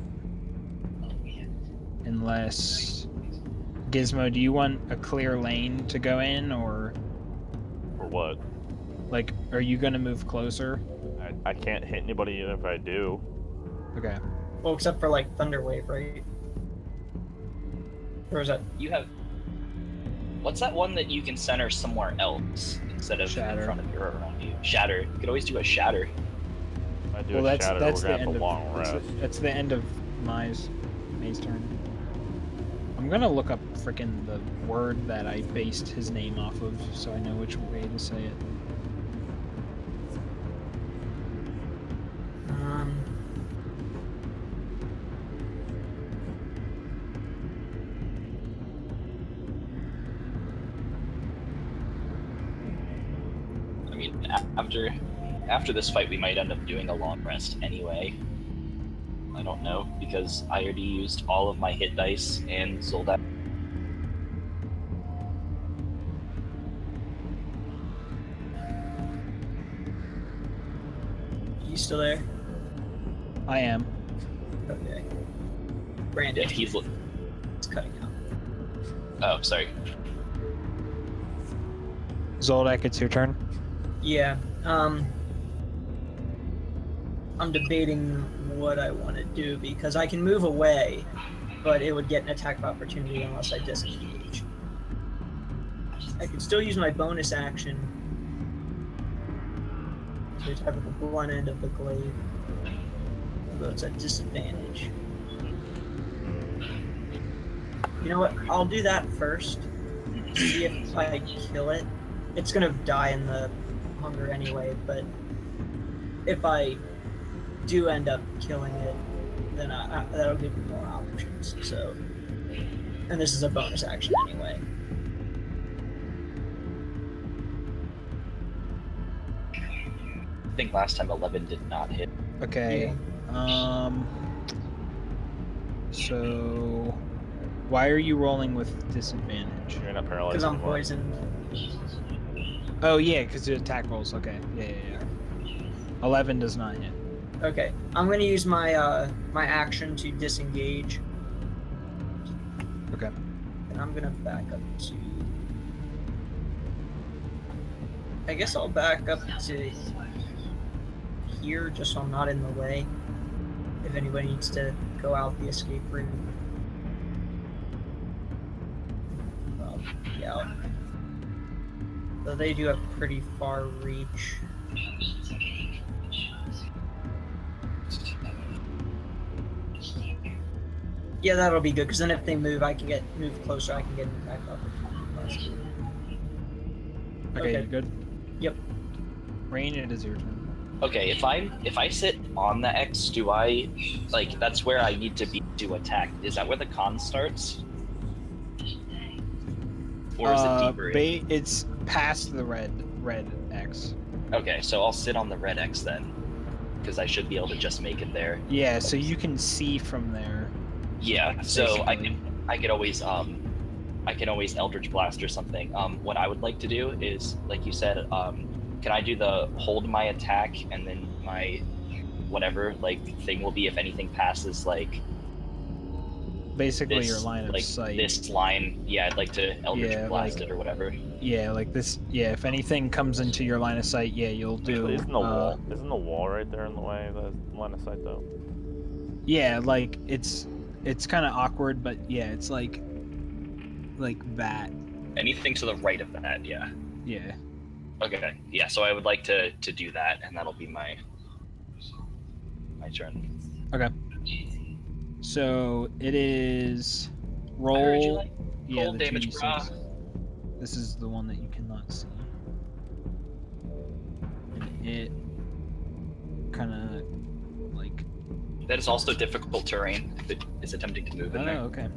Unless Gizmo, do you want a clear lane to go in, or For what? like are you gonna move closer? I can't hit anybody even if I do. Okay. Well, except for like Thunder Wave, right? Or is that? You have. What's that one that you can center somewhere else instead of Shatter. in front of you or around you? Shatter. You could always do a shatter. If I do Well, a that's shatter, that's we're the gonna have end a of long rest. that's the end of Mai's turn. I'm gonna look up frickin' the word that I based his name off of, so I know which way to say it. After this fight, we might end up doing a long rest anyway. I don't know, because I already used all of my hit dice and Zoldak. You still there? I am. Okay. Brandon, Yeah, he's it's cutting out. oh, sorry. Zoldak, it's your turn. Yeah. I'm debating what I want to do because I can move away, but it would get an attack of opportunity unless I disengage. I could still use my bonus action to attack with the blunt end of the glaive, although it's at disadvantage. You know what? I'll do that first. See if I kill it. It's gonna die in the hunger anyway, but if I do end up killing it, then that'll give me more options. So, and this is a bonus action anyway. I think last time 11 did not hit. Okay. So, why are you rolling with disadvantage? You're not paralyzed Because I'm anymore. poisoned. Oh yeah, because the attack rolls. Okay. Yeah. 11 does not hit. Okay, I'm gonna use my my action to disengage, Okay. and I'm gonna back up to. I guess I'll back up to here, just so I'm not in the way. If anybody needs to go out the escape route. Yeah. So they do have pretty far reach. Yeah, that'll be good, because then if they move, I can move closer, I can get them back up. Okay, Okay. you good? Yep. Rain, it is your turn. Okay, if I sit on the X, do I like that's where I need to be to attack? Is that where the con starts? Or is it deeper in? It's past the red X. Okay, so I'll sit on the red X then, because I should be able to just make it there. Yeah, so you can see from there. Yeah, so Basically. I can always Eldritch Blast or something. What I would like to do is, like you said, can I do the hold my attack and then my whatever thing will be if anything passes Basically this your line of sight. this line? Yeah, I'd like to Eldritch Blast it or whatever. Yeah, like this. Yeah, if anything comes into your line of sight, yeah, you'll do. Actually, isn't the wall right there in the way of the line of sight though? Yeah, like it's kind of awkward, but yeah, it's like that. Anything to the right of that, yeah. Yeah. Okay, yeah. So I would like to do that, and that'll be my turn. Okay. So it is roll. I heard you like yeah, cold the damage, 2d6. brah. This is the one that you cannot see. And it kind of like. That is also difficult terrain if it is attempting to move in there. Oh, okay.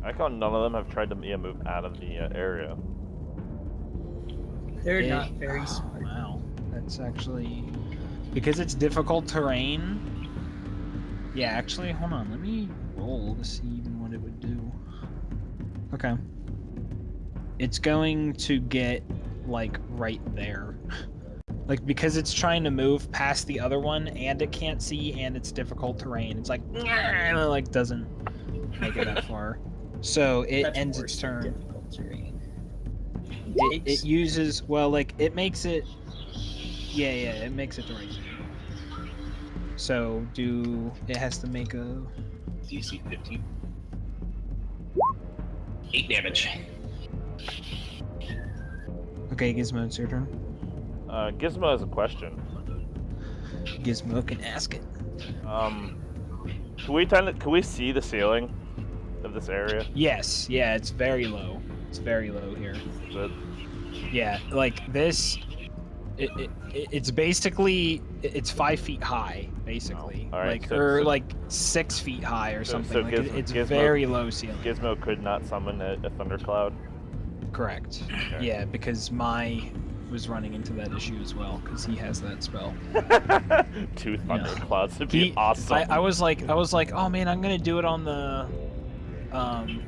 I thought none of them have tried to move out of the area. They're not very smart. Wow, that's actually because it's difficult terrain. Yeah, actually, hold on. Let me roll to see even what it would do. Okay. It's going to get like right there. Like because it's trying to move past the other one and it can't see and it's difficult terrain. It's like doesn't make it that far. So it That's ends worse its than turn. difficult terrain. It uses it makes it. Yeah, it makes it the right. So it has to make a DC 15. 8 damage. Okay, Gizmo, it's your turn. Gizmo has a question. Gizmo can ask it. Can we see the ceiling of this area? Yes, yeah, it's very low. It's very low here. Is it? Yeah, like this. It's basically it's 5 feet high, basically. Oh, all right, like 6 feet high or something. so like it's Gizmo, very low ceiling. Gizmo could not summon a thundercloud. Correct. Okay. Yeah, because my was running into that issue as well because he has that spell. 2 thunderclouds would be awesome. I was like, oh man, I'm gonna do it on the.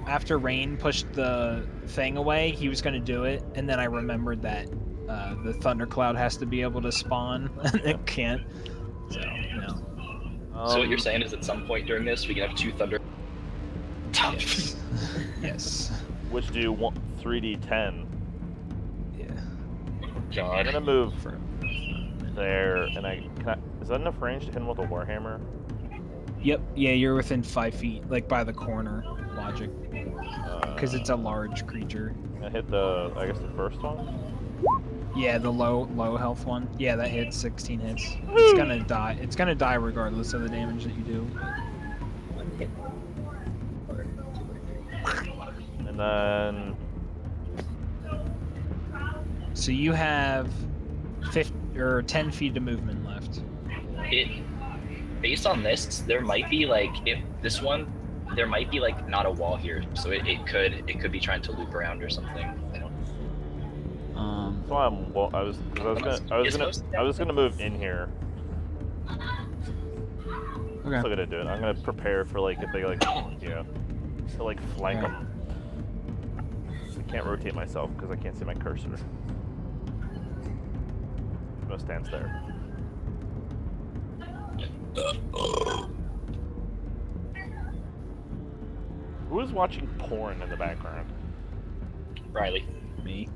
After Rain pushed the thing away, he was gonna do it, and then I remembered that the thundercloud has to be able to spawn, and it can't. So no. So what you're saying is at some point during this, we can have 2 thunder. Yes. Yes. Which do 3d10. Yeah. I'm God. gonna move there, and is that enough range to hit him with a warhammer? Yep. Yeah, you're within 5 feet, like by the corner. Logic. Because it's a large creature. I hit I guess the first one. Yeah, the low health one. Yeah, that hits 16 hits. It's gonna die. It's gonna die regardless of the damage that you do. One hit. Or 2 or 3. And then So you have 10 feet of movement left. Based on this, there might be like there might be like not a wall here, so it could be trying to loop around or something. so I was gonna move in here. Okay. Still gonna do it. I'm gonna prepare for like if they like to like flank them. I can't rotate myself because I can't see my cursor. No stance there. Who is watching porn in the background? Riley. Me.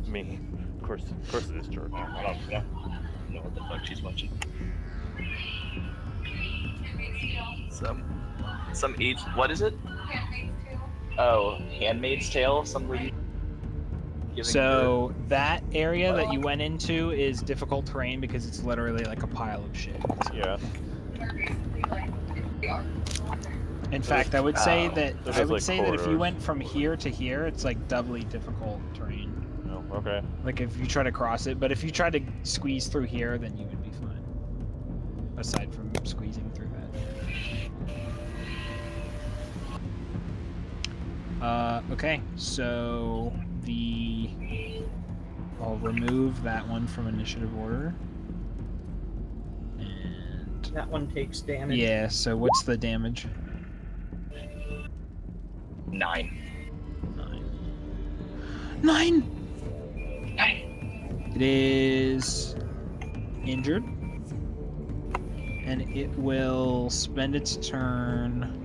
Me. Of course it is Jordan. I don't know what the fuck she's watching. Some age. What is it? Oh, Handmaid's Tale. Some lady. So that area that you went into is difficult terrain because it's literally like a pile of shit. Yeah. In fact, I would say that if you corridors. went from here to here, it's like doubly difficult terrain. Oh, okay. Like if you try to cross it, but if you try to squeeze through here, then you would be fine. Aside from squeezing through that. Okay, so I'll remove that one from initiative order. And That one takes damage. yeah, so what's the damage? 9. 9! It is injured. And it will spend its turn.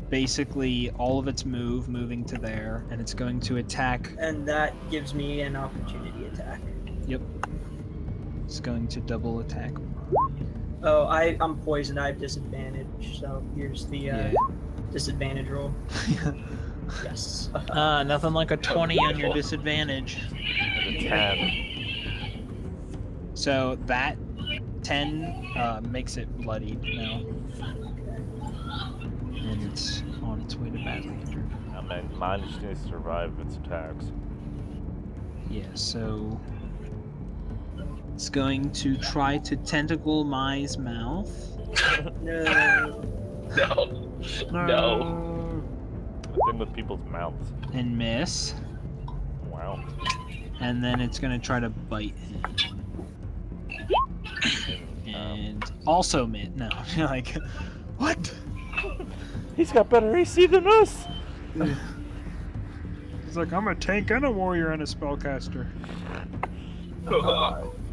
Basically, all of its moving to there, and it's going to attack. And that gives me an opportunity attack. Yep. It's going to double attack. Oh, I'm poisoned. I have disadvantage. So here's the disadvantage roll. Yes. Nothing like a 20 on your disadvantage. It's a 10. So that 10 makes it bloodied now. And it's on its way to badly injured. Mine just needs to survive its attacks. Yeah, so it's going to try to tentacle Mai's mouth. No. No. The thing with people's mouths. And miss. Wow. And then it's going to try to bite him. And also miss. No, you're like, what? He's got better AC than us! He's like, I'm a tank and a warrior and a spellcaster.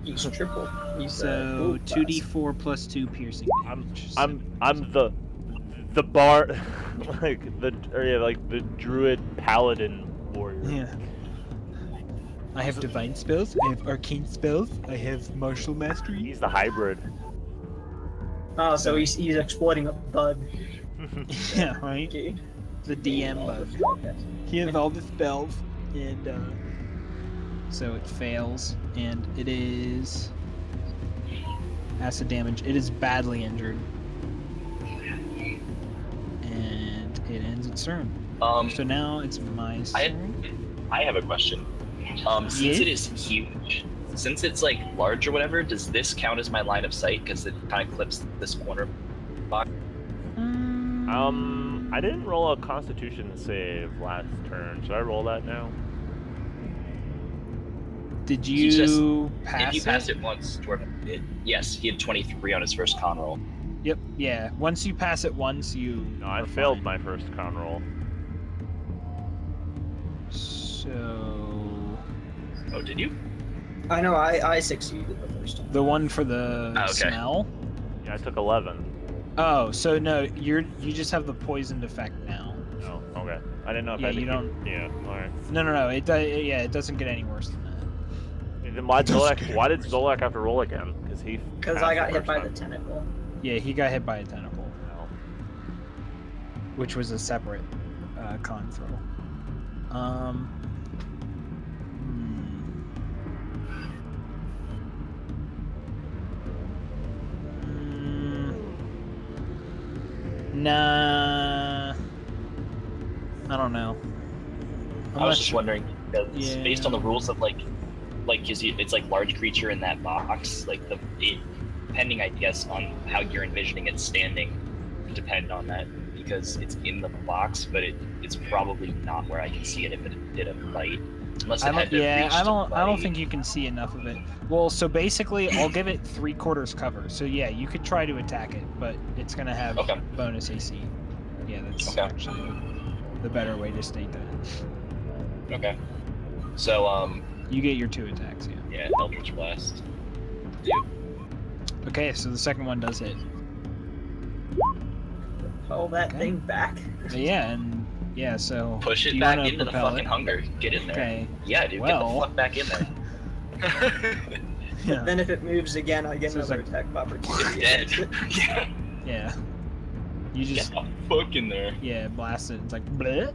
He's triple. He's So 2d4 plus 2 piercing damage. I'm the bard, like the druid paladin warrior. Yeah. I have divine spells, I have arcane spells, I have martial mastery. He's the hybrid. Oh, so he's exploiting a bug. Yeah, right? Okay. The DM bug. He has all the spells, and so it fails, and it is acid damage. It is badly injured, and it ends its turn. So now it's my turn. I have a question. Since Yeah? it is huge, since it's like large or whatever, does this count as my line of sight? Because it kind of clips this corner box. I didn't roll a Constitution save last turn. Should I roll that now? Did He just- you pass If you it? passed it once, Jordan did. Yes, he had 23 on his first con roll. Yep. Yeah. Once you pass it once, you. No, I are failed fine. my first con roll. So Oh, did you? I know I succeeded the first time. the one for the Oh, okay. smell. Yeah, I took 11. Oh, so no, you just have the poisoned effect now. Oh, okay. I didn't know if Yeah, I had to you keep... don't- Yeah, alright. No. It doesn't get any worse than that. Then why did Doesn't Zolak have to roll again? Because he. Because passed I got hit first by time. the tentacle. Yeah, he got hit by a tentacle, Oh. which was a separate con throw. Nah. I don't know. I was just wondering, because Yeah. based on the rules of because it's like large creature in that box, like depending, I guess, on how you're envisioning it standing, would depend on that, because it's in the box, but it's probably not where I can see it if it did a bite. Unless it had to reach I to don't bite. think you can see enough of it. Well, so basically, I'll give it 3/4 cover. So yeah, you could try to attack it, but it's gonna have Okay. bonus AC. Yeah, that's Okay. actually the better way to state that. Okay. So You get your 2 attacks. Yeah. yeah, Eldritch Blast. Okay, so the second one does hit. Pull that Okay. thing back. Yeah, and yeah, so Push do it you back wanna into the propel fucking it? hunger. Get in there. Okay. Yeah, dude, Well. get the fuck back in there. Yeah. Then if it moves again, I get So it's another like- attack of opportunity. Dead. Yeah. Yeah. You Get just the fuck in there. blast it. It's like bleh.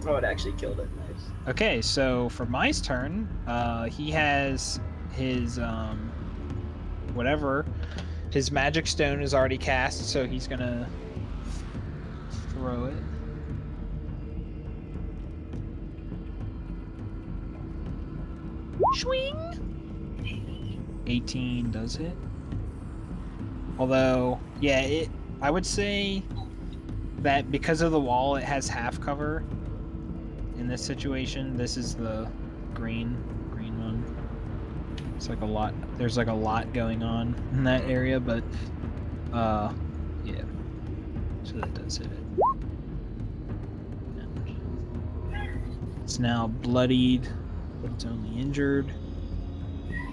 Oh, it actually killed it. Nice. Okay, so for Mai's turn, he has his whatever. His magic stone is already cast, so he's gonna throw it. Swing. 18 does hit. Although, yeah, I would say that because of the wall, it has half cover. In this situation, this is the green one. It's like a lot. There's like a lot going on in that area, but yeah. So that does hit it. It's now bloodied, but it's only injured.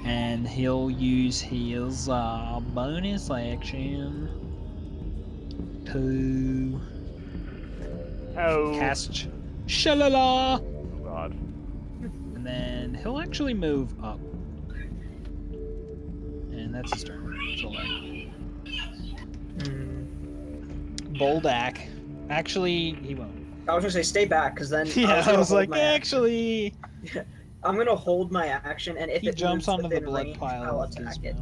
And he'll use his bonus action to cast Shalala. Oh god. And then he'll actually move up. And that's his turn. Boldak. Actually, he won't. I was gonna say stay back, because then Yeah, I gonna was hold like, my action. actually. I'm gonna hold my action, and if He it jumps moves onto the within blood range, pile I'll of attack it.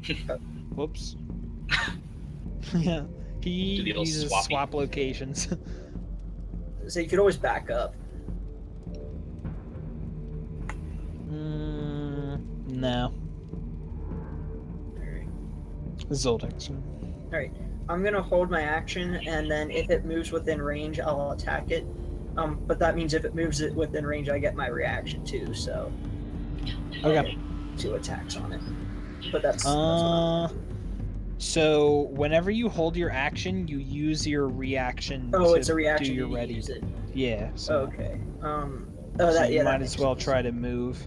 Dismo. Whoops. Yeah. He Do the old uses swappy. swap locations. So you could always back up. No. Alright. Zoltek's. Alright. I'm gonna hold my action, and then if it moves within range, I'll attack it. But that means if it moves it within range, I get my reaction too. So. I'll Okay. get 2 attacks on it. But that's what I'm doing. So whenever you hold your action, you use your reaction. Oh, to it's a reaction. Do your you ready. use it. Yeah. So, Okay. so That, you yeah, that might makes as well sense. try to move.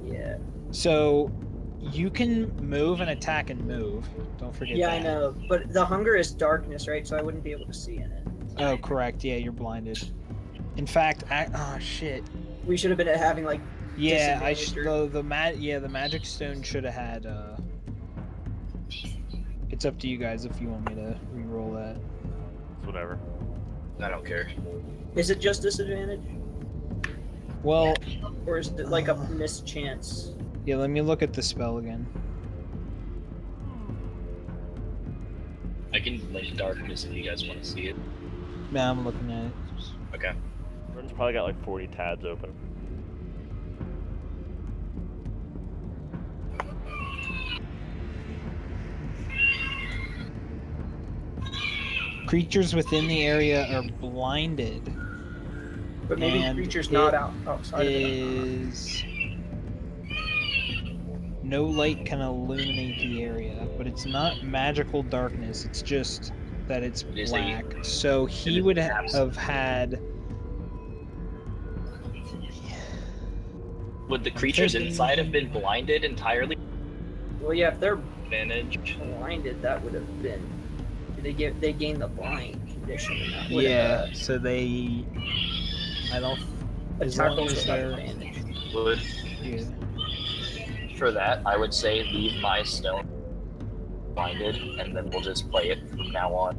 Yeah. So you can move and attack and move. Don't forget Yeah, that. I know. But the hunger is darkness, right? So I wouldn't be able to see in it. Oh, correct. Yeah, you're blinded. In fact, oh shit. We should have been having like. Yeah, Disadvantage the magic stone should have had. It's up to you guys if you want me to re-roll that. It's whatever. I don't care. Is it just disadvantage, Well, or is it like a mischance? yeah. Let me look at the spell again. I can link darkness if you guys want to see it. Nah, I'm looking at it. Okay. Jordan's probably got like 40 tabs open. Creatures within the area are blinded But maybe the And creature's it not outside of it. is no light can illuminate the area, but it's not magical darkness. It's just that it's It is black. So he is would abs- have had. Would the creatures thinking- inside have been blinded entirely? Well, yeah, if they're Advantage. blinded, that would have been. They gain the blind condition. And that would Yeah. have, So they. I don't. As attack long rolls as would have they're. advantage. Would Yeah. for that, I would say leave my stone blinded, and then we'll just play it from now on.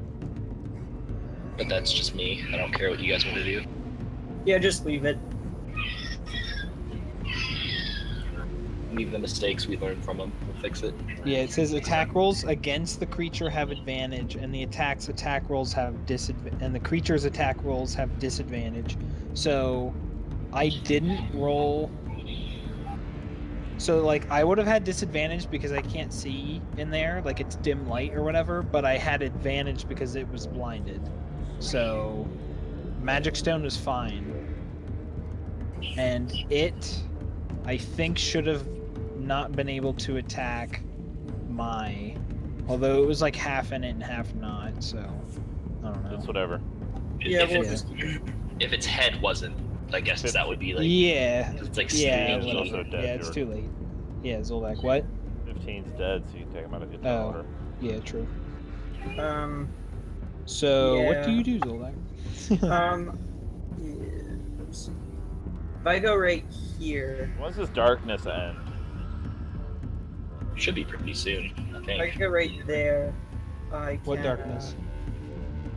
But that's just me. I don't care what you guys want to do. Yeah, just leave it. Leave the mistakes we learned from them. We'll fix it. Yeah, it says attack rolls against the creature have advantage, and the attack rolls have disadvantage, and the creature's attack rolls have disadvantage. So, I didn't roll. So, like, I would have had disadvantage because I can't see in there, like it's dim light or whatever. But I had advantage because it was blinded. So, Magic Stone was fine, and it, I think, should have not been able to attack my, although it was like half in it and half not, so I don't know. It's whatever. Yeah, if, we'll it- just. if its head wasn't, I guess that would be like. Yeah, It's like yeah, stringy. also whatever. dead, Yeah, it's Jordan. too late. Yeah, Zoldak, what? 15's dead, so you can take him out of the Oh. order. Yeah, true. So what do yeah. you do, Zoldak? Yeah, let's see. If I go right here, When's this darkness end? Should be pretty soon, I if I think. go right there, I can. What darkness?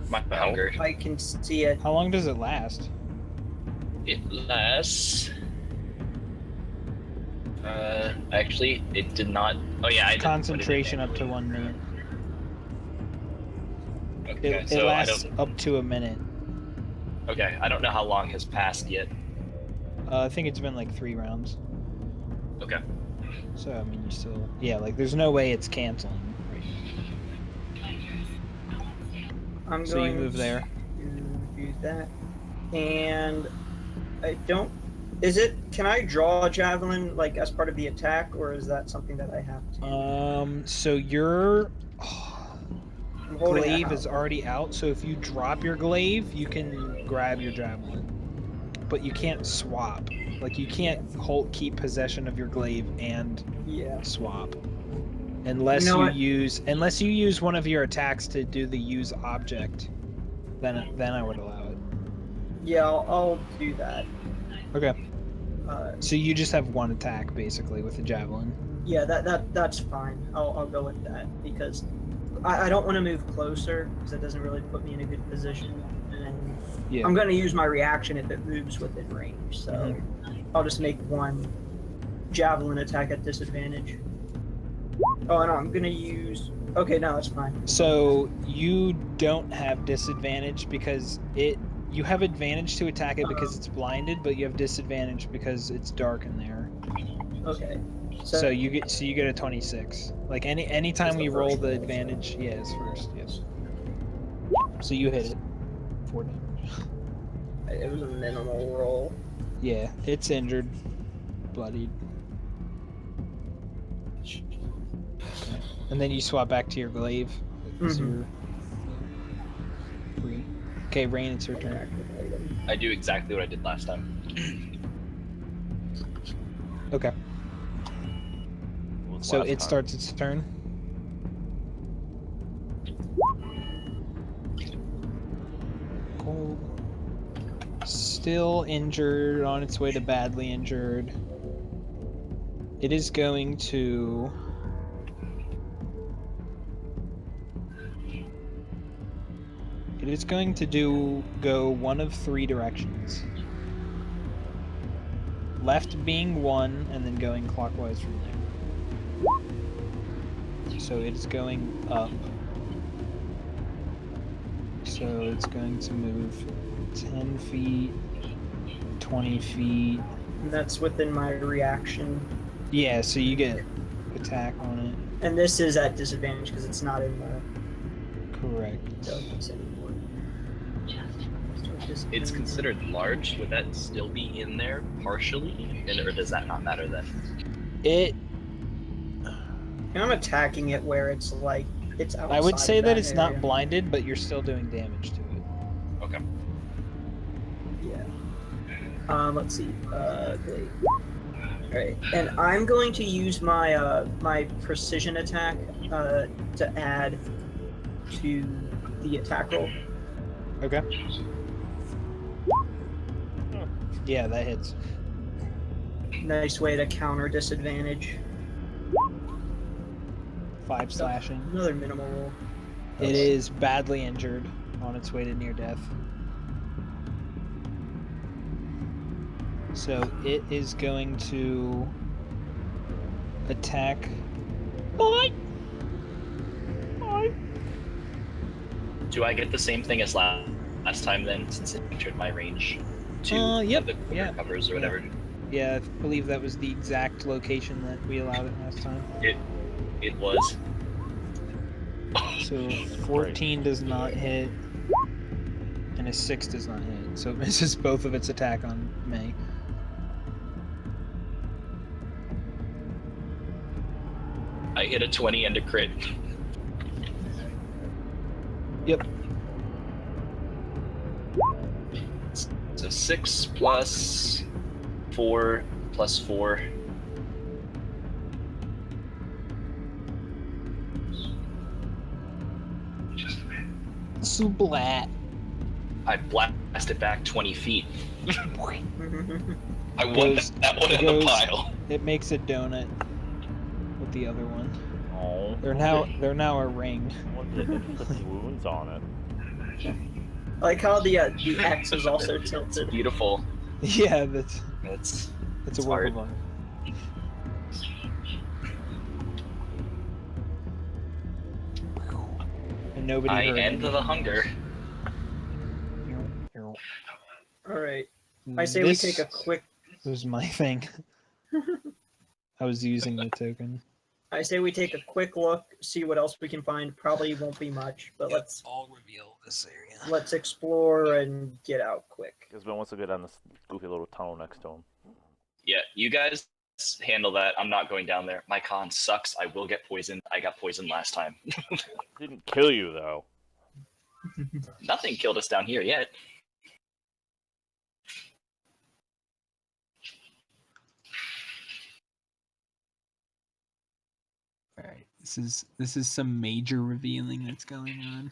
My hunger. I can see it. How long does it last? It lasts. Actually, it did not. Oh yeah, I didn't put it in Concentration there. up to 1 minute. Okay, It so I lasts don't. up to a minute. Okay, I don't know how long has passed yet. I think it's been like 3 rounds. Okay. So I mean, you still, yeah, like there's no way it's canceling. I'm So you going move there. to do that, and I don't. Is it? Can I draw a javelin like as part of the attack, or is that something that I have to? So your I'm holding it glaive out. is already out. So if you drop your glaive, you can grab your javelin, but you can't swap. Like you can't keep possession of your glaive and Yeah. swap, unless You know what? unless you use one of your attacks to do the use object. Then I would allow it. Yeah, I'll do that. Okay. So you just have one attack basically with the javelin. yeah, that's fine. I'll go with that because I don't want to move closer because it doesn't really put me in a good position, and Yeah. I'm going to use my reaction if it moves within range. So Mhm. I'll just make one javelin attack at disadvantage. Oh, no, I'm going to use. Okay, no, that's fine. So you don't have disadvantage because you have advantage to attack it because it's blinded, but you have disadvantage because it's dark in there. Okay. So you get a 26. Like anytime It's the we roll first the roll, advantage, yeah, it's first, yes. So you hit it. 4 damage. It was a minimal roll. Yeah, it's injured, bloodied. And then you swap back to your glaive. So Mhm. you're free. Okay, Rain, it's your turn. Activate him. I do exactly what I did last time. Okay, What was so last it time? starts its turn. Cool. Still injured, on its way to badly injured. It is going to... It is going to go one of 3 directions. Left being 1, and then going clockwise from there. So it is going up. So it's going to move 10 feet, 20 feet. And that's within my reaction. Yeah, so you get attack on it. And this is at disadvantage because it's not in the Correct. darkness anymore. So it's considered large. Would that still be in there partially, or does that not matter then? I'm attacking it where it's like it's outside. I would say of that it's area. not blinded, but you're still doing damage to it. Okay. Yeah. Let's see. Great. All right, and I'm going to use my my precision attack to add to the attack roll. Okay. Yeah, that hits. Nice way to counter disadvantage. 5 slashing. Another minimal roll. It is badly injured, on its way to near death. So it is going to attack. Bye. Do I get the same thing as last time then, since it entered my range? Yep, The quarter yeah, covers or yeah. whatever. Yeah, I believe that was the exact location that we allowed it last time. It was. So 14 does not hit, and a 6 does not hit. So it misses both of its attack on May. I hit a 20 and a crit. Yep. So 6 plus 4 plus 4. Splat. I blasted back 20 feet. I Goes- won that one in goes- the pile. It makes a donut with the other one. Oh. They're now a ring. I want to inflict wounds on it. I like how the X is also It's tilted. beautiful. Yeah, that's It's a work art. of art. And nobody I heard end anything the hunger. else. All right. I say This we take a quick. was my thing. I was using the token. I say we take a quick look, see what else we can find. Probably won't be much, but I'll reveal this area. let's explore and get out quick. Gizmo wants to go down this goofy little tunnel next to him. Yeah, you guys handle that. I'm not going down there. My con sucks. I will get poisoned. I got poisoned last time. Didn't kill you though. Nothing killed us down here yet. Alright, this is some major revealing that's going on.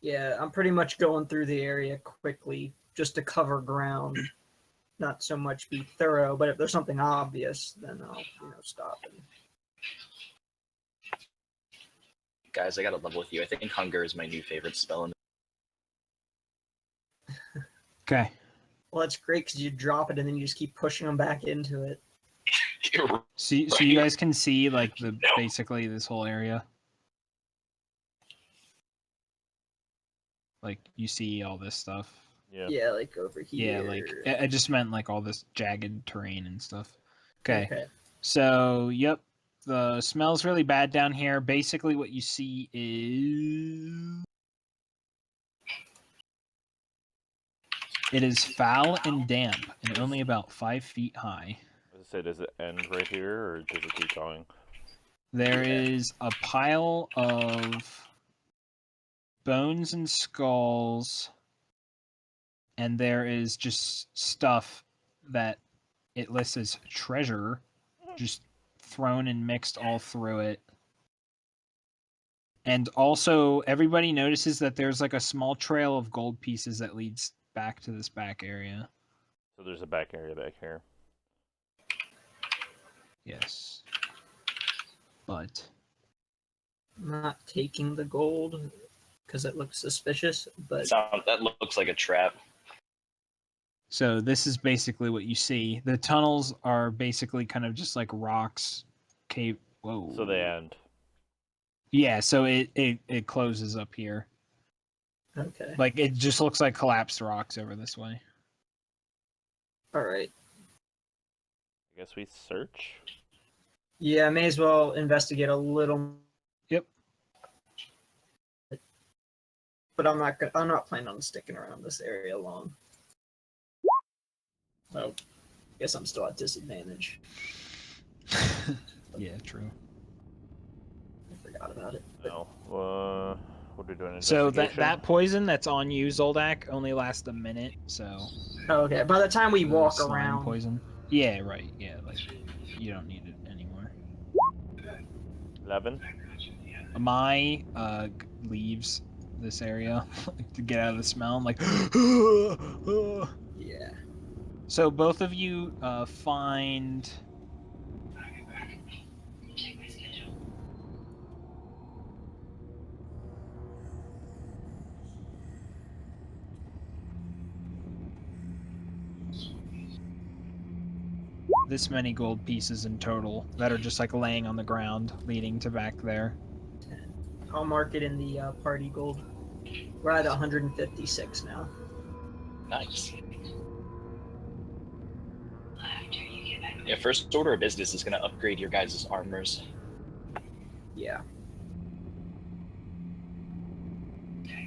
Yeah, I'm pretty much going through the area quickly just to cover ground. Not so much be thorough, but if there's something obvious, then I'll stop and. Guys, I gotta level with you. I think hunger is my new favorite spell. In Okay. Well, that's great because you drop it and then you just keep pushing them back into it. So you guys can see like basically this whole area. Like you see all this stuff. Yeah. Yeah, like over here. Yeah, like I just meant like all this jagged terrain and stuff. Okay. Okay. So, yep, the smell's really bad down here. Basically, what you see is it is foul and damp, and only about 5 feet high. As I said, does it end right here, or does it keep going? There is a pile of bones and skulls, and there is just stuff that it lists as treasure, just thrown and mixed all through it. And also, everybody notices that there's like a small trail of gold pieces that leads back to this back area. So there's a back area back here. Yes. But I'm not taking the gold because it looks suspicious, but that looks like a trap. so this is basically what you see. The tunnels are basically kind of just like rocks, cave. Whoa. So they end. Yeah, so it closes up here. okay. Like it just looks like collapsed rocks over this way. All right. I guess we search. Yeah, may as well investigate a little. Yep. but I'm not planning on sticking around this area long. So, I guess I'm still at disadvantage. Yeah, true. I forgot about it. But Oh, what are we doing? So Investigation? that poison that's on you, Zoldak, only lasts a minute. So okay, by the time we the walk slime around, poison. Yeah, right. Yeah, like you don't need it anymore. 11. Mai leaves this area to get out of the smell. I'm like, yeah. so both of you find. This many gold pieces in total that are just like laying on the ground, leading to back there. I'll mark it in the party gold. We're at 156 now. Nice. Yeah, first order of business is going to upgrade your guys' armors. Yeah.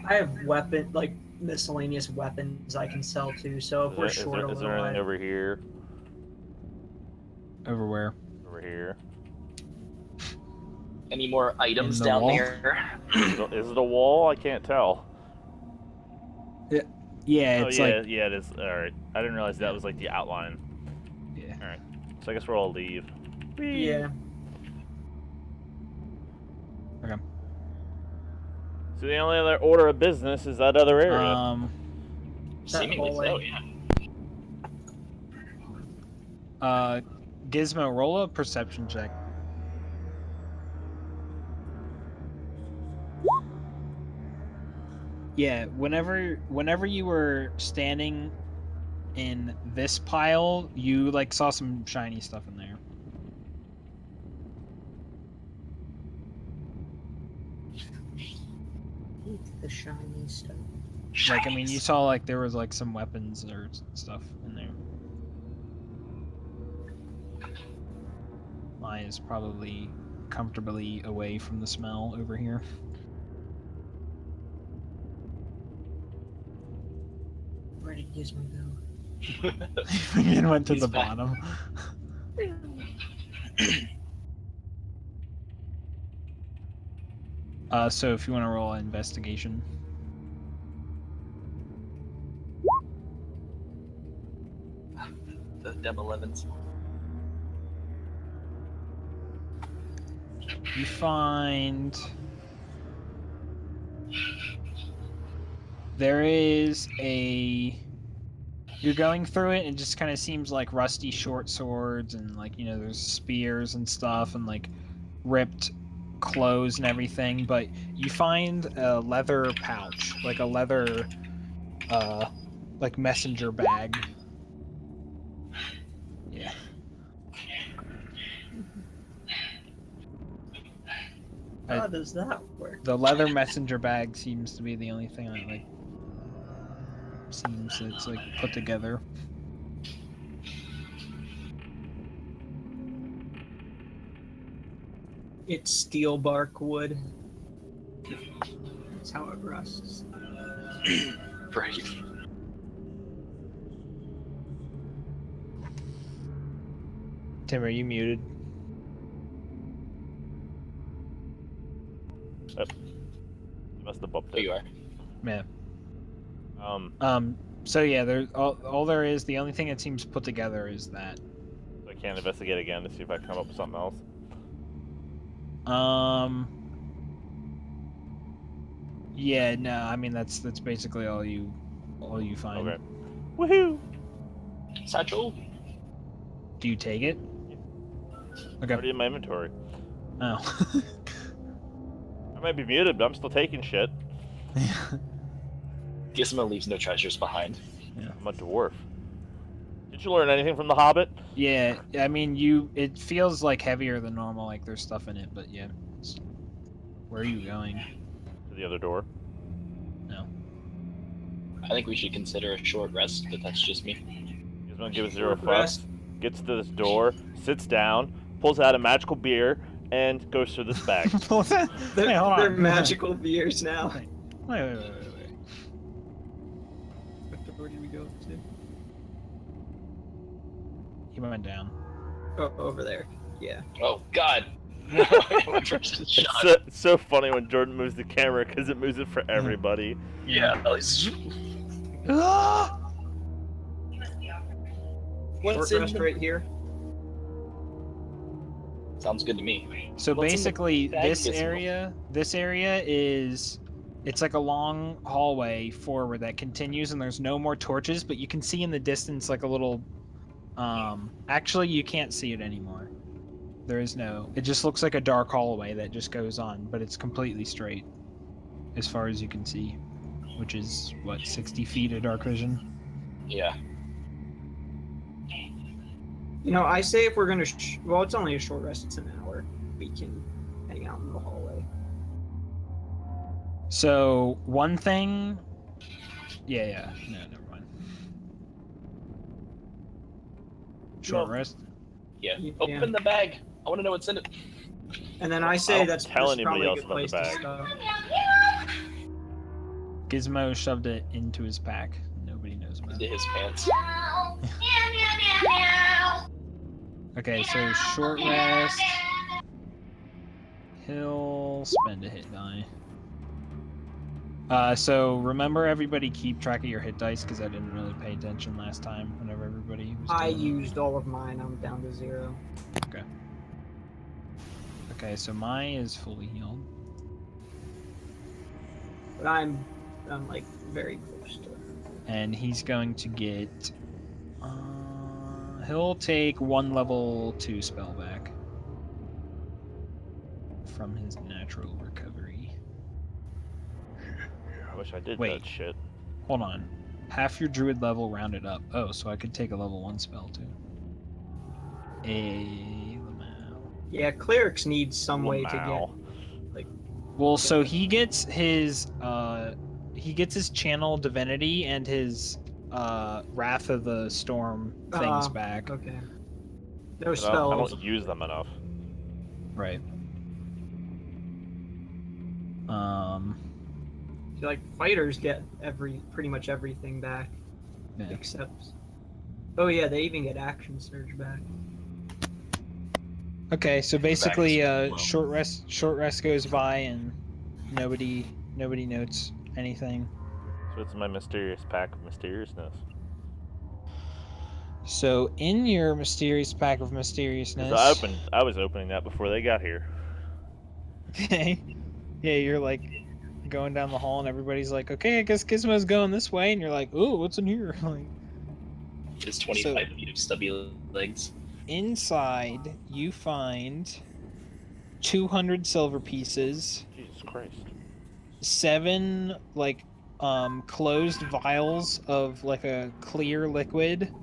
I have miscellaneous weapons I can sell too. So if we're short a Is little, there anything over here? Over where? Over here. Any more items the down wall? there? Is it a wall? I can't tell. Yeah, Oh it's yeah, like yeah, it is. All right, I didn't realize that was like the outline. yeah. All right, so I guess we'll all leave. Whee! yeah. Okay. So the only other order of business is that other area. Seemingly so, hallway. yeah. Gizmo, roll a perception check. Yeah, whenever you were standing in this pile, you like saw some shiny stuff in there. The shiny stuff. Like, I mean, you saw like there was like some weapons or stuff in there. Mine is probably comfortably away from the smell over here. Where did Gizmo go? It went to He's the back. bottom. So if you want to roll an investigation. The Dem 11s. You find there is you're going through it and it just kind of seems like rusty short swords and like, you know, there's spears and stuff and like ripped clothes and everything, but you find a leather pouch, like a leather like messenger bag. Yeah. How does that work? The leather messenger bag seems to be the only thing that like seems that's like put together. It's steel bark wood. That's how it rusts. Right. Tim, are you muted? Yep. You must have bumped There it. you are. Yeah. So yeah, there's all there is. The only thing that seems put together is that. So I can't investigate again to see if I come up with something else. Yeah, no, I mean that's basically all you find. Okay. Woohoo! Satchel? Do you take it? Okay. Already in my inventory. Oh. I might be muted, but I'm still taking shit. Gizmo leaves no treasures behind. Yeah. I'm a dwarf. Did you learn anything from The Hobbit? Yeah, I mean it feels like heavier than normal, like there's stuff in it, but yeah. Where are you going? To the other door. No. I think we should consider a short rest, but that's just me. He's gonna give it 0 Short rest. fucks, gets to this door, sits down, pulls out a magical beer, and goes through this bag. Wait, hold They're on. magical beers now. Wait. He went down. Oh, over there. Yeah. Oh God. My first shot. It's so funny when Jordan moves the camera because it moves it for everybody. Yeah. What's Short in rest the... right here. Sounds good to me. So What's in the basically, bag, this Gizmo? area is, it's like a long hallway forward that continues, and there's no more torches, but you can see in the distance like a little, actually you can't see it anymore. There is no, it just looks like a dark hallway that just goes on, but it's completely straight as far as you can see, which is, what, 60 feet of dark vision? Yeah. You know, I say if we're gonna, well, it's only a short rest. It's an hour. We can hang out in the hallway. So, one thing, yeah, no, never mind. Short No. rest? Yeah. Yeah. Open the bag. I want to know what's in it. And then I I say don't that's tell this is anybody probably a else good about the place to bag. stop. Gizmo shoved it into his pack. Nobody knows about Into it. his pants. Okay, so short rest. He'll spend a hit die. So remember, everybody keep track of your hit dice because I didn't really pay attention last time. Whenever everybody was I doing it. used all of mine. I'm down to 0. Okay, so Mai is fully healed. But I'm like very close to it. And he's going to get... he'll take 1 level 2 spell back. From his natural recovery. I wish I did Wait. that shit. Hold on. Half your druid level rounded up. Oh, so I could take a level 1 spell too. Yeah, clerics need some way to get. Lamau. Well, so he gets his channel divinity and his Wrath of the Storm things back. Okay. No But I spells. don't use them enough. Right. Like fighters get pretty much everything back, Yeah. except. Oh yeah, they even get action surge back. Okay, so basically, Back as short rest goes by and nobody notes anything. So it's my mysterious pack of mysteriousness. So in your mysterious pack of 'Cause mysteriousness, I was opening that before they got here. yeah, you're like going down the hall and everybody's like, okay, I guess Gizmo's going this way, and you're like, ooh, what's in here? Like, His 25 feet of stubby legs. inside you find 200 silver pieces, Jesus Christ. 7 like closed vials of like a clear liquid.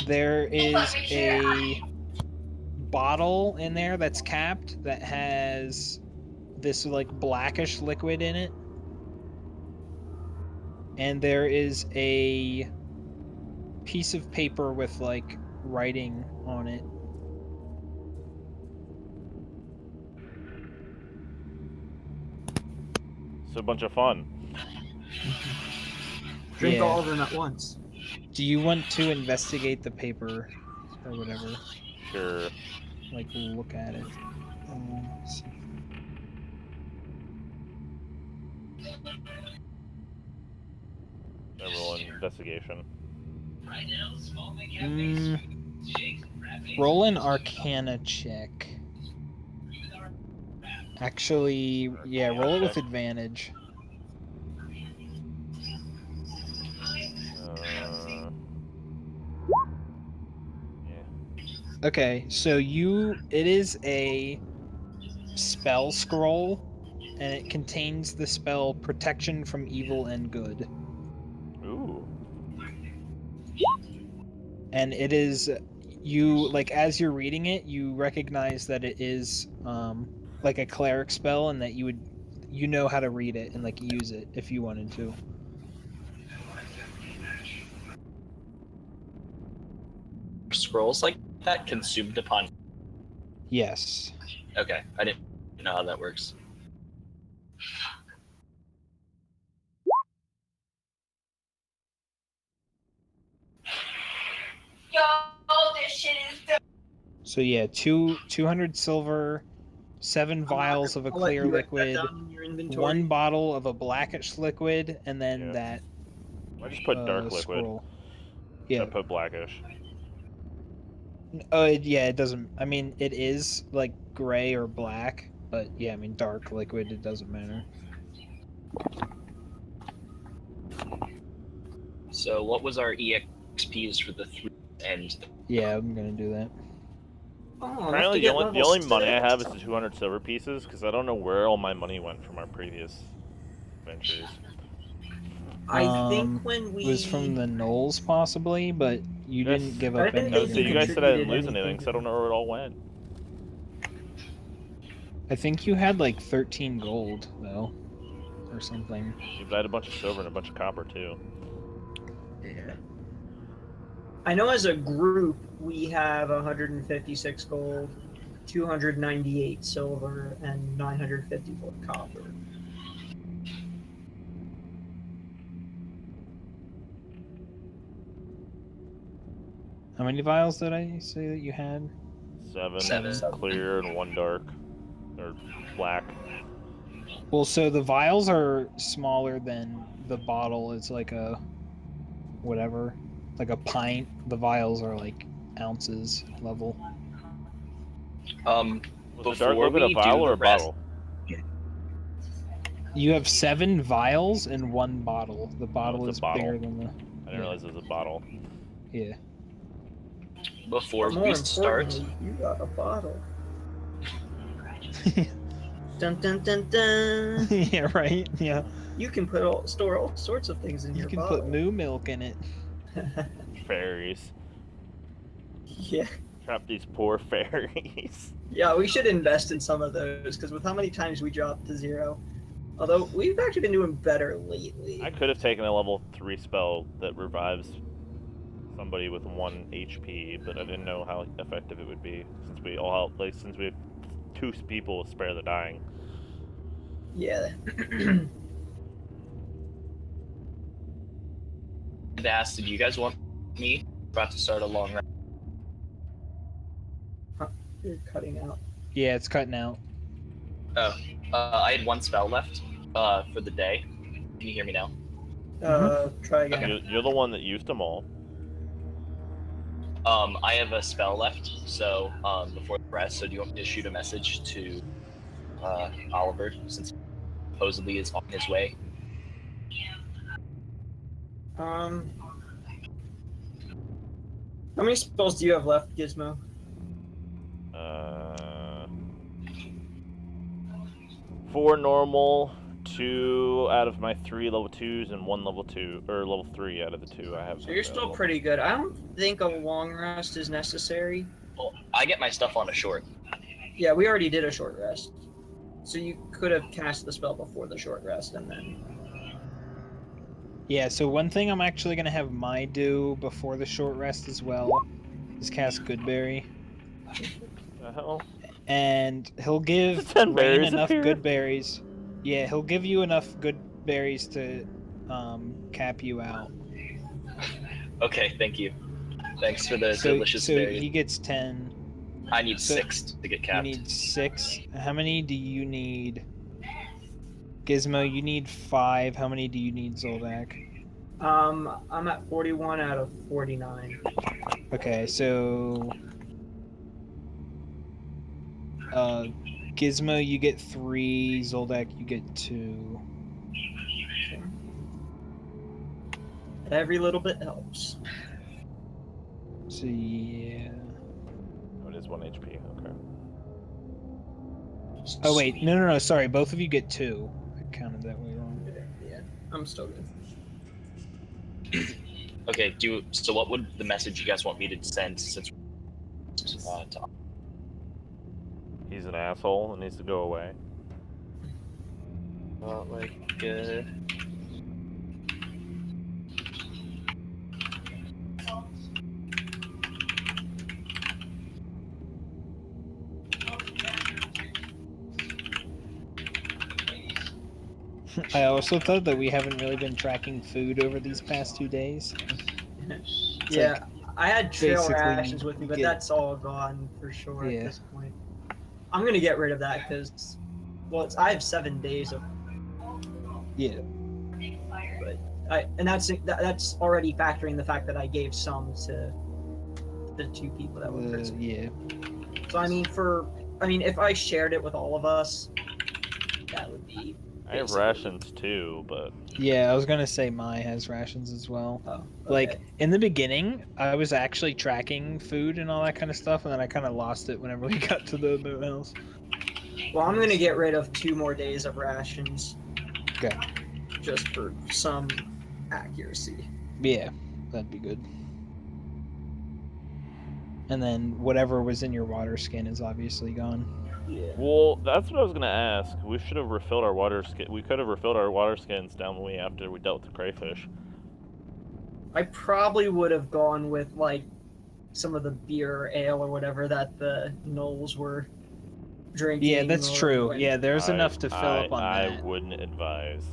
There is a bottle in there that's capped that has this like blackish liquid in it, and there is a piece of paper with like writing on it. It's a bunch of fun. Drink Yeah. all of them at once. Do you want to investigate the paper or whatever? Sure. Like look at it. See. I roll an investigation. Roll an Arcana check. Actually, yeah, roll it with advantage. Yeah. Okay, so it is a spell scroll, and it contains the spell Protection from Evil and Good. Ooh. And it is, you, like, as you're reading it, you recognize that it is, like a cleric spell, and that you know how to read it and, like, use it if you wanted to. Scrolls like that consumed upon. Yes. Okay, I didn't know how that works. So yeah, 200 silver, 7 vials of a I'll let clear you write that liquid, down in your inventory. 1 bottle of a blackish liquid, and then Yeah. that I just put dark liquid. scroll. Yeah. Yeah. I put blackish. Yeah, it doesn't. I mean, it is like gray or black, but yeah, I mean, dark liquid, it doesn't matter. So what was our EXPs for the 3 and Yeah, I'm gonna do that. Oh, enough Apparently, to the get only level money I 6. have is the 200 silver pieces because I don't know where all my money went from our previous ventures. I think when It was from the Knolls possibly, but you Yes. didn't give I up didn't any. think So you you guys said I didn't contributed lose anything, anything so I don't know where it all went. I think you had like 13 gold though, or something. Yeah, but I had a bunch of silver and a bunch of copper too. Yeah. I know as a group we have 156 gold, 298 silver, and 954 copper. How many vials did I say that you had? 7 clear and 1 dark, or black. Well, so the vials are smaller than the bottle. It's like a whatever, like a pint. The vials are like ounces level. Was the dark before liquid a we vial do or the a rest, bottle? You have 7 vials and 1 bottle. The Oh, bottle it's is a bottle. bigger than the. I didn't realize it was a bottle. Yeah. before But we more start, importantly, you got a bottle. Dun dun dun dun. Yeah. Right. Yeah. You can store all sorts of things in You your can bottle. put moo milk in it. Fairies. Yeah. Trap these poor fairies. Yeah, we should invest in some of those because with how many times we dropped to 0. Although we've actually been doing better lately. I could have taken a level 3 spell that revives somebody with 1 HP, but I didn't know how effective it would be since we have 2 people with spare the dying. Yeah. I asked, did you guys want me? About to start a long rest. You're cutting out. Yeah, it's cutting out. I had 1 spell left for the day. Can you hear me now? Try again. Okay. You're the one that used them all. I have a spell left, so before the rest. So do you want me to shoot a message to Oliver since he supposedly is on his way? How many spells do you have left, Gizmo? 4 normal, 2 out of my 3 level 2s, and 1 level 2 or level 3 out of the 2 I have. So you're still pretty good. I don't think a long rest is necessary. Well, I get my stuff on a short. Yeah, we already did a short rest. So you could have cast the spell before the short rest and then. Yeah, so one thing I'm actually going to have Mai do before the short rest as well is cast Goodberry. The hell? And he'll give 10 Rain berries enough appear? good berries. Yeah, he'll give you enough good berries to cap you out. Okay, thank you. Thanks for the delicious berries. He gets 10. I need 6 to get capped. You need 6. How many do you need? Gizmo, you need 5. How many do you need, Zoldak? I'm at 41 out of 49. Okay, so Gizmo, you get 3. Zoldak, you get 2. Okay. Every little bit helps. So yeah. Oh, it is 1 HP. Okay. Oh wait, no. Sorry, both of you get 2. I counted that way wrong. Yeah, I'm still good. Okay, so what would the message you guys want me to send since to He's an asshole and needs to go away. I also thought that we haven't really been tracking food over these past 2 days. Yeah, I had trail Basically, rations with me, but get- that's all gone for sure Yeah. at this point. I'm gonna get rid of that because, well, I have 7 days of, Yeah. but and that's already factoring the fact that I gave some to the 2 people that were prison. Yeah. So I mean, if I shared it with all of us, that would be. I have basically- rations too, but Yeah, I was gonna say Mai has rations as well. Oh, okay. Like in the beginning, I was actually tracking food and all that kind of stuff, and then I kind of lost it whenever we got to the boat house. Well, I'm gonna get rid of 2 more days of rations. Okay. Just for some accuracy. Yeah, that'd be good. And then whatever was in your water skin is obviously gone. Yeah. well, that's what I was gonna ask. We should have refilled our water skin. We could have refilled our water skins down the way after we dealt with the crayfish. I probably would have gone with like some of the beer or ale or whatever that the gnolls were drinking. Yeah, that's or true. when- Yeah, there's enough to fill up on I that. wouldn't advise.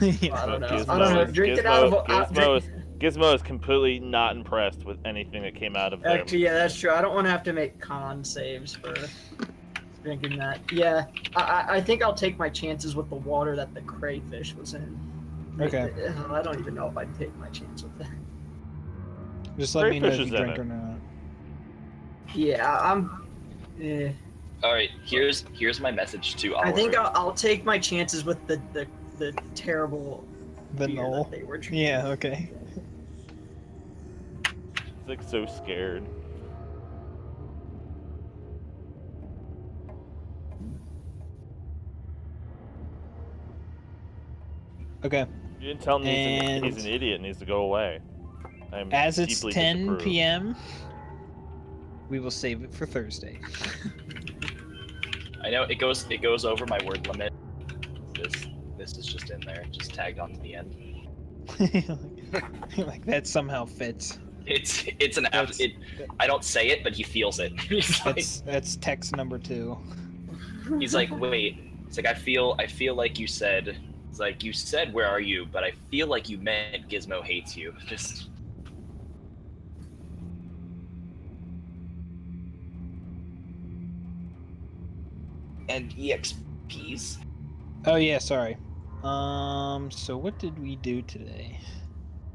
Yeah. I don't know. Gizmo I don't know. is- Drink it Gizmo- out of. Gizmo is completely not impressed with anything that came out of there. Actually, yeah, that's true. I don't want to have to make con saves for drinking that. Yeah, I think I'll take my chances with the water that the crayfish was in. Okay. I don't even know if I'd take my chance with that. Just let me know if Crayfish you is in drink it. or not. Yeah, I'm. All right, here's my message to Oliver. I think I'll take my chances with the terrible The beer knoll. that they were drinking. Yeah. Okay. He's like so scared. Okay. You didn't tell him And- he's an idiot and needs to go away. I'm As it's deeply 10 disapprove. p.m., we will save it for Thursday. I know it goes over my word limit. This is just in there, just tagged on to the end. Like that somehow fits. It's an app. That's- I don't say it, but he feels it. That's text number 2. He's like, wait. It's like I feel like you said. It's like you said, where are you? But I feel like you meant Gizmo hates you. Just. And EXPs. Oh yeah, sorry. So what did we do today?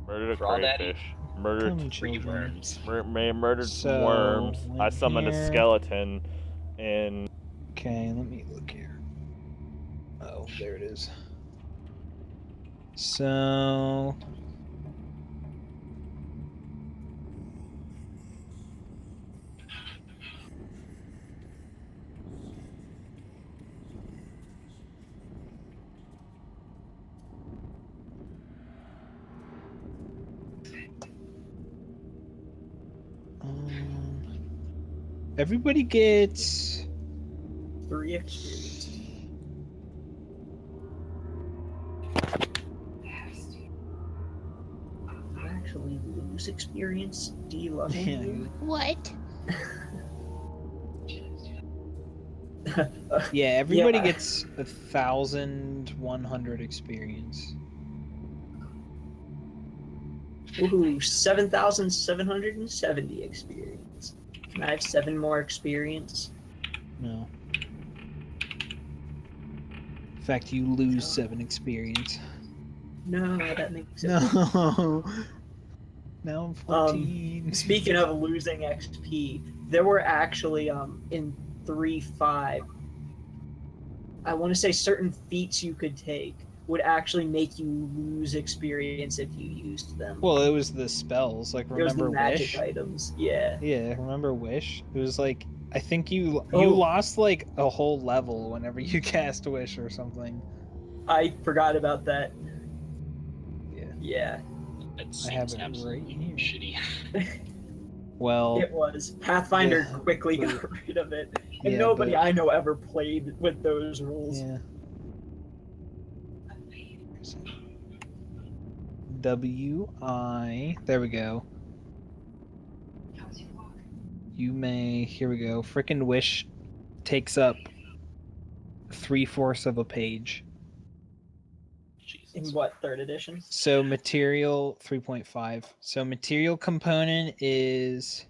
Murdered a Crawdaddy. crayfish. Murdered Come, Three children. worms. murdered some So, worms. I went summoned a here. skeleton, and Okay, let me look here. Oh, there it is. So everybody gets 3 experience. You actually lose experience D-level. yeah, What? yeah, everybody Yeah. gets 1,100 experience. Ooh, 7,770 experience. Can I have 7 more experience? No. In fact, you lose 7 experience. No, that makes it. No. Now I'm 14. Speaking of losing XP, there were actually in 3.5, I want to say certain feats you could take would actually make you lose experience if you used them. Well, it was the spells. Like, it was the remember magic Wish? items. Yeah. Yeah, remember Wish? It was like, I think you Oh. lost like a whole level whenever you cast Wish or something. I forgot about that. Yeah. Yeah, It I have seems it absolutely right here. shitty. Well, it was. Pathfinder Yeah, quickly but- got rid of it. And yeah, nobody but- I know ever played with those rules. yeah. WI. There we go. You may. Here we go. Frickin' Wish takes up 3/4 of a page. Jesus. In what, third edition? So material 3.5. So material component is